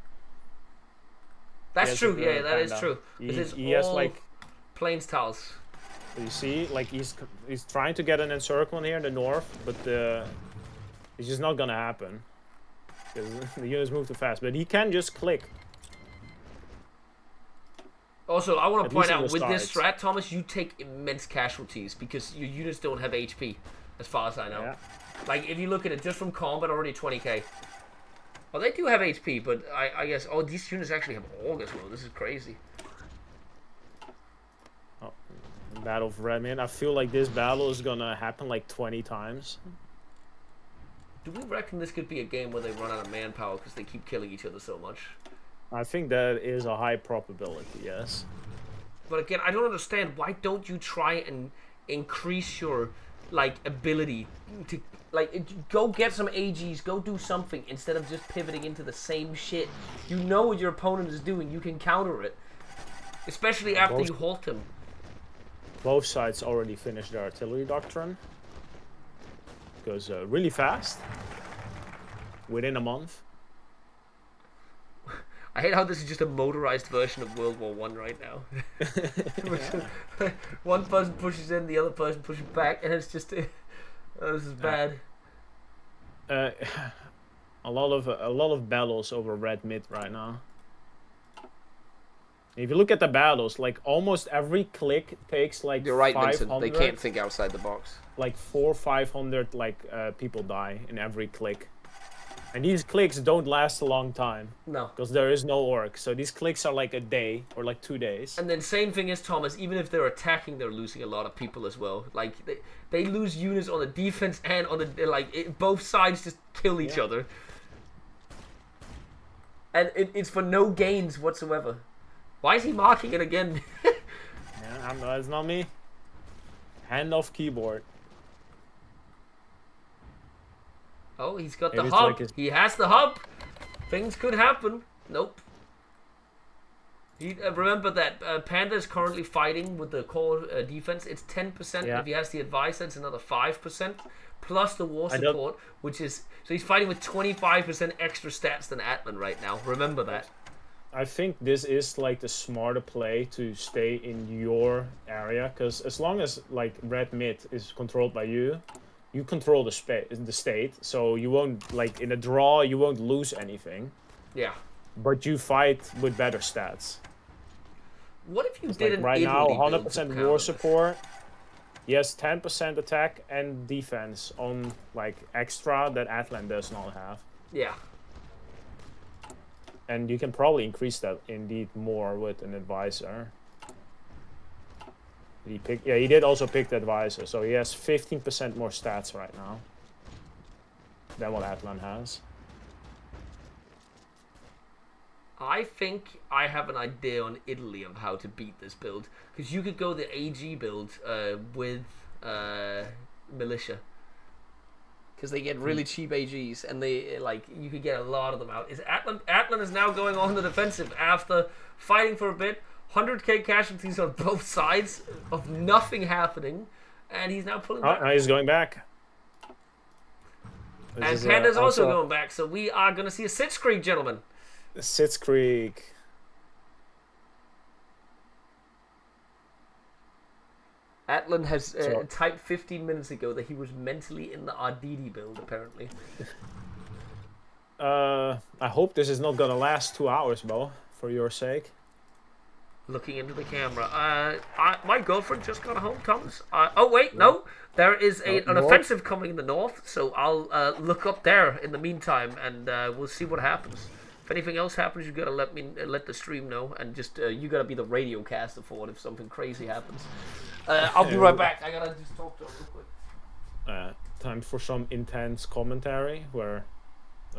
That's Yes, true. Yeah, that is Panda. true. He, This is he has all like, plains tiles. you see, like he's trying to get an encirclement here in the north, but it's just not gonna happen because the units move too fast. But he can just click. Also, I want At to point least on out the with this sides. strat, Thomas, you take immense casualties because your units don't have HP, as far as I know. Yeah. Like if you look at it just from combat, already 20k. Well, they do have HP, but I guess these units actually have org as well. This is crazy. Battle of Redmond. I feel like this battle is gonna happen like 20 times. Do we reckon this could be a game where they run out of manpower because they keep killing each other so much? I think that is a high probability, yes. But again, I don't understand. Why don't you try and increase your ability to go get some AGs, go do something instead of just pivoting into the same shit. You know what your opponent is doing. You can counter it, especially after you halt him. Both sides already finished their artillery doctrine. Goes really fast. Within a month. I hate how this is just a motorized version of World War I right now. One person pushes in, the other person pushes back, and it's just this is bad. A lot of battles over red mid right now. If you look at the battles, like almost every click takes like You're right, 500, Vincent. They can't think outside the box. like 400 or 500 people die in every click. And these clicks don't last a long time No. because there is no orc. So these clicks are like a day or like 2 days. And then same thing as Thomas, even if they're attacking, they're losing a lot of people as well. Like they lose units on the defense and on the both sides just kill each other. And it's for no gains whatsoever. Why is he marking it again? Yeah, it's not me. Hand off keyboard. Oh, he's got Maybe the it's hub. like his- He has the hub. Things could happen. Nope. Remember that Panda is currently fighting with the core defense. It's 10%. Yeah. If he has the advisor, it's another 5%. Plus the war I don't- support, which is... So he's fighting with 25% extra stats than Atlan right now. Remember that. I think this is like the smarter play to stay in your area, because as long as like red mid is controlled by you, you control the state, so you won't, like in a draw, you won't lose anything, Yeah. but you fight with better stats. What if you It's did like an right now, Italy build to 100% counter war this? support. He has 10% attack and defense on like extra that Atlan does not have. Yeah. And you can probably increase that indeed more with an advisor. He did also pick the advisor, so he has 15% more stats right now than what Atlan has. I think I have an idea on Italy of how to beat this build. Because you could go the AG build with Militia. Because they get really cheap AGs, and they you could get a lot of them out. Atlan is now going on the defensive after fighting for a bit. 100k casualties on both sides of nothing happening, and he's now pulling back. Oh, now he's going back. And Panda's also going back, so we are going to see a Sitz Creek, gentlemen. Sitz Creek. Atlan has typed 15 minutes ago that he was mentally in the Arditi build, apparently. I hope this is not gonna last 2 hours, Bo, for your sake. Looking into the camera. My girlfriend just got home, Thomas. Oh, wait, no. There is an north? offensive coming in the north, so I'll look up there in the meantime, and we'll see what happens. If anything else happens, you gotta let the stream know, and just you gotta be the radio caster for it if something crazy happens. I'll be right back. I gotta just talk to her real quick. Time for some intense commentary where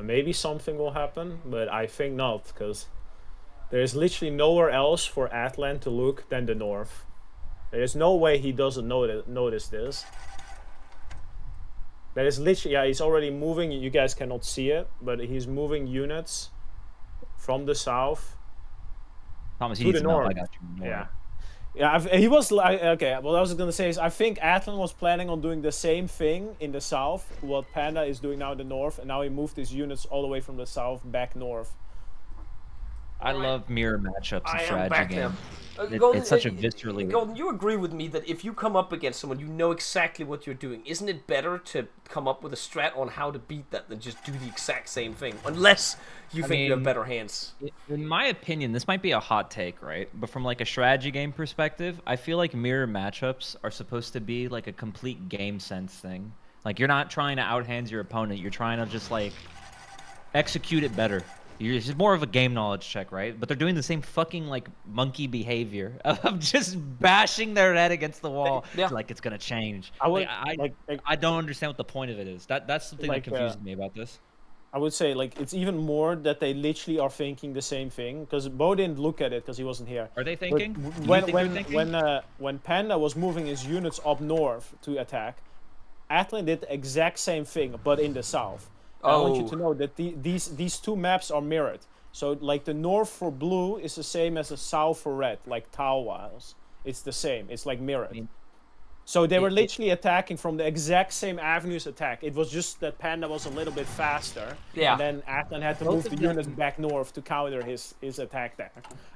maybe something will happen, but I think not, because there's literally nowhere else for Atlan to look than the north. There's no way he doesn't notice this. That is literally, yeah, he's already moving. You guys cannot see it, but he's moving units from the south Thomas, to you the need some help. north. I got you. Yeah. Yeah, he was like, okay, what I was gonna say is I think Atlan was planning on doing the same thing in the south, what Panda is doing now in the north, and now he moved his units all the way from the south back north. I love mirror matchups I and am back strategy now. games. Golden, It's such a viscerally... Golden, you agree with me that if you come up against someone, you know exactly what you're doing. Isn't it better to come up with a strat on how to beat that than just do the exact same thing? Unless you think you have better hands. In my opinion, this might be a hot take, right? But from like a strategy game perspective, I feel like mirror matchups are supposed to be like a complete game sense thing. Like you're not trying to outhand your opponent, you're trying to just like execute it better. It's more of a game knowledge check, right? But they're doing the same fucking like monkey behavior of just bashing their head against the wall like it's gonna change. I don't understand what the point of it is. That's something that confuses me about this. I would say like it's even more that they literally are thinking the same thing, because Bo didn't look at it because he wasn't here. Are they thinking? When Panda was moving his units up north to attack, Atlan did the exact same thing but in the south. I want you to know that these two maps are mirrored. So like the north for blue is the same as the south for red, like tile-wise. It's the same. It's like mirrored. So they were literally attacking from the exact same avenues attack. It was just that Panda was a little bit faster. Yeah. And then Atlan had to move the units back north to counter his attack there.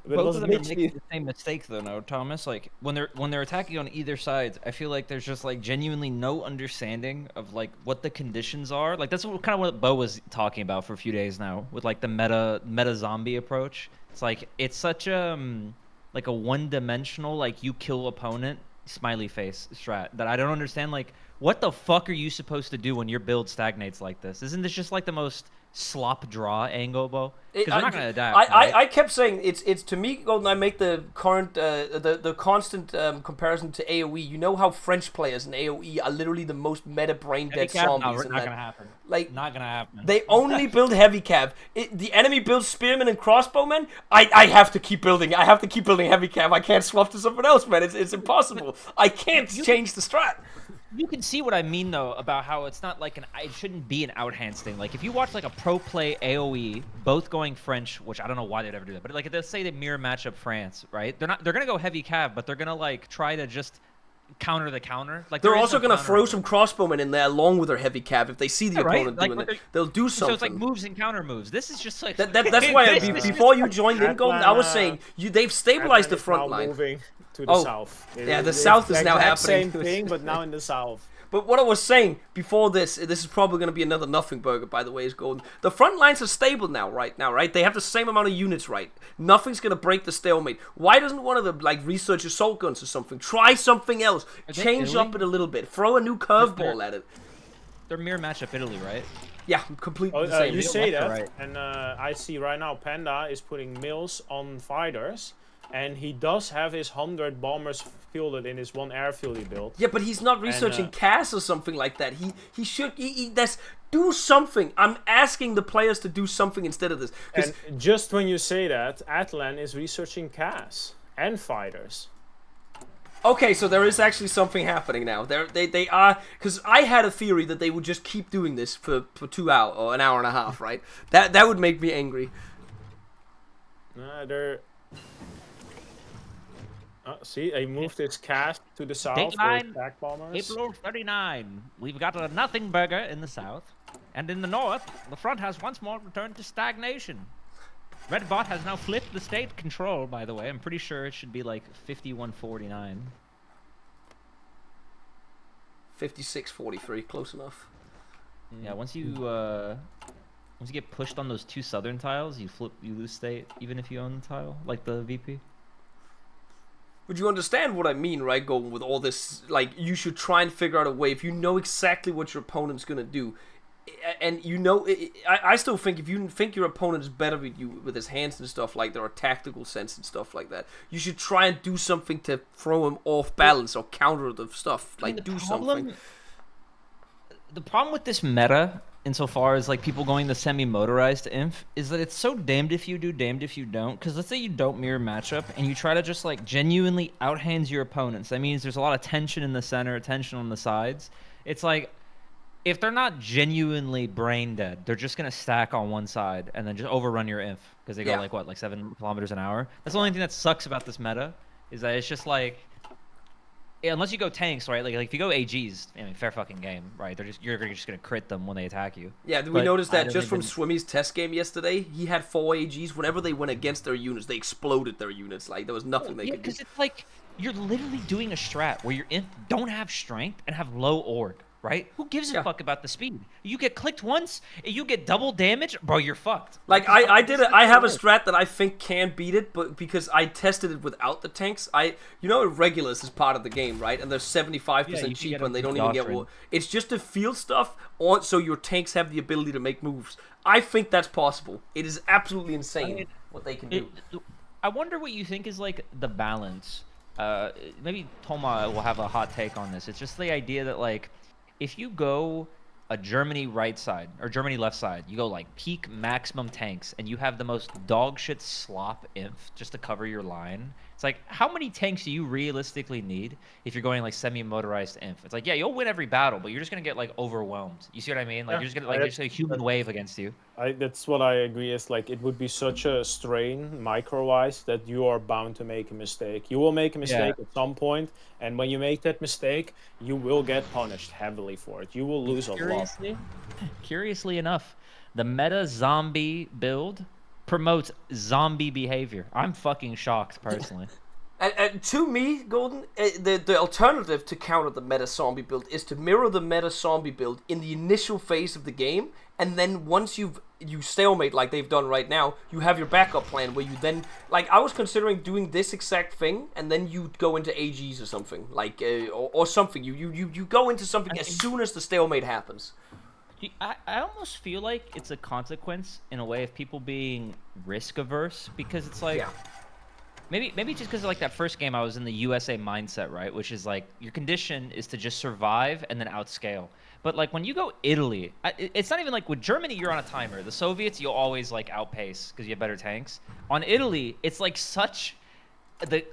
But Both of them are making the same mistake though, no, Thomas. Like when they're attacking on either side, I feel like there's just like genuinely no understanding of like what the conditions are. Like that's kind of what Bo was talking about for a few days now with like the meta zombie approach. It's like it's such like a one-dimensional like you kill opponent smiley face strat that I don't understand. Like what the fuck are you supposed to do when your build stagnates like this? Isn't this just like the most slop draw angle, Bo? Because they're not gonna adapt. I kept saying it's to me, Golden. I make the current the constant comparison to AOE. You know how French players in AOE are literally the most meta brain dead zombies. Not gonna happen. Like not gonna happen. They only build heavy cav. The enemy builds spearmen and crossbowmen. I have to keep building. I have to keep building heavy cav. I can't swap to something else, man. It's impossible. I can't change the strat. You can see what I mean though about how it's not like it shouldn't be an outhand thing. Like if you watch like a pro play AOE, both going French, which I don't know why they'd ever do that, but like let's say they mirror match up France, right? They're gonna go heavy cav, but they're gonna like try to just counter the counter. Like they're also going to throw some crossbowmen in there along with their heavy cav if they see the opponent doing it. They'll do something. So it's like moves and counter moves. This is just like that's why before you joined in, Golden, I was saying they've stabilized the front line. Moving to the south. Yeah, the south is now happening. Same thing, but now in the south. But what I was saying before this is probably going to be another nothing burger, by the way, is Golden. The front lines are stable right now, right? They have the same amount of units, right? Nothing's going to break the stalemate. Why doesn't one of them, like, research assault guns or something? Try something else. Change up it a little bit. Throw a new curveball at it. They're mirror matchup Italy, right? Yeah, completely the same. You say that, right. And I see right now Panda is putting mills on fighters. And he does have his 100 bombers fielded in his one airfield he built. Yeah, but he's not researching CAS or something like that. He should do something. I'm asking the players to do something instead of this. And just when you say that, Atlan is researching CAS and fighters. Okay, so there is actually something happening now. They are, because I had a theory that they would just keep doing this for 2 hours or an hour and a half, right? That would make me angry. See, he moved his cast to the south for attack bombers. April 39. We've got a nothing burger in the south. And in the north, the front has once more returned to stagnation. Red Bot has now flipped the state control, by the way. I'm pretty sure it should be like 51-49. 56-43, close enough. Yeah, once you get pushed on those 2 southern tiles, you lose state, even if you own the tile, like the VP. But you understand what I mean, right, Golden, with all this, like, you should try and figure out a way, if you know exactly what your opponent's going to do, and you know, I still think if you think your opponent is better with his hands and stuff, like there are tactical sense and stuff like that, you should try and do something to throw him off balance or counter the stuff, like do something. The problem with this meta, insofar as like people going the semi-motorized inf, is that it's so damned if you do, damned if you don't. Because let's say you don't mirror matchup and you try to just like genuinely outhands your opponents. That means there's a lot of tension in the center, tension on the sides. It's like, if they're not genuinely brain dead, they're just gonna stack on one side and then just overrun your inf because they go like what, like 7 kilometers an hour. That's the only thing that sucks about this meta, is that it's just like, yeah, unless you go tanks, right? Like if you go AGs, I mean, fair fucking game, right? You're just gonna crit them when they attack you. Yeah, we noticed that just from Swimmy's test game yesterday. He had 4 AGs. Whenever they went against their units, they exploded their units. Like there was nothing they could do. Yeah, because it's like you're literally doing a strat where your inf don't have strength and have low org. Right? Who gives a fuck about the speed? You get clicked once, you get double damage, bro, you're fucked. Like I have a strat that I think can beat it, but because I tested it without the tanks, Regulus is part of the game, right? And they're 75% cheaper and they don't even get war. It's just the field stuff so your tanks have the ability to make moves. I think that's possible. It is absolutely insane what they can do. I wonder what you think is like the balance. Maybe Toma will have a hot take on this. It's just the idea that like, if you go a Germany right side or Germany left side, you go like peak maximum tanks and you have the most dog shit slop inf just to cover your line. It's like, how many tanks do you realistically need if you're going like semi-motorized inf? It's like, yeah, you'll win every battle, but you're just gonna get like overwhelmed. You see what I mean? Like you're just gonna like there's a human wave against you. That's what I agree. Is like it would be such a strain micro-wise that you are bound to make a mistake. You will make a mistake at some point, and when you make that mistake, you will get punished heavily for it. You will lose a lot. Curiously enough, the meta zombie build promotes zombie behavior. I'm fucking shocked personally. And to me, Golden, the alternative to counter the meta zombie build is to mirror the meta zombie build in the initial phase of the game, and then once you stalemate like they've done right now, you have your backup plan where you then, like I was considering doing this exact thing, and then you go into AGs or something, like or something. You go into something as soon as the stalemate happens. I almost feel like it's a consequence in a way of people being risk averse, because it's like maybe just because like that first game I was in the USA mindset, right, which is like your condition is to just survive and then outscale. But like when you go Italy, it's not even like with Germany you're on a timer. The Soviets you'll always like outpace because you have better tanks. On Italy it's like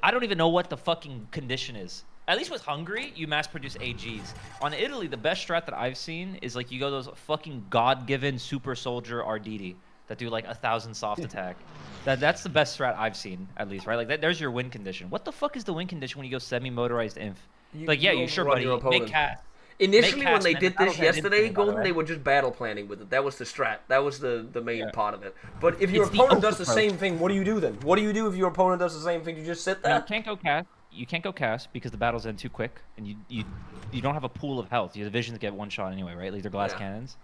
I don't even know what the fucking condition is. at least with Hungary, you mass produce AGs. On Italy, the best strat that I've seen is like you go those fucking god-given super soldier Arditi that do like 1,000 soft attack. That's the best strat I've seen, at least, right? Like there's your win condition. What the fuck is the win condition when you go semi-motorized inf? Like, yeah, you sure, overrun buddy. your opponent. Make cast. Initially, Make when they cast, did man. this The battle's yesterday, infinite, by the Golden, way. they were just battle planning with it. That was the strat. That was the main part of it. But if your It's the opponent oath does the approach. same thing, what do you do then? What do you do if your opponent does the same thing? You just sit You there? can't go cast. You can't go cast because the battles end too quick, and you don't have a pool of health. Your divisions get one shot anyway, right? Like they're glass Yeah. cannons.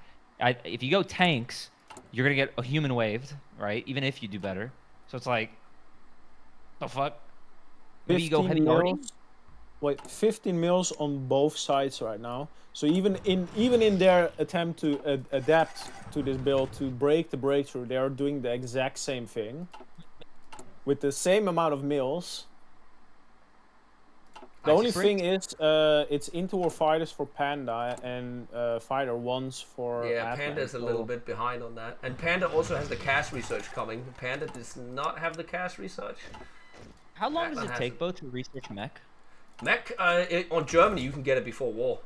If you go tanks, you're gonna get a human waved, right? Even if you do better. So it's like, the fuck. Maybe you go 15 heavy guarding. mils. Wait, 15 mils on both sides right now. So even in their attempt to adapt to this build to break the breakthrough, they are doing the exact same thing with the same amount of mils. The only thing is, it's into fighters for Panda and fighter ones for. Yeah, Atlas, Panda's a so- little bit behind on that. And Panda also has the cast research coming. Panda does not have the cast research. How long does Atlas it has take, it. Bo, to research mech? Mech, on Germany, you can get it before war.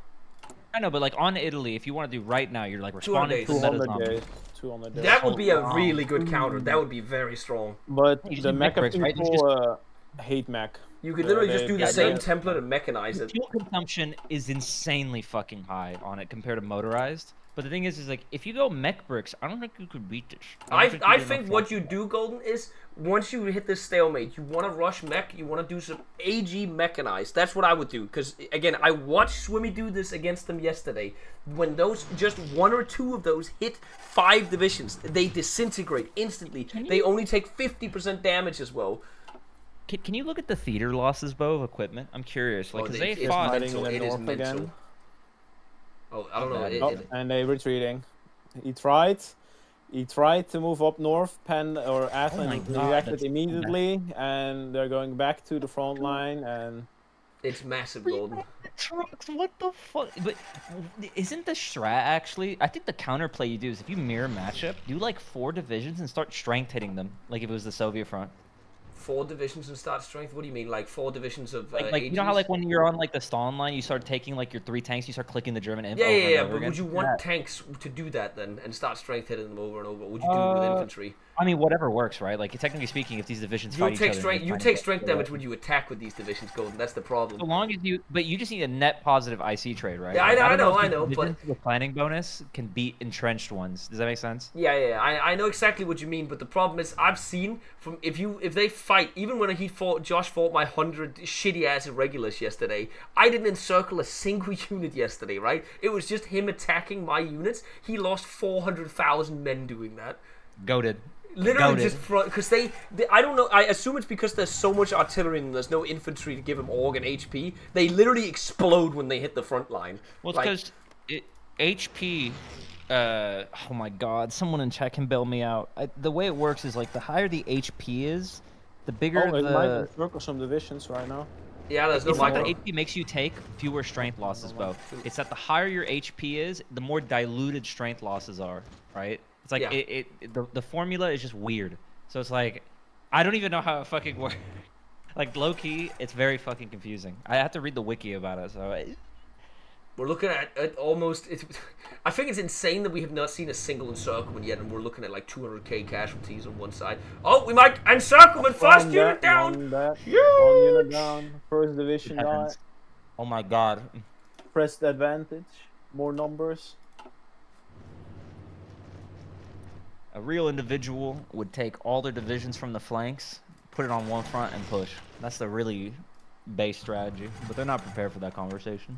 I know, but like on Italy, if you want to do right now, you're like 200 responding days. to the meta 200 zombie. days. 200 days. That would be a wow. really good counter. That would be very strong. But You just the need mech mecha bricks, right? You people hate mech. You could literally just do the they- same they- template and mechanize it. Fuel consumption is insanely fucking high on it compared to motorized. But the thing is like if you go mech bricks, I don't think you could beat this. I don't I you think enough what flex. you do, Golden, is once you hit this stalemate, you want to rush mech, you want to do some AG mechanized. That's what I would do. Because, again, I watched Swimmy do this against them yesterday. When those, just one or two of those hit 5 divisions, they disintegrate instantly. They only take 50% damage as well. Can you look at the theater losses, Bo, of equipment? I'm curious. Like, Oh, because it they is fought. mental. Fighting in It the is north mental. again. Oh, I don't know. Oh, and they retreating. He tried to move up north. Penn or Atlas my God, reacted that's- immediately, and they're going back to the front line. And It's massive, Golden. Trucks, what the fuck? But isn't the strat actually? I think the counterplay you do is if you mirror matchup, do like 4 divisions and start strength hitting them, like if it was the Soviet front. 4 divisions and start strength? What do you mean? Like 4 divisions of Like you know how like when you're on like the Stalin line, you start taking like your 3 tanks, you start clicking the German info. Yeah, over yeah, and yeah. over But again? would you want Yeah. tanks to do that then and start strength hitting them over and over? Would you do it with infantry? I mean, whatever works, right? Like technically speaking, if these divisions You'll fight take each other, strength. they're You trying to take get strength together. damage when you attack with these divisions, Golden. That's the problem. So long as you, but you just need a net positive IC trade, right? Yeah, Like, I don't know, if I these know, but- divisions with planning bonus can beat entrenched ones. Does that make sense? Yeah, yeah, I know exactly what you mean, but the problem is I've seen from if they fight, even when Josh fought my 100 shitty ass irregulars yesterday, I didn't encircle a single unit yesterday, right? It was just him attacking my units. He lost 400,000 men doing that. Goated. Literally Goated. just because they I don't know, I assume it's because there's so much artillery and there's no infantry to give them org and HP. They literally explode when they hit the front line. Well, it's Like, because HP. Oh my God! Someone in chat can bail me out. The way it works is like the higher the HP is, the bigger it might the. encircle some divisions right now. yeah, there's no It's not that micro. HP makes you take fewer strength losses, Bo. It's that the higher your HP is, the more diluted strength losses are, right? It's like Yeah. the formula is just weird. So it's like, I don't even know how it fucking works. Like low key, it's very fucking confusing. I have to read the wiki about it. So We're looking at almost. I think it's insane that we have not seen a single encirclement yet, and we're looking at like 200k casualties on one side. Oh, we might encirclement first One unit that, down. One that, Huge! 1 unit down. First division died. heavens. Oh my God. Pressed advantage. More numbers. A real individual would take all their divisions from the flanks, put it on one front, and push. That's the really base strategy. But they're not prepared for that conversation.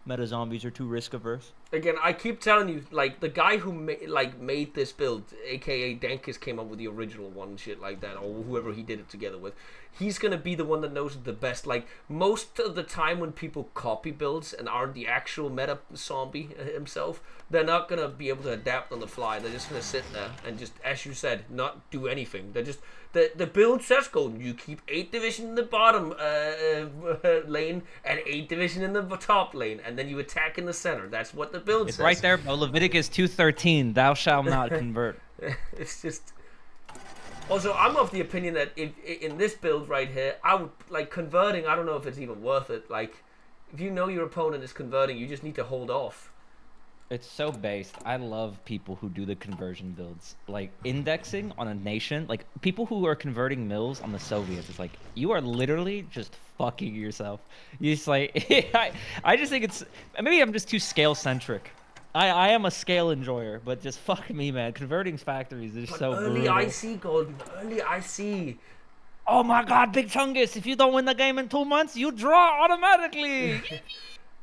Meta zombies are too risk averse. Again, I keep telling you, like the guy who made this build, aka Dankus, came up with the original one, and shit like that, or whoever he did it together with. He's gonna be the one that knows it the best. Like most of the time, when people copy builds and aren't the actual meta zombie himself, they're not gonna be able to adapt on the fly. They're just gonna sit there and just, as you said, not do anything. They're just the build says, Golden, you keep 8 division in the bottom lane and 8 division in the top lane, and then you attack in the center. That's what the build It's says. right there, Bo. Leviticus 2:13. Thou shalt not convert. It's just. Also, I'm of the opinion that in this build right here, I would like converting. I don't know if it's even worth it. Like, If you know your opponent is converting, you just need to hold off. It's so based. I love people who do the conversion builds. Like, indexing on a nation. Like, people who are converting mills on the Soviets. It's like, you are literally just fucking yourself. You just like... I just think it's... Maybe I'm just too scale-centric. I am a scale enjoyer, but just fuck me, man. Converting factories is so early brutal. IC, Golden. Early IC. Oh my god, Big Chungus. If you don't win the game in 2 months, you draw automatically.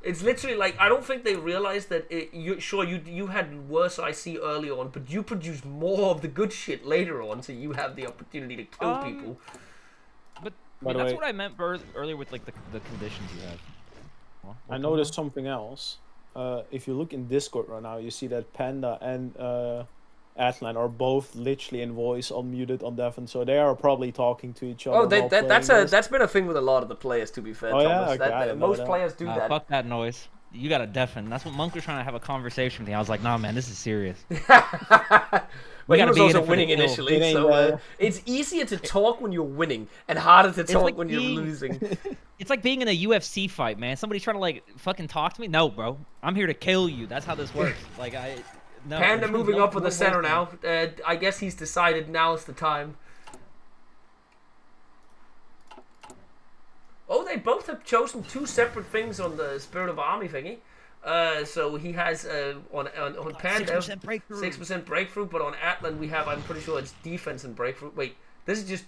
It's literally like, I don't think they realized that you had worse IC early on, but you produced more of the good shit later on, so you have the opportunity to kill people. But By the that's way- what I meant earlier with like the conditions you have. Well, I noticed something else. If you look in Discord right now, you see that Panda and Atlan are both literally in voice unmuted on Devon, so they are probably talking to each other. Oh, while playing this. that's been a thing with a lot of the players, to be fair, Oh, yeah? Thomas. Okay, I didn't know Most that. players do that. Fuck that noise. You got to deafen. That's what Monk was trying to have a conversation with me. I was like, nah, man, this is serious. Well, he gotta was be in also it for the winning kill. initially, It ain't, so it's easier to talk when you're winning and harder to talk like when you're being- losing. It's like being in a UFC fight, man. Somebody's trying to like fucking talk to me. No, bro. I'm here to kill you. That's how this works. Like no. Panda moving no- up in no the center voice now. I guess he's decided now's the time. Oh, they both have chosen two separate things on the Spirit of Army thingy. So he has on Panda 6% breakthrough. 6% breakthrough, but on Atlan we have, I'm pretty sure it's defense and breakthrough. Wait, this is just...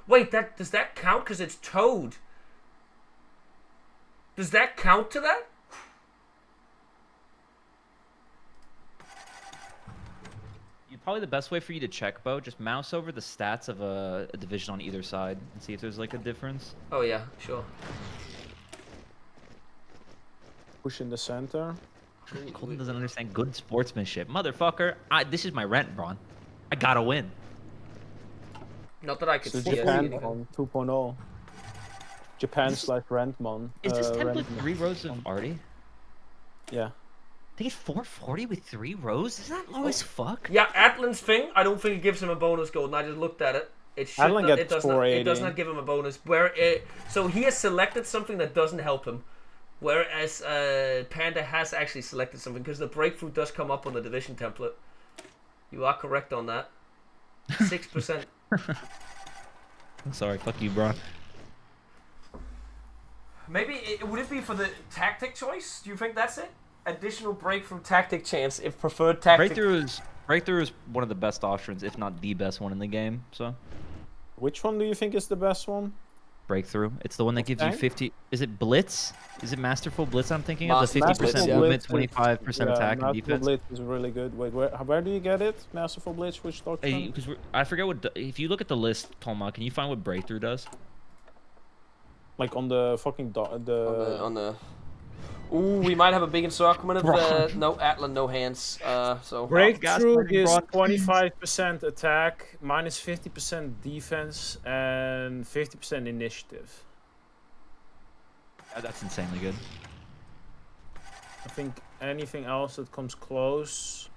Wait, does that count because it's Toad? Does that count to that? Probably the best way for you to check, Bo, just mouse over the stats of a division on either side and see if there's like a difference. Oh yeah, sure. Push in the center. Colton doesn't understand good sportsmanship. Motherfucker, this is my rent, Braun. I gotta win. Not that I could So see Japan anything. on 2.0. Japan slash Rentmon. Is this template Rentmon. 3 rows of Artie? Yeah. They get 440 with 3 rows? Is that low as fuck? Yeah, Atlan's thing, I don't think it gives him a bonus, Golden. I just looked at it. It should Atlan not, gets it does not. It does not give him a bonus. So he has selected something that doesn't help him, whereas Panda has actually selected something because the breakthrough does come up on the division template. You are correct on that. 6%. I'm sorry, fuck you, bro. Maybe would it be for the tactic choice? Do you think that's it? Additional breakthrough tactic chance if preferred tactic. Breakthrough is one of the best options, if not the best one in the game. So Which one do you think is the best one? breakthrough, it's the one that gives you Okay. 50. Is it blitz? Is it masterful blitz? I'm thinking of the Masterful 50% Blitz, yeah. movement, Blitz is- 25% attack, and Masterful defense. Blitz is really good. Wait, where do you get it? Masterful Blitz, which doctrine? Because I forget what. If you look at the list, Tolma, can you find what breakthrough does? Like on the fucking on the. Ooh, we might have a big encirclement of no Atlan, no hands. So Breakthrough Gaslighting is brought- 25% attack, minus 50% defense, and 50% initiative. That's insanely good. I think anything else that comes close.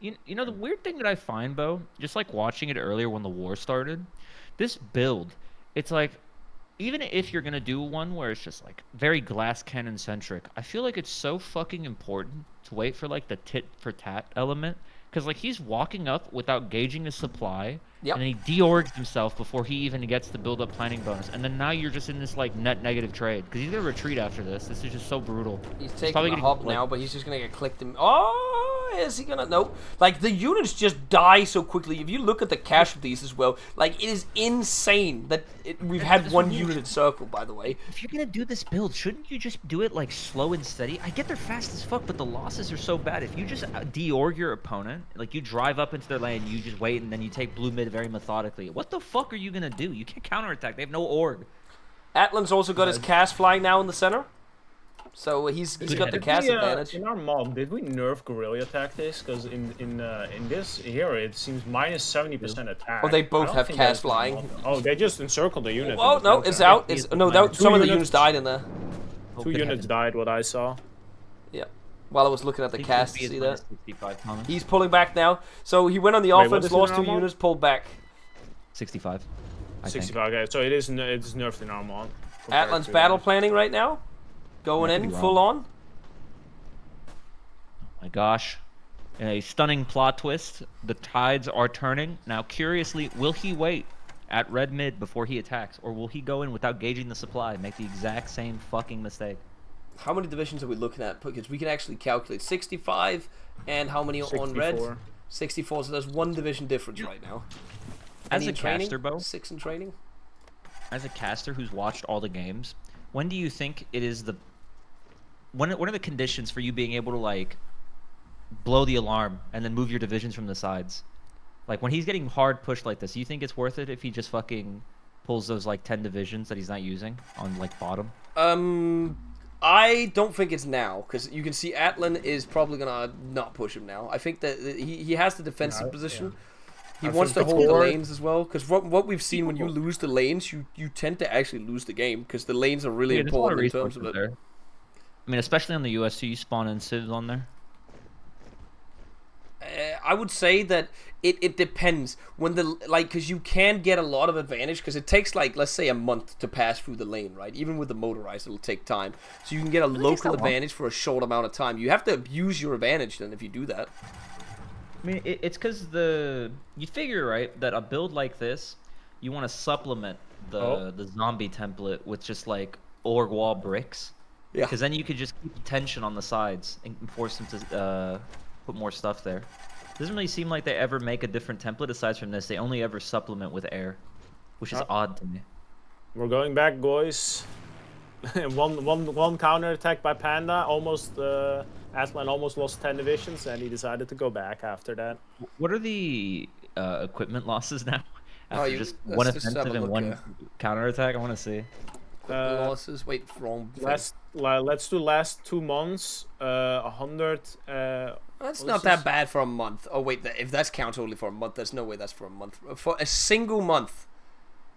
You know the weird thing that I find, Bo, just like watching it earlier when the war started, this build, it's like, even if you're gonna do one where it's just like very glass cannon centric, I feel like it's so fucking important to wait for like the tit for tat element, because like he's walking up without gauging his supply, Yep. and then he deorgs himself before he even gets the build up planning bonus, and then now you're just in this like net negative trade because he's gonna retreat after this. This is just so brutal. he's It's taking probably the gonna, hub like- now, but he's just gonna get clicked in. Oh, is he gonna? Nope. Like the units just die so quickly. If you look at the casualties as well, like it is insane that we've had That's one what I mean. unit encircled. By the way, If you're gonna do this build, shouldn't you just do it like slow and steady? I get they're fast as fuck, but the losses are so bad. If you just deorg your opponent, like you drive up into their lane, you just wait, and then you take blue mid very methodically. What the fuck are you gonna do? You can't counterattack. They have no org. Atlan's also got his cast flying now in the center, so he's got the Did cast We, advantage. in our mob, did we nerf guerrilla tactics? Because in this here, it seems minus 70% attack. Oh, they I both don't have think cast that's in flying. mob. Oh, they just encircled the unit. Oh in no, the it's center. out. It's no. That, Two some of the units- units died in there. Two units died. What I saw. Yeah. While I was looking at the cast, He is see minus that? 65, Thomas. He's pulling back now. So he went on the Wait, what offense, is it lost in 2 our mob? units, pulled back. 65. I think. 65. Okay, so it's nerfed in our mod. compared Atlan's to battle them. planning right now, going I could in be wrong. full on. My gosh. In a stunning plot twist, the tides are turning. Now, curiously, will he wait at red mid before he attacks? Or will he go in without gauging the supply and make the exact same fucking mistake? How many divisions are we looking at? Because we can actually calculate 65 and how many on red? 64. 64. So there's one division difference right now. As Any a in training? caster, Bo, 6 in training. as a caster who's watched all the games, when do you think it is the... What are the conditions for you being able to, like, blow the alarm and then move your divisions from the sides? Like, when he's getting hard pushed like this, do you think it's worth it if he just fucking pulls those, like, 10 divisions that he's not using on, like, bottom? I don't think it's now, because you can see Atlan is probably gonna not push him now. I think that he has the defensive position. He I wants to think hold the before- lanes as well, because what we've seen when you lose the lanes, you tend to actually lose the game, because the lanes are really Yeah, there's a lot important in terms resources of it. there. I mean, especially on the USC, you spawn in civs on there. I would say that it depends when because you can get a lot of advantage because it takes like, let's say, a month to pass through the lane, right? Even with the motorized, it'll take time, so you can get a local advantage for a short amount of time. You have to abuse your advantage then if you do that. I mean, it's because you figure, right, that a build like this, you want to supplement the zombie template with just like org wall bricks. Yeah. Because then you could just keep tension on the sides and force them to put more stuff there. Doesn't really seem like they ever make a different template aside from this. They only ever supplement with air, which is odd to me. We're going back, boys. one counter attack by Panda. Almost Atlan almost lost 10 divisions, and he decided to go back after that. What are the equipment losses now? Oh, After just one offensive and one counter attack, I want to see. Losses. Wait, wrong. Let's do last 2 months. 100. That's not that bad for a month. Oh wait, if that's counts only for a month, there's no way that's for a month. For a single month,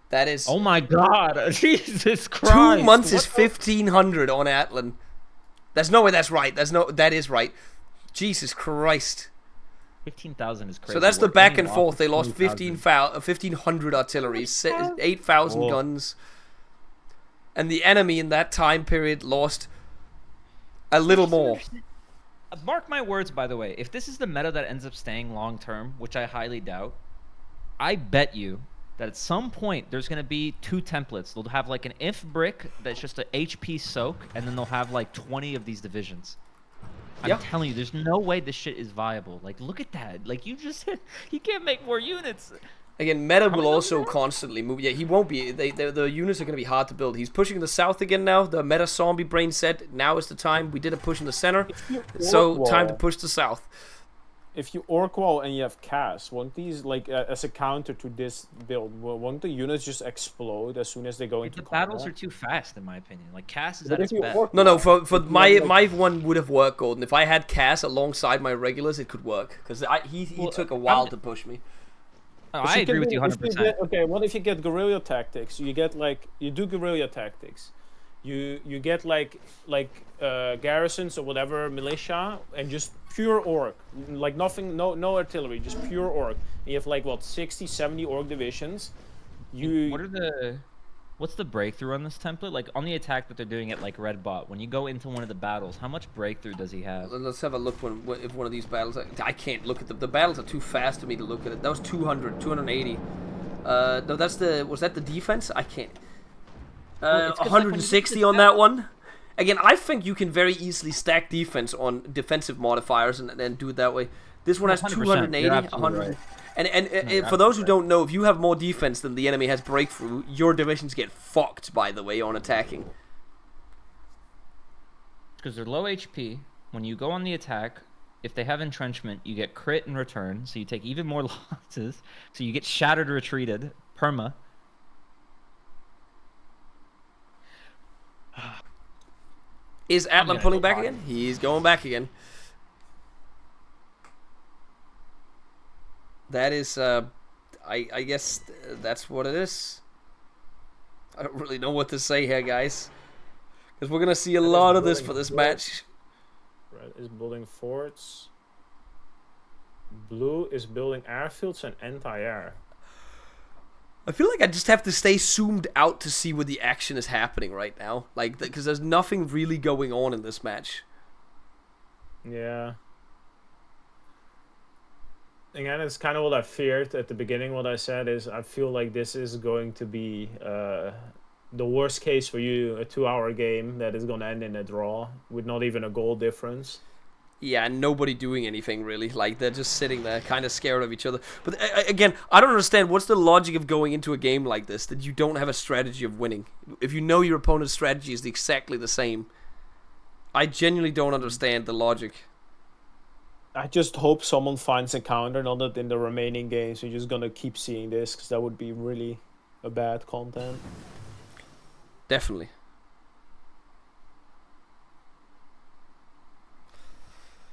that is. Oh my God! Jesus Christ! 2 months is 1,500 on Atlan. There's no way that's right. That is right. Jesus Christ. 15,000 is crazy. So that's the What- back any and loss forth. is They lost 20,000. 1,500 artillery, 8,000 guns, and the enemy in that time period lost a little more. Mark my words, by the way. If this is the meta that ends up staying long term, which I highly doubt, I bet you that at some point there's going to be 2 templates. They'll have like an if brick that's just a HP soak, and then they'll have like 20 of these divisions. I'm Yep. telling you, there's no way this shit is viable. Like, look at that. Like, you can't make more units. Again, meta will many also constantly move. Yeah, he won't be. The units are going to be hard to build. He's pushing the south again now. The meta zombie brain said now is the time. We did a push in the center, so time to push the south. If you orc wall and you have cast, won't these, like, as a counter to this build, won't the units just explode as soon as they go into The combat? battles are too fast, in my opinion. Like, Cass is But at if its you best. orc No, for If you my have, my one would have worked, Golden. If I had Cass alongside my regulars, it could work because he took a while to push me. Oh, But I agree with can you do- if 100%. Okay, what if you get guerrilla tactics? You get you do guerrilla tactics. You get like garrisons or whatever militia and just pure orc, like nothing, no artillery, just pure orc. And you have like what 60, 70 orc divisions. What's the breakthrough on this template? Like on the attack that they're doing at like Red Bot, when you go into one of the battles, how much breakthrough does he have? Let's have a look if one of these battles. I can't look at them. The battles are too fast for me to look at it. That was 200, 280. No, was that the defense? I can't. Well, it's 'cause, like, when you look at 160 the on that one. Again, I think you can very easily stack defense on defensive modifiers and do it that way. This one has 100%. 280, You're absolutely 100. right. And for those who don't know, if you have more defense than the enemy has breakthrough, your divisions get fucked, by the way, on attacking. Because they're low HP. When you go on the attack, if they have entrenchment, you get crit in return, so you take even more losses. So you get shattered, retreated, perma. Is Atlan pulling back again? He's going back again. That is, I guess that's what it is. I don't really know what to say here, guys. Because we're going to see a lot of this for this match. Red is building forts. Blue is building airfields and anti-air. I feel like I just have to stay zoomed out to see where the action is happening right now. Like, because there's nothing really going on in this match. Yeah. Again, it's kind of what I feared at the beginning. What I said is I feel like this is going to be the worst case for you, a 2-hour game that is going to end in a draw with not even a goal difference. Yeah, and nobody doing anything really. Like, they're just sitting there kind of scared of each other. But again, I don't understand. What's the logic of going into a game like this that you don't have a strategy of winning? If you know your opponent's strategy is exactly the same. I genuinely don't understand the logic. I just hope someone finds a counter, not that in the remaining games we're just going to keep seeing this, because that would be really a bad content. Definitely.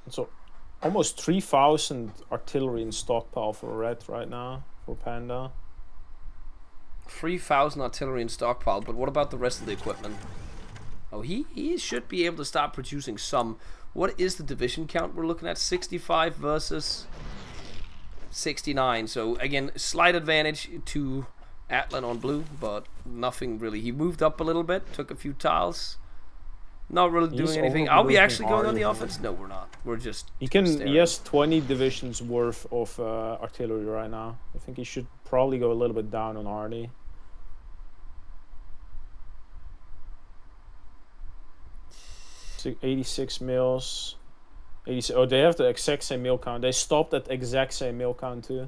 So, almost 3,000 artillery in stockpile for Red right now, for Panda. 3,000 artillery in stockpile, but what about the rest of the equipment? Oh, he should be able to start producing some. What is the division count we're looking at? 65 versus 69. So, again, slight advantage to Atlan on blue, but nothing really. He moved up a little bit, took a few tiles. Not really doing anything. Are we actually going on the offense? No, we're not. We're just He staring. has 20 divisions worth of artillery right now. I think he should probably go a little bit down on Arnie. So 86 mils. 86. Oh, they have the exact same mil count. They stopped at exact same mil count too.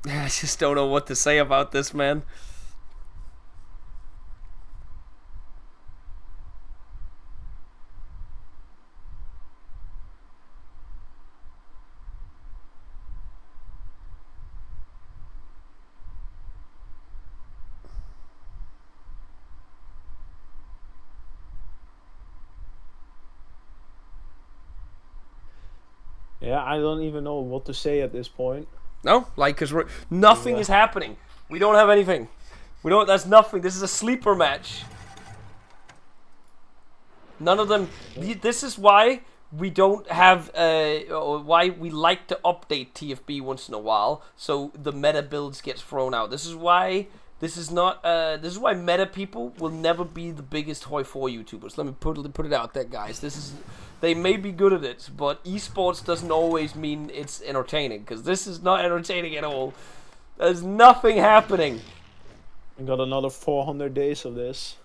I just don't know what to say about this, man. Yeah, I don't even know what to say at this point. No, like, because nothing is happening. We don't have anything. We don't. That's nothing. This is a sleeper match. None of them. This is why we don't have. Or why we like to update TFB once in a while, so the meta builds gets thrown out. This is why. This is not. This is why meta people will never be the biggest Hoi 4 YouTubers. Let me put it out there, guys. This is. They may be good at it, but esports doesn't always mean it's entertaining, because this is not entertaining at all. There's nothing happening. We got another 400 days of this.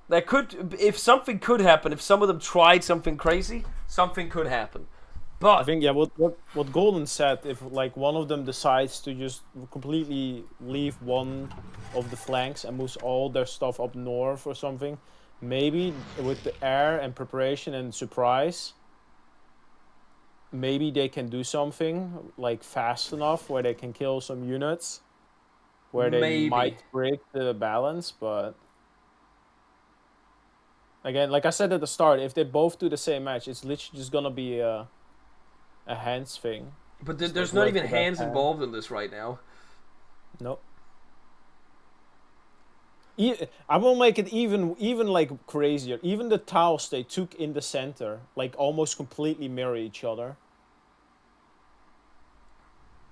There could, if something could happen, if some of them tried something crazy, something could happen. But I think, yeah, what Golden said, if like one of them decides to just completely leave one of the flanks and moves all their stuff up north or something, maybe with the air and preparation and surprise, maybe they can do something like fast enough where they can kill some units, where they might break the balance. But again, like I said at the start, if they both do the same match, it's literally just gonna be a hands thing. But there's not even hands involved in this right now. Nope. I will make it even like crazier. Even the tiles they took in the center, like almost completely mirror each other.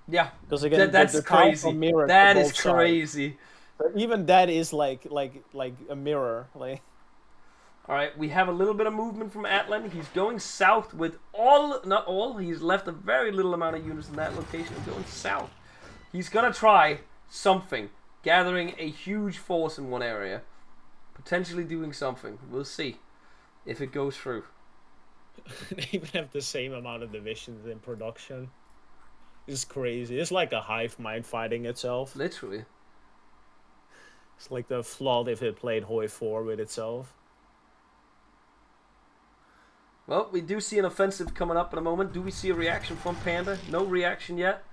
Yeah, because again, that's crazy. That is crazy. So even that is like a mirror. Like, all right, we have a little bit of movement from Atlan. He's going south with not all. He's left a very little amount of units in that location. He's going south. He's gonna try something. Gathering a huge force in one area. Potentially doing something. We'll see if it goes through. They even have the same amount of divisions in production. It's crazy. It's like a hive mind fighting itself. Literally. It's like the flood if it played Hoi 4 with itself. Well, we do see an offensive coming up in a moment. Do we see a reaction from Panda? No reaction yet.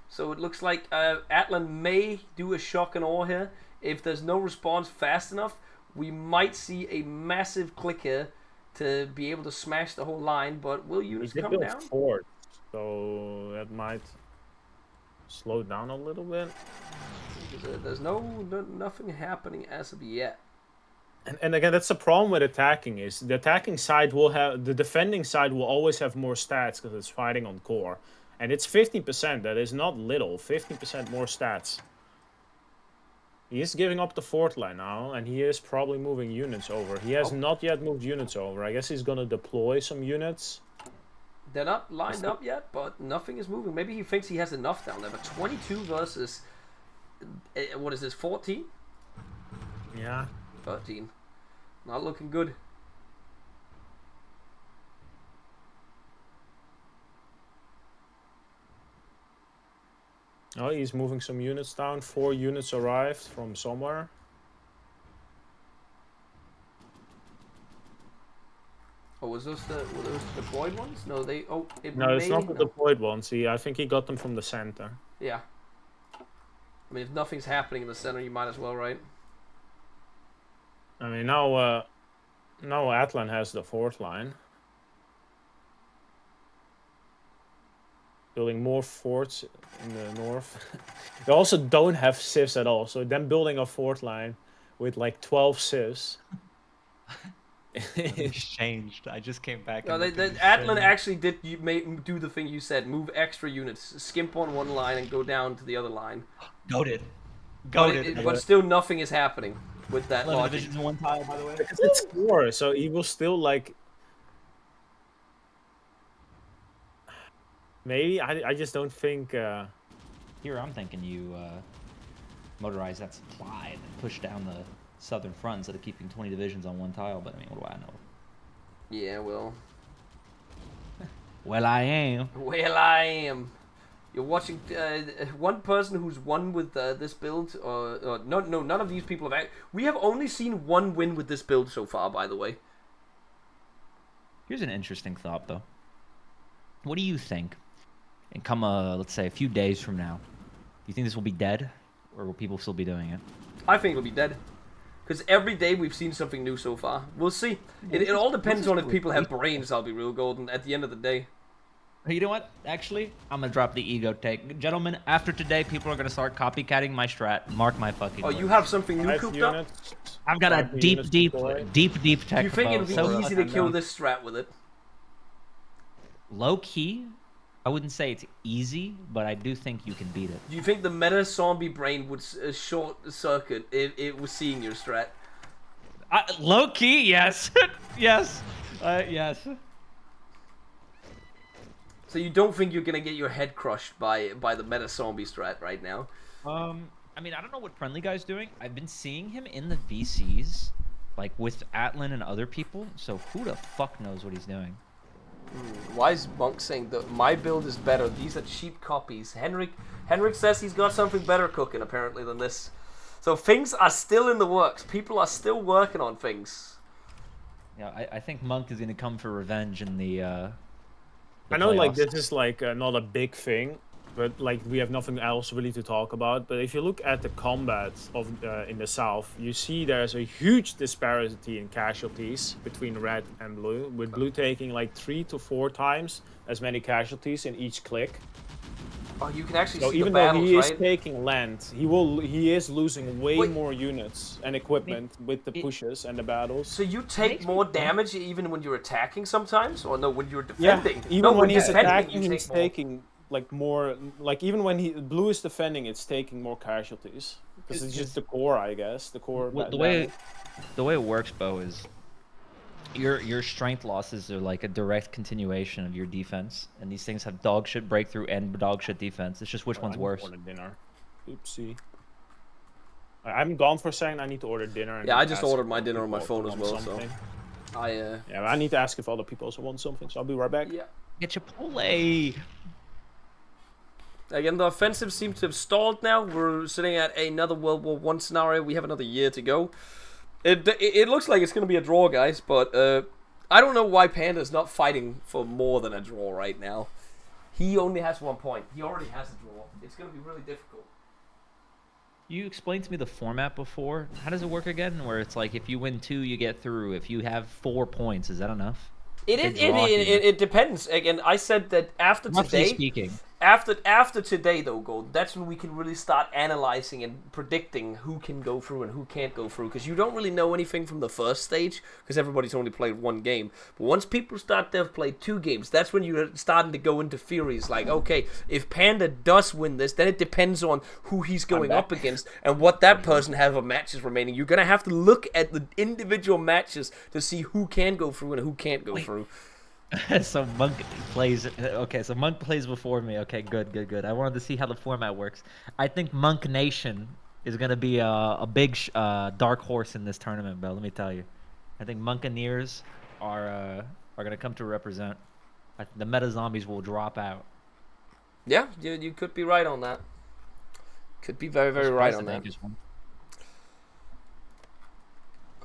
So it looks like Atlan may do a shock and awe here. If there's no response fast enough, we might see a massive click here to be able to smash the whole line. But will units come down? Forward, so that might slow down a little bit. There's nothing happening as of yet. And again, that's the problem with attacking is the attacking side will have the defending side will always have more stats because it's fighting on core. And it's 15%. That is not little. 15% more stats. He is giving up the fourth line now, and he is probably moving units over. He has not yet moved units over. I guess he's gonna deploy some units. They're not lined up yet, but nothing is moving. Maybe he thinks he has enough down there. But 22 versus, what is this, 14? Yeah. 13. Not looking good. Oh, he's moving some units down. 4 units arrived from somewhere. Oh, were those the deployed ones? No, they. Oh, No, it's not the deployed ones. I think he got them from the center. Yeah. I mean, if nothing's happening in the center, you might as well, right? I mean, now Atlan has the fourth line. Building more forts in the north. They also don't have civs at all, so them building a fourth line with like 12 civs. It's changed. I just came back. No, Atlan actually did do the thing you said. Move extra units, skimp on one line and go down to the other line. Goated. But still nothing is happening with that 11 logic. divisions in one tile, by the way. Because it's 4, so he will still like... Maybe, I just don't think... Here, I'm thinking you motorize that supply and then push down the southern front instead of keeping 20 divisions on one tile, but I mean, what do I know? Yeah, well... Well, I am. Well, I am. You're watching one person who's won with this build. No, none of these people have. We have only seen one win with this build so far, by the way. Here's an interesting thought, though. What do you think? And come, let's say, a few days from now, do you think this will be dead, or will people still be doing it? I think it'll be dead. Because every day we've seen something new so far. We'll see. It all depends on if people have brains, I'll be real golden, at the end of the day. You know what? Actually, I'm going to drop the ego take. Gentlemen, after today, people are going to start copycatting my strat. Mark my fucking words. You have something new cooked up? I've got a deep tech. Do you think it'll be so easy to kill this strat with it? Low-key, I wouldn't say it's easy, but I do think you can beat it. Do you think the meta zombie brain would short circuit if it was seeing your strat? Low-key, yes. yes. Yes. So you don't think you're gonna get your head crushed by the meta zombie strat right now? I mean, I don't know what Friendly Guy's doing. I've been seeing him in the VCs, like with Atlan and other people. So who the fuck knows what he's doing? Why is Monk saying that my build is better? These are cheap copies. Henrik says he's got something better cooking apparently than this. So things are still in the works. People are still working on things. Yeah, I think Monk is gonna come for revenge in the I know, like, playoffs. this is, like, not a big thing, but, like, we have nothing else really to talk about. But if you look at the combat of in the south, you see there's a huge disparity in casualties between red and blue, with blue taking, like, 3 to 4 times as many casualties in each click. Oh, you can actually So see even the battles, though he is right? taking land, he is losing way Wait. more units and equipment with the pushes and the battles. So you take more damage even when you're attacking sometimes? Or no, when you're Yeah, defending? even no, when he's defending, attacking, you he's take more. taking like more. Like even when blue is defending, it's taking more casualties because it's just the core, I guess. The core. The way it works, Bo, is your strength losses are like a direct continuation of your defense, and these things have dog shit breakthrough and dog shit defense. It's just which one's worse. Order dinner. Oopsie. I'm gone for a second. I need to order dinner. Yeah, I just ordered my dinner on my phone as well. So yeah, I need to ask if other people also want something. So I'll be right back. Yeah. Get Chipotle. Again, the offensive seems to have stalled now. We're sitting at another World War I scenario. We have another year to go. It looks like it's going to be a draw, guys, but I don't know why Panda's not fighting for more than a draw right now. He only has 1 point. He already has a draw. It's going to be really difficult. You explained to me the format before. How does it work again? Where it's like if you win 2, you get through. If you have 4 points, is that enough? It depends. Again, I said that after Roughly today, speaking. after today though, Gold, that's when we can really start analyzing and predicting who can go through and who can't go through, because you don't really know anything from the first stage because everybody's only played one game. But once people start to have played 2 games, that's when you're starting to go into theories like, okay, if Panda does win this, then it depends on who he's going up against and what that person has of matches remaining. You're gonna have to look at the individual matches to see who can go through and who can't go through. So Monk plays. Okay, so Monk plays before me. Okay, good. I wanted to see how the format works. I think Monk Nation is gonna be a big dark horse in this tournament, Bill. Let me tell you. I think Monkaneers are gonna come to represent. The meta zombies will drop out. Yeah, you could be right on that. Could be very right on that.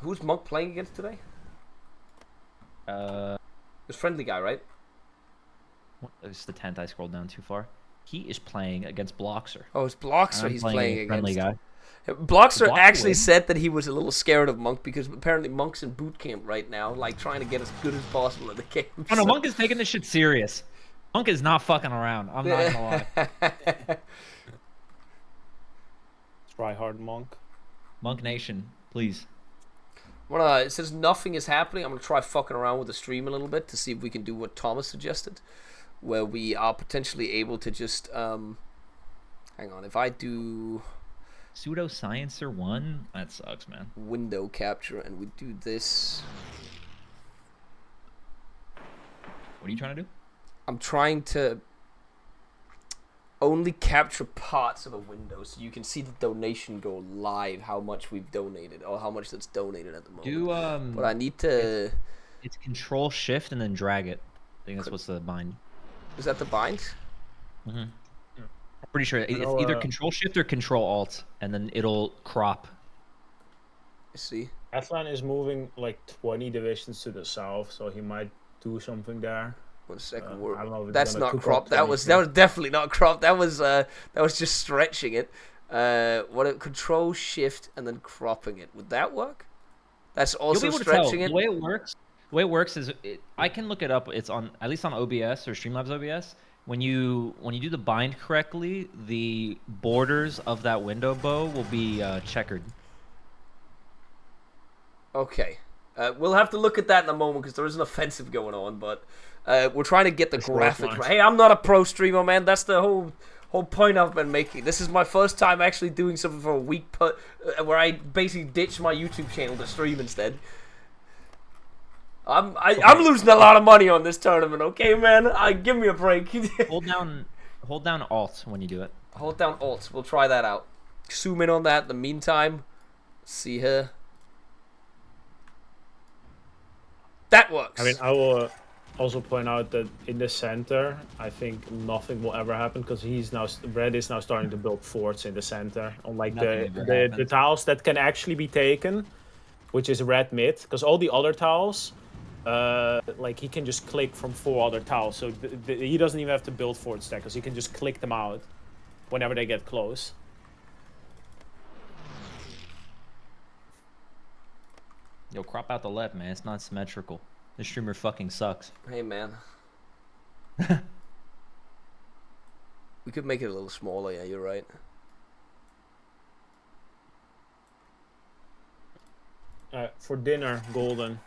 Who's Monk playing against today? It's friendly guy, right? It's the 10th. I scrolled down too far. He is playing against Bloxer. Oh, it's Bloxer he's playing against. Friendly guy. Bloxer actually said that he was a little scared of Monk because apparently Monk's in boot camp right now, like trying to get as good as possible at the game. Oh no, Monk is taking this shit serious. Monk is not fucking around. I'm not gonna lie. Try hard, Monk. Monk Nation, please. Since nothing is happening, I'm gonna try fucking around with the stream a little bit to see if we can do what Thomas suggested, where we are potentially able to just hang on. If I do Pseudosciencer 1, that sucks, man. Window capture and we do this. What are you trying to do? I'm trying to only capture parts of a window so you can see the donation go live, how much we've donated or how much that's donated at the moment. But I need to... It's Control Shift and then drag it. I think that's what's the bind. Is that the bind? Mm-hmm. I'm pretty sure it's either Control Shift or Control Alt, and then it'll crop. I see. Atlan is moving like 20 divisions to the south, so he might do something there. 1 second. I don't know if that's not cropped. That was definitely not cropped. That was just stretching it. Control Shift and then cropping it. Would that work? That's also stretching it. The way it works is I can look it up. It's on at least on OBS or Streamlabs OBS. When you do the bind correctly, the borders of that window bow will be checkered. Okay. We'll have to look at that in a moment because there is an offensive going on, but we're trying to get the graphic right. Hey, I'm not a pro streamer, man. That's the whole point I've been making. This is my first time actually doing something for a week where I basically ditched my YouTube channel to stream instead. I'm losing a lot of money on this tournament, okay, man? Give me a break. Hold down Alt when you do it. Hold down Alt. We'll try that out. Zoom in on that in the meantime. See here. That works. I mean, I will also point out that in the center, I think nothing will ever happen because Red is now starting to build forts in the center. Unlike the tiles that can actually be taken, which is Red mid, because all the other tiles, like he can just click from 4 other tiles, so he doesn't even have to build forts there because he can just click them out whenever they get close. Yo, crop out the left, man. It's not symmetrical. This streamer fucking sucks. Hey, man. We could make it a little smaller, yeah, you're right. For dinner, Golden.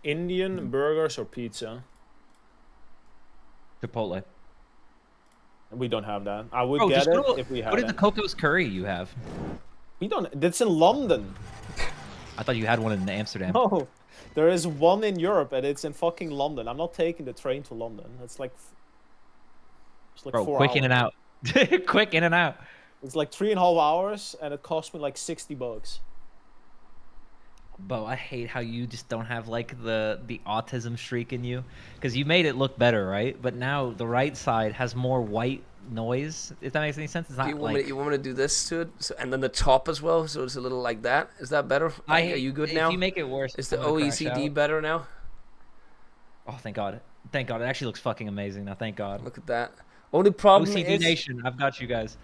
Indian, burgers, or pizza? Chipotle. We don't have that. I would get it if we had it. What is the Coco's curry you have? We don't. That's in London. I thought you had one in Amsterdam. No, there is one in Europe, and it's in fucking London. I'm not taking the train to London. It's like Bro, 4 quick hours. in and out. Quick in and out. It's like 3.5 hours, and it cost me like $60. Bo, I hate how you just don't have like the autism streak in you, because you made it look better, right? But now the right side has more white noise. If that makes any sense, it's not you want me to do this to it, and then the top as well, so it's a little like that. Is that better? Are you good now? If you make it worse, is the OECD better now? Oh, thank God! Thank God! It actually looks fucking amazing now. Thank God. Look at that. Only problem OCD is Nation. I've got you guys.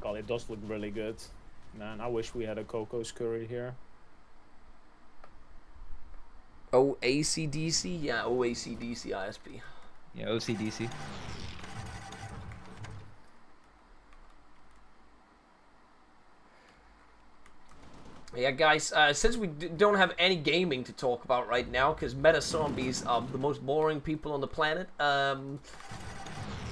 God, it does look really good. Man, I wish we had a Coco's curry here. OACDC? Yeah, OACDC ISP. Yeah, OCDC. Yeah, guys, since we don't have any gaming to talk about right now, because meta zombies are the most boring people on the planet,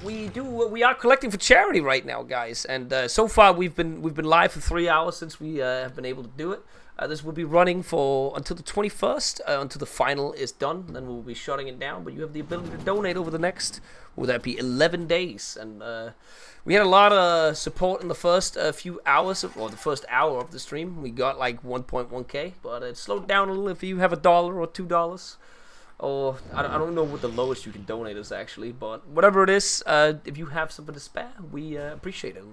we are collecting for charity right now, guys, and so far we've been live for 3 hours since we have been able to do it. This will be running for until the 21st, until the final is done. Then we'll be shutting it down. But you have the ability to donate over the next, will that be 11 days? And we had a lot of support in the first few hours, or the first hour of the stream. We got like 1.1k, but it slowed down a little if you have $1 or $2. Or I don't know what the lowest you can donate is actually, but whatever it is, if you have something to spare, we appreciate it.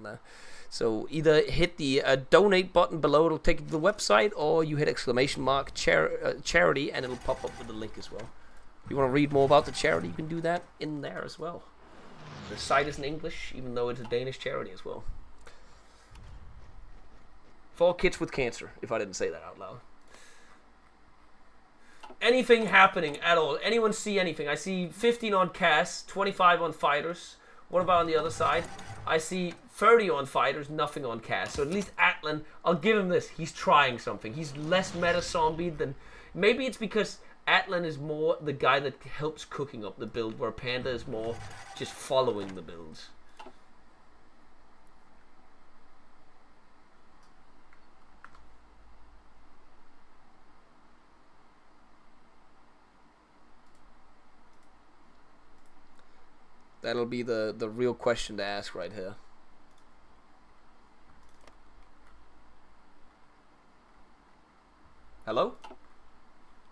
So either hit the donate button below, it'll take you to the website, or you hit ! Charity and it'll pop up with the link as well. If you want to read more about the charity, you can do that in there as well. The site is in English, even though it's a Danish charity as well. For kids with cancer, if I didn't say that out loud. Anything happening at all? Anyone see anything? I see 15 on casts, 25 on fighters. What about on the other side? I see 30 on fighters, nothing on cast. So at least Atlan, I'll give him this. He's trying something. He's less meta zombie than... Maybe it's because Atlan is more the guy that helps cooking up the build, where Panda is more just following the builds. That'll be the real question to ask right here. Hello?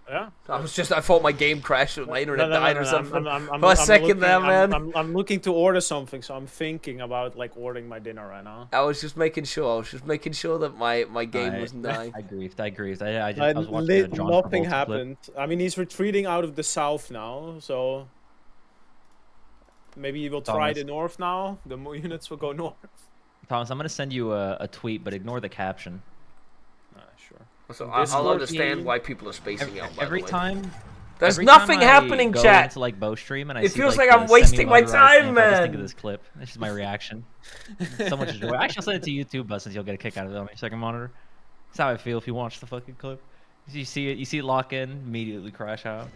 Yeah. I thought my game crashed or my internet died or something. I'm For a second there, man. I'm looking to order something, so I'm thinking about like ordering my dinner right now. I was just making sure. That my game wasn't dying. I grieved. I was watching John nothing Travolta happened. clip. I mean, he's retreating out of the south now, so maybe he will try Thomas. the north now. The more units will go north. Thomas, I'm gonna send you a tweet, but ignore the caption. Sure. So I'll understand why people are spacing out. By Every the way. time. There's every nothing time I happening, go chat. Into, like, Bow stream and I It see, feels like I'm the wasting my semi-motorized time, amp, I just think man. of this clip. This is my reaction. So much joy. Actually, I'll send it to YouTube, but since you'll get a kick out of it on your second monitor. That's how I feel if you watch the fucking clip. You see it lock in, immediately crash out.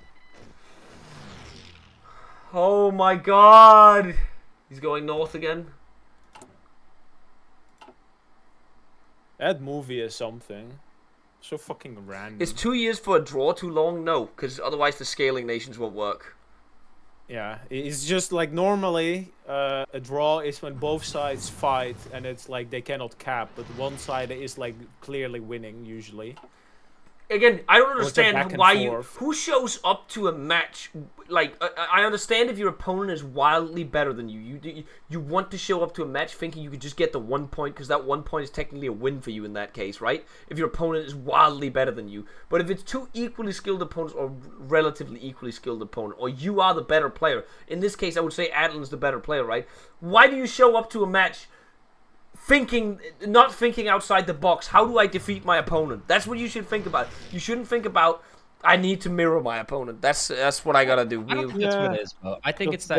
Oh my god! He's going north again. That movie is something. So fucking random. Is 2 years for a draw too long? No, because otherwise the scaling nations won't work. Yeah, it's just like normally a draw is when both sides fight and it's like they cannot cap, but one side is like clearly winning usually. Again, I don't back understand and why you... forth. Who shows up to a match... Like, I understand if your opponent is wildly better than you. You want to show up to a match thinking you could just get the 1 point, because that 1 point is technically a win for you in that case, right? If your opponent is wildly better than you. But if it's two equally skilled opponents, or relatively equally skilled opponent, or you are the better player... In this case, I would say Adlan's the better player, right? Why do you show up to a match... not thinking outside the box? How do I defeat my opponent? That's what you should think about. You shouldn't think about, I need to mirror my opponent. That's what I gotta do. I don't think that's what it is, bro. I think it's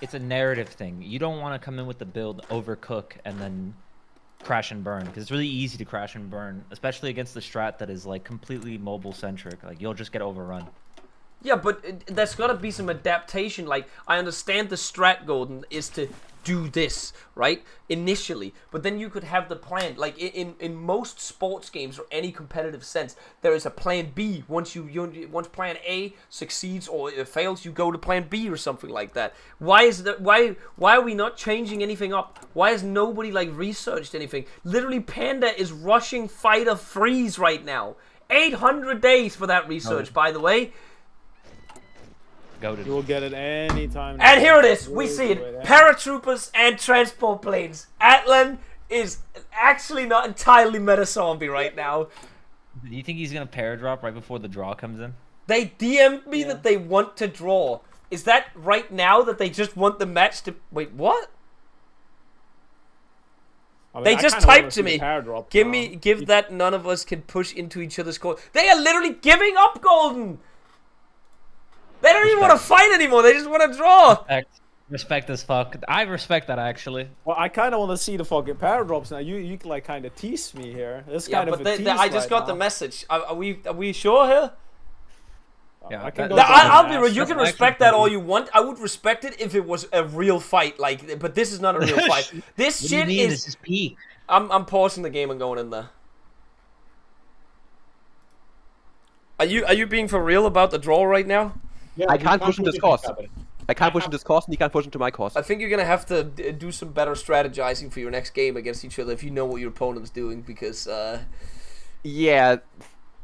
it's a narrative thing. You don't want to come in with the build, overcook, and then crash and burn, because it's really easy to crash and burn, especially against the strat that is like completely mobile centric. Like, you'll just get overrun. Yeah, but there's gotta be some adaptation. Like, I understand the strat, Golden, is to do this, right? Initially. But then you could have the plan. Like, in most sports games or any competitive sense, there is a plan B. Once plan A succeeds or it fails, you go to plan B or something like that. Why are we not changing anything up? Why has nobody, like, researched anything? Literally, Panda is rushing Fighter Freeze right now. 800 days for that research, by the way. You will get it anytime. And here it is. We see it. Paratroopers and transport planes. Atlan is actually not entirely meta zombie right now. Do you think he's gonna paradrop right before the draw comes in? They DM'd me that they want to draw. Is that right now that they just want the match to... Wait, what? I mean, They I just kinda wanna typed see to the me. paradrop Give now. that none of us can push into each other's court. They are literally giving up, Golden. They don't even want to fight anymore. They just want to draw. Respect as fuck. I respect that actually. Well, I kind of want to see the fucking paradox now. You like kind of tease me here. That's Yeah, kind of but a tease I just got the now. message. Are we sure here? Yeah, I can go I'll be down real. You and can That's respect actually that all you want. I would respect it if it was a real fight. Like, but this is not a real fight. This What do you shit mean? is. This is peak. I'm pausing the game and going in there. Are you being for real about the draw right now? Yeah, I we can't push in push this it course. together. I can't push into this course, and he can't push into my course. I think you're gonna have to do some better strategizing for your next game against each other if you know what your opponent's doing, because Yeah,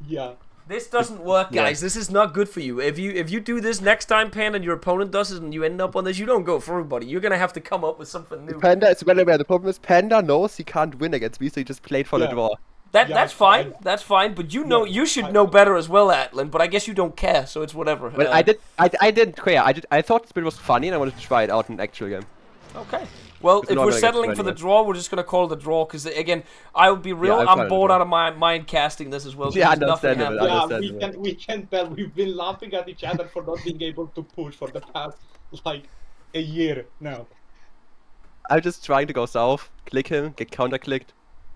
Yeah. this doesn't work, guys. This is not good for you. If you do this next time, Pan, and your opponent does it, and you end up on this, you don't go through, buddy. You're gonna have to come up with something new. Panda is well aware. The problem is Panda knows he can't win against me, so he just played for the Yeah. draw. That's Yeah, fine. That's fine. But you know, you should know better as well, Atlan. But I guess you don't care, so it's whatever. Well, I didn't care. I thought this build was funny, and I wanted to try it out in an actual game. Okay. Well, It's if not we're gonna get settling through for the anyway. draw, we're just gonna call it a draw. Because again, I would be real. I'll I'm try the bored draw. out of my mind casting this as well. Yeah, because nothing understandable. happened. Yeah, we can tell we've been laughing at each other for not being able to push for the past like a year now. I'm just trying to go south, click him, get counter clicked.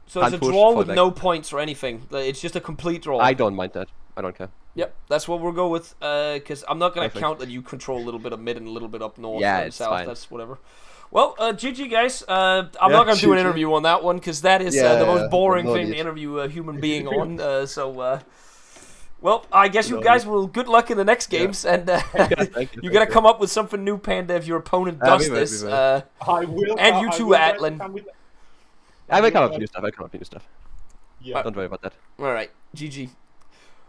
So it's a Can't push, draw fall with back. no points or anything. It's just a complete draw. I don't mind that. I don't care. Yep, that's what we'll go with. Because I'm not gonna Perfect. count that you control a little bit of mid and a little bit up north Yeah, and it's south. fine. That's whatever. Well, GG guys. I'm not gonna do an GG. interview on that one because that is Yeah, the most boring no thing to need. interview a human being on. Well, I guess you guys will. Good luck in the next games, and Thank you gotta come up with something new, Panda. If your opponent does we will, this, we will. I will. And you I too, will try to Atlan. come with- I will come up with new stuff. Yeah. Don't worry about that. all right, GG.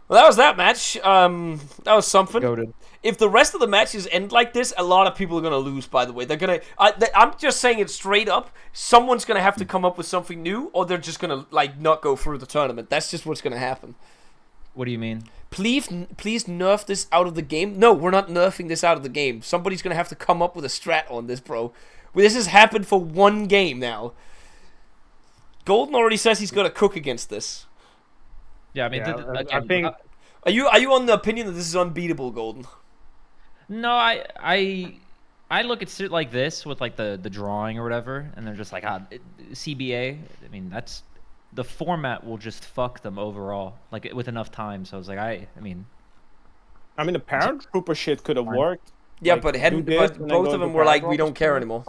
Well, that was that match. That was something. Goated. If the rest of the matches end like this, a lot of people are gonna lose. By the way, they're gonna. I'm just saying it straight up. Someone's gonna have to come up with something new, or they're just gonna like not go through the tournament. That's just what's gonna happen. What do you mean? Please nerf this out of the game. No, we're not nerfing this out of the game. Somebody's gonna have to come up with a strat on this, bro. This has happened for one game now. Golden already says he's gonna cook against this. Yeah, I mean, Yeah, I again, think Are you on the opinion that this is unbeatable, Golden? no, I look at shit like this with like the drawing or whatever, and they're just like, CBA. I mean, that's the format will just fuck them overall, like with enough time. So I was like, I mean, the paratrooper shit could have worked. Yeah, Like, but do this but and then both go of them into were like, paragraph we don't or care something. anymore.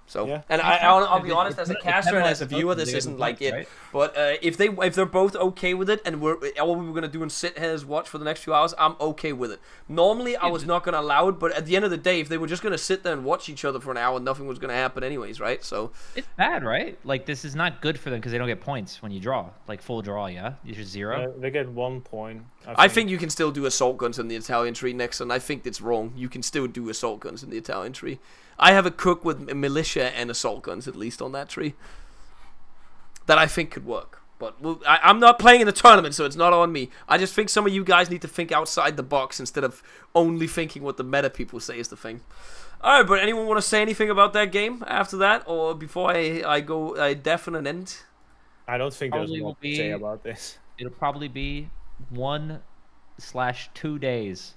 So, Yeah. and I'll be honest, as a caster and as a penalizes viewer, both this of them isn't to like get it. points, But if they're both okay with it, and all we were gonna do and sit here is watch for the next few hours, I'm okay with it. Normally, I was not gonna allow it, but at the end of the day, if they were just gonna sit there and watch each other for an hour, nothing was gonna happen anyways, right? So, it's bad, right? Like this is not good for them because they don't get points when you draw, like full draw. Yeah, you just zero. They get 1 point. I think you can still do assault guns in the Italian tree next, and I think it's wrong. You can still do assault guns in the Italian tree. I have a cook with militia and assault guns, at least on that tree, that I think could work. But I'm not playing in the tournament, so it's not on me. I just think some of you guys need to think outside the box instead of only thinking what the meta people say is the thing. Alright, but anyone want to say anything about that game after that, or before I go definite end? I don't think there's Probably more will to say be- about this. It'll probably be 1/2 days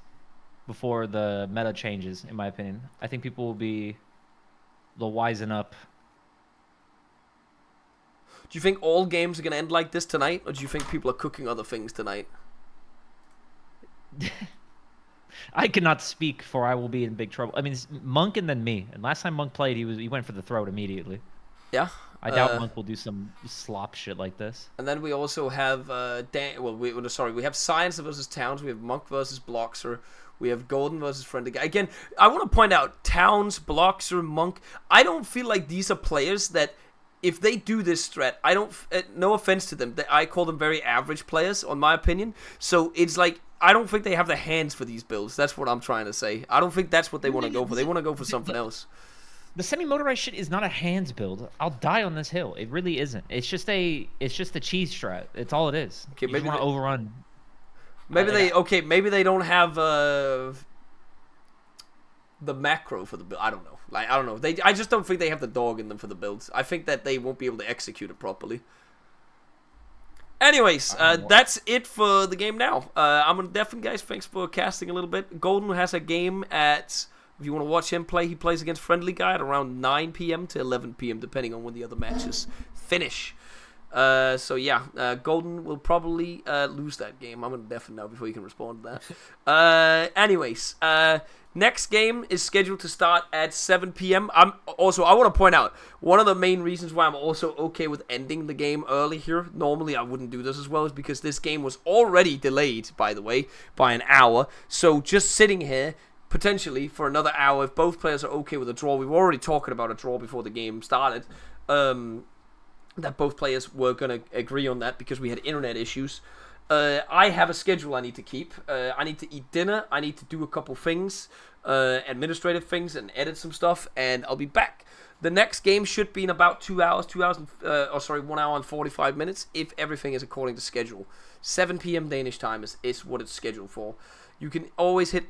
before the meta changes, in my opinion. I think people they'll wisen up. Do you think all games are going to end like this tonight, or do you think people are cooking other things tonight? I cannot speak, for I will be in big trouble. I mean, it's Monk and then me. And last time Monk played, he went for the throat immediately. Yeah? I doubt Monk will do some slop shit like this. And then we also have we have Science versus Towns, we have Monk versus Bloxer, we have Golden versus Friend. Again, I want to point out Towns, Bloxer, Monk. I don't feel like these are players that, if they do this strat, I don't. No offense to them, I call them very average players, on my opinion. So it's like, I don't think they have the hands for these builds. That's what I'm trying to say. I don't think that's what they want to go for. They want to go for something else. The semi-motorized shit is not a hands build. I'll die on this hill. It really isn't. It's just a cheese strat. It's all it is. Okay, You maybe just want to overrun. Maybe they don't have the macro for the build. I don't know. I don't know. I just don't think they have the dog in them for the builds. I think that they won't be able to execute it properly. Anyways, that's it for the game now. I'm gonna definitely, guys, thanks for casting a little bit. Golden has a game at, if you want to watch him play, he plays against Friendly Guy at around 9 p.m. to 11 p.m. depending on when the other matches finish. So yeah, Golden will probably lose that game. I'm gonna deafen now before you can respond to that. Anyways, next game is scheduled to start at 7 p.m. I want to point out, one of the main reasons why I'm also okay with ending the game early here, normally I wouldn't do this as well, is because this game was already delayed, by the way, by an hour. So just sitting here, potentially, for another hour, if both players are okay with a draw, we were already talking about a draw before the game started, that both players were going to agree on that because we had internet issues. I have a schedule I need to keep. I need to eat dinner. I need to do a couple things, administrative things, and edit some stuff, and I'll be back. The next game should be in about 2 hours, 1 hour and 45 minutes, if everything is according to schedule. 7 p.m. Danish time is what it's scheduled for. You can always hit !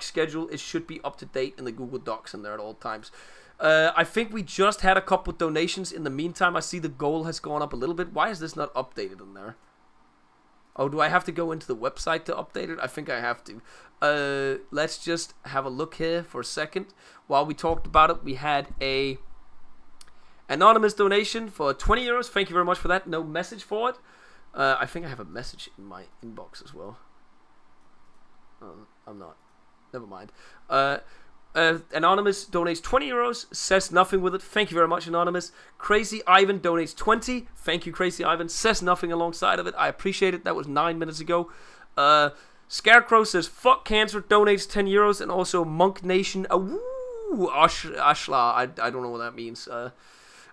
schedule. It should be up to date in the Google Docs and there at all times. I think we just had a couple donations in the meantime. I see the goal has gone up a little bit. Why is this not updated in there? Oh, do I have to go into the website to update it? I think I have to. Let's just have a look here for a second. While we talked about it, we had a anonymous donation for 20 euros. Thank you very much for that. No message for it. I think I have a message in my inbox as well. I'm not. Never mind. Anonymous donates 20 euros, says nothing with it. Thank you very much, Anonymous. Crazy Ivan donates 20. Thank you, Crazy Ivan. Says nothing alongside of it. I appreciate it. That was 9 minutes ago. Scarecrow says, fuck cancer, donates 10 euros. And also Monk Nation, Ashla, I don't know what that means.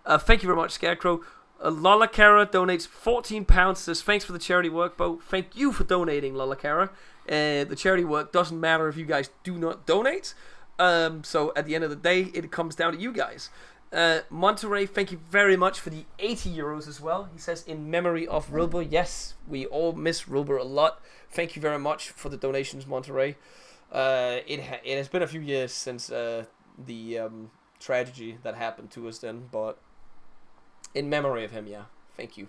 Thank you very much, Scarecrow. Lola Cara donates 14 pounds, says, thanks for the charity work, Bo. Thank you for donating, Lola Cara. The charity work doesn't matter if you guys do not donate. So at the end of the day, it comes down to you guys. Monterey, thank you very much for the 80 euros as well. He says, in memory of Wilbur. Yes, we all miss Wilbur a lot. Thank you very much for the donations, Monterey. It has been a few years since the tragedy that happened to us then, but in memory of him, yeah. Thank you.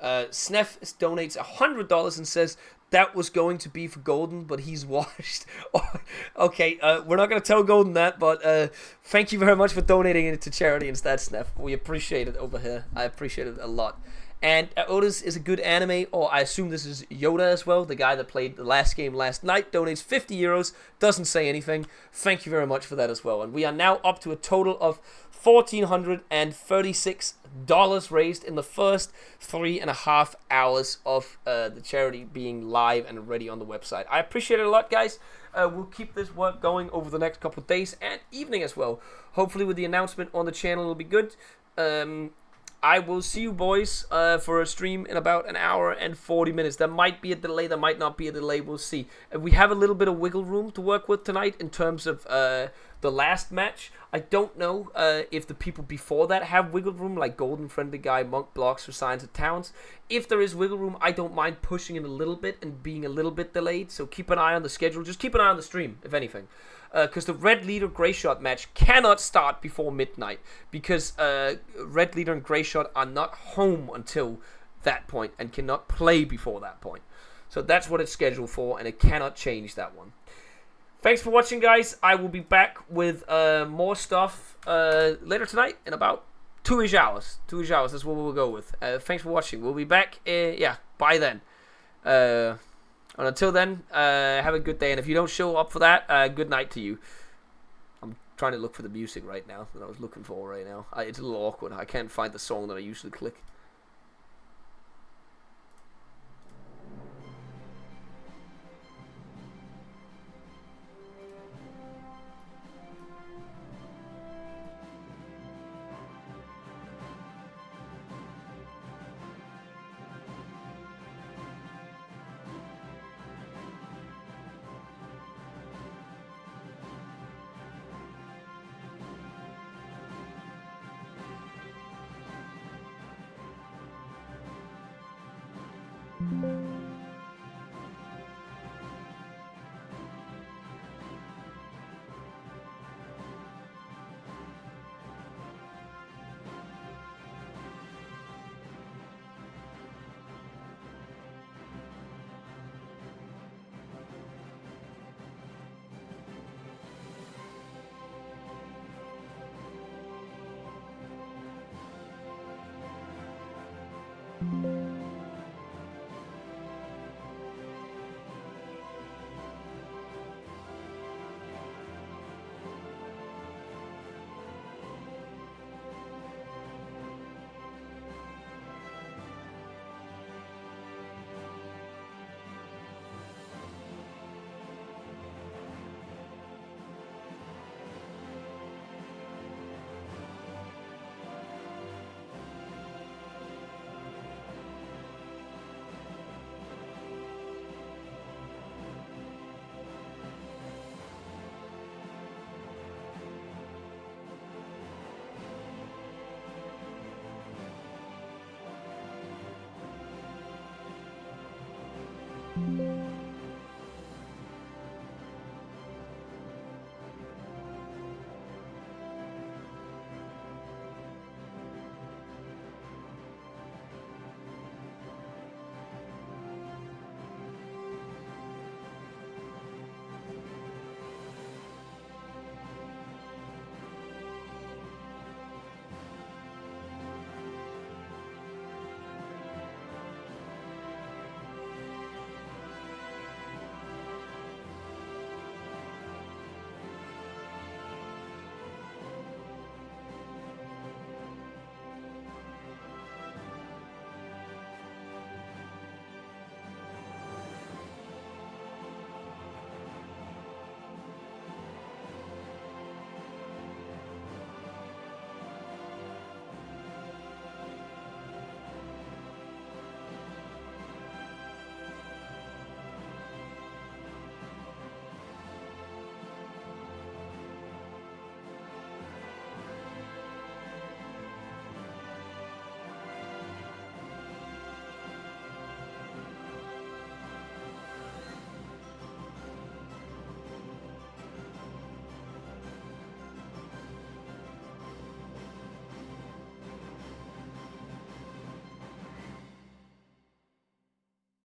Snef donates $100 and says, that was going to be for Golden, but he's washed. Okay, we're not going to tell Golden that, but thank you very much for donating it to charity instead, Snef. We appreciate it over here. I appreciate it a lot. And Otis is a good anime, or I assume this is Yoda as well, the guy that played the last game last night, donates 50 euros, doesn't say anything. Thank you very much for that as well. And we are now up to a total of $1,436 raised in the first 3.5 hours of the charity being live and ready on the website. I appreciate it a lot, guys. We'll keep this work going over the next couple of days and evening as well. Hopefully with the announcement on the channel, it'll be good. I will see you boys for a stream in about an hour and 40 minutes. There might be a delay, there might not be a delay, we'll see. We have a little bit of wiggle room to work with tonight in terms of the last match. I don't know if the people before that have wiggle room, like Golden, Friendly Guy, Monk, Blocks, or Signs of Towns. If there is wiggle room, I don't mind pushing it a little bit and being a little bit delayed, so keep an eye on the schedule. Just keep an eye on the stream, if anything. Because the Red Leader Grey Shot match cannot start before midnight, because Red Leader and Grey Shot are not home until that point and cannot play before that point. So that's what it's scheduled for, and it cannot change that one. Thanks for watching, guys. I will be back with more stuff later tonight in about 2-ish hours. 2-ish hours, that's what we'll go with. Thanks for watching. We'll be back, by then. And until then, have a good day. And if you don't show up for that, good night to you. I'm trying to look for the music right now that I was looking for right now. It's a little awkward. I can't find the song that I usually click.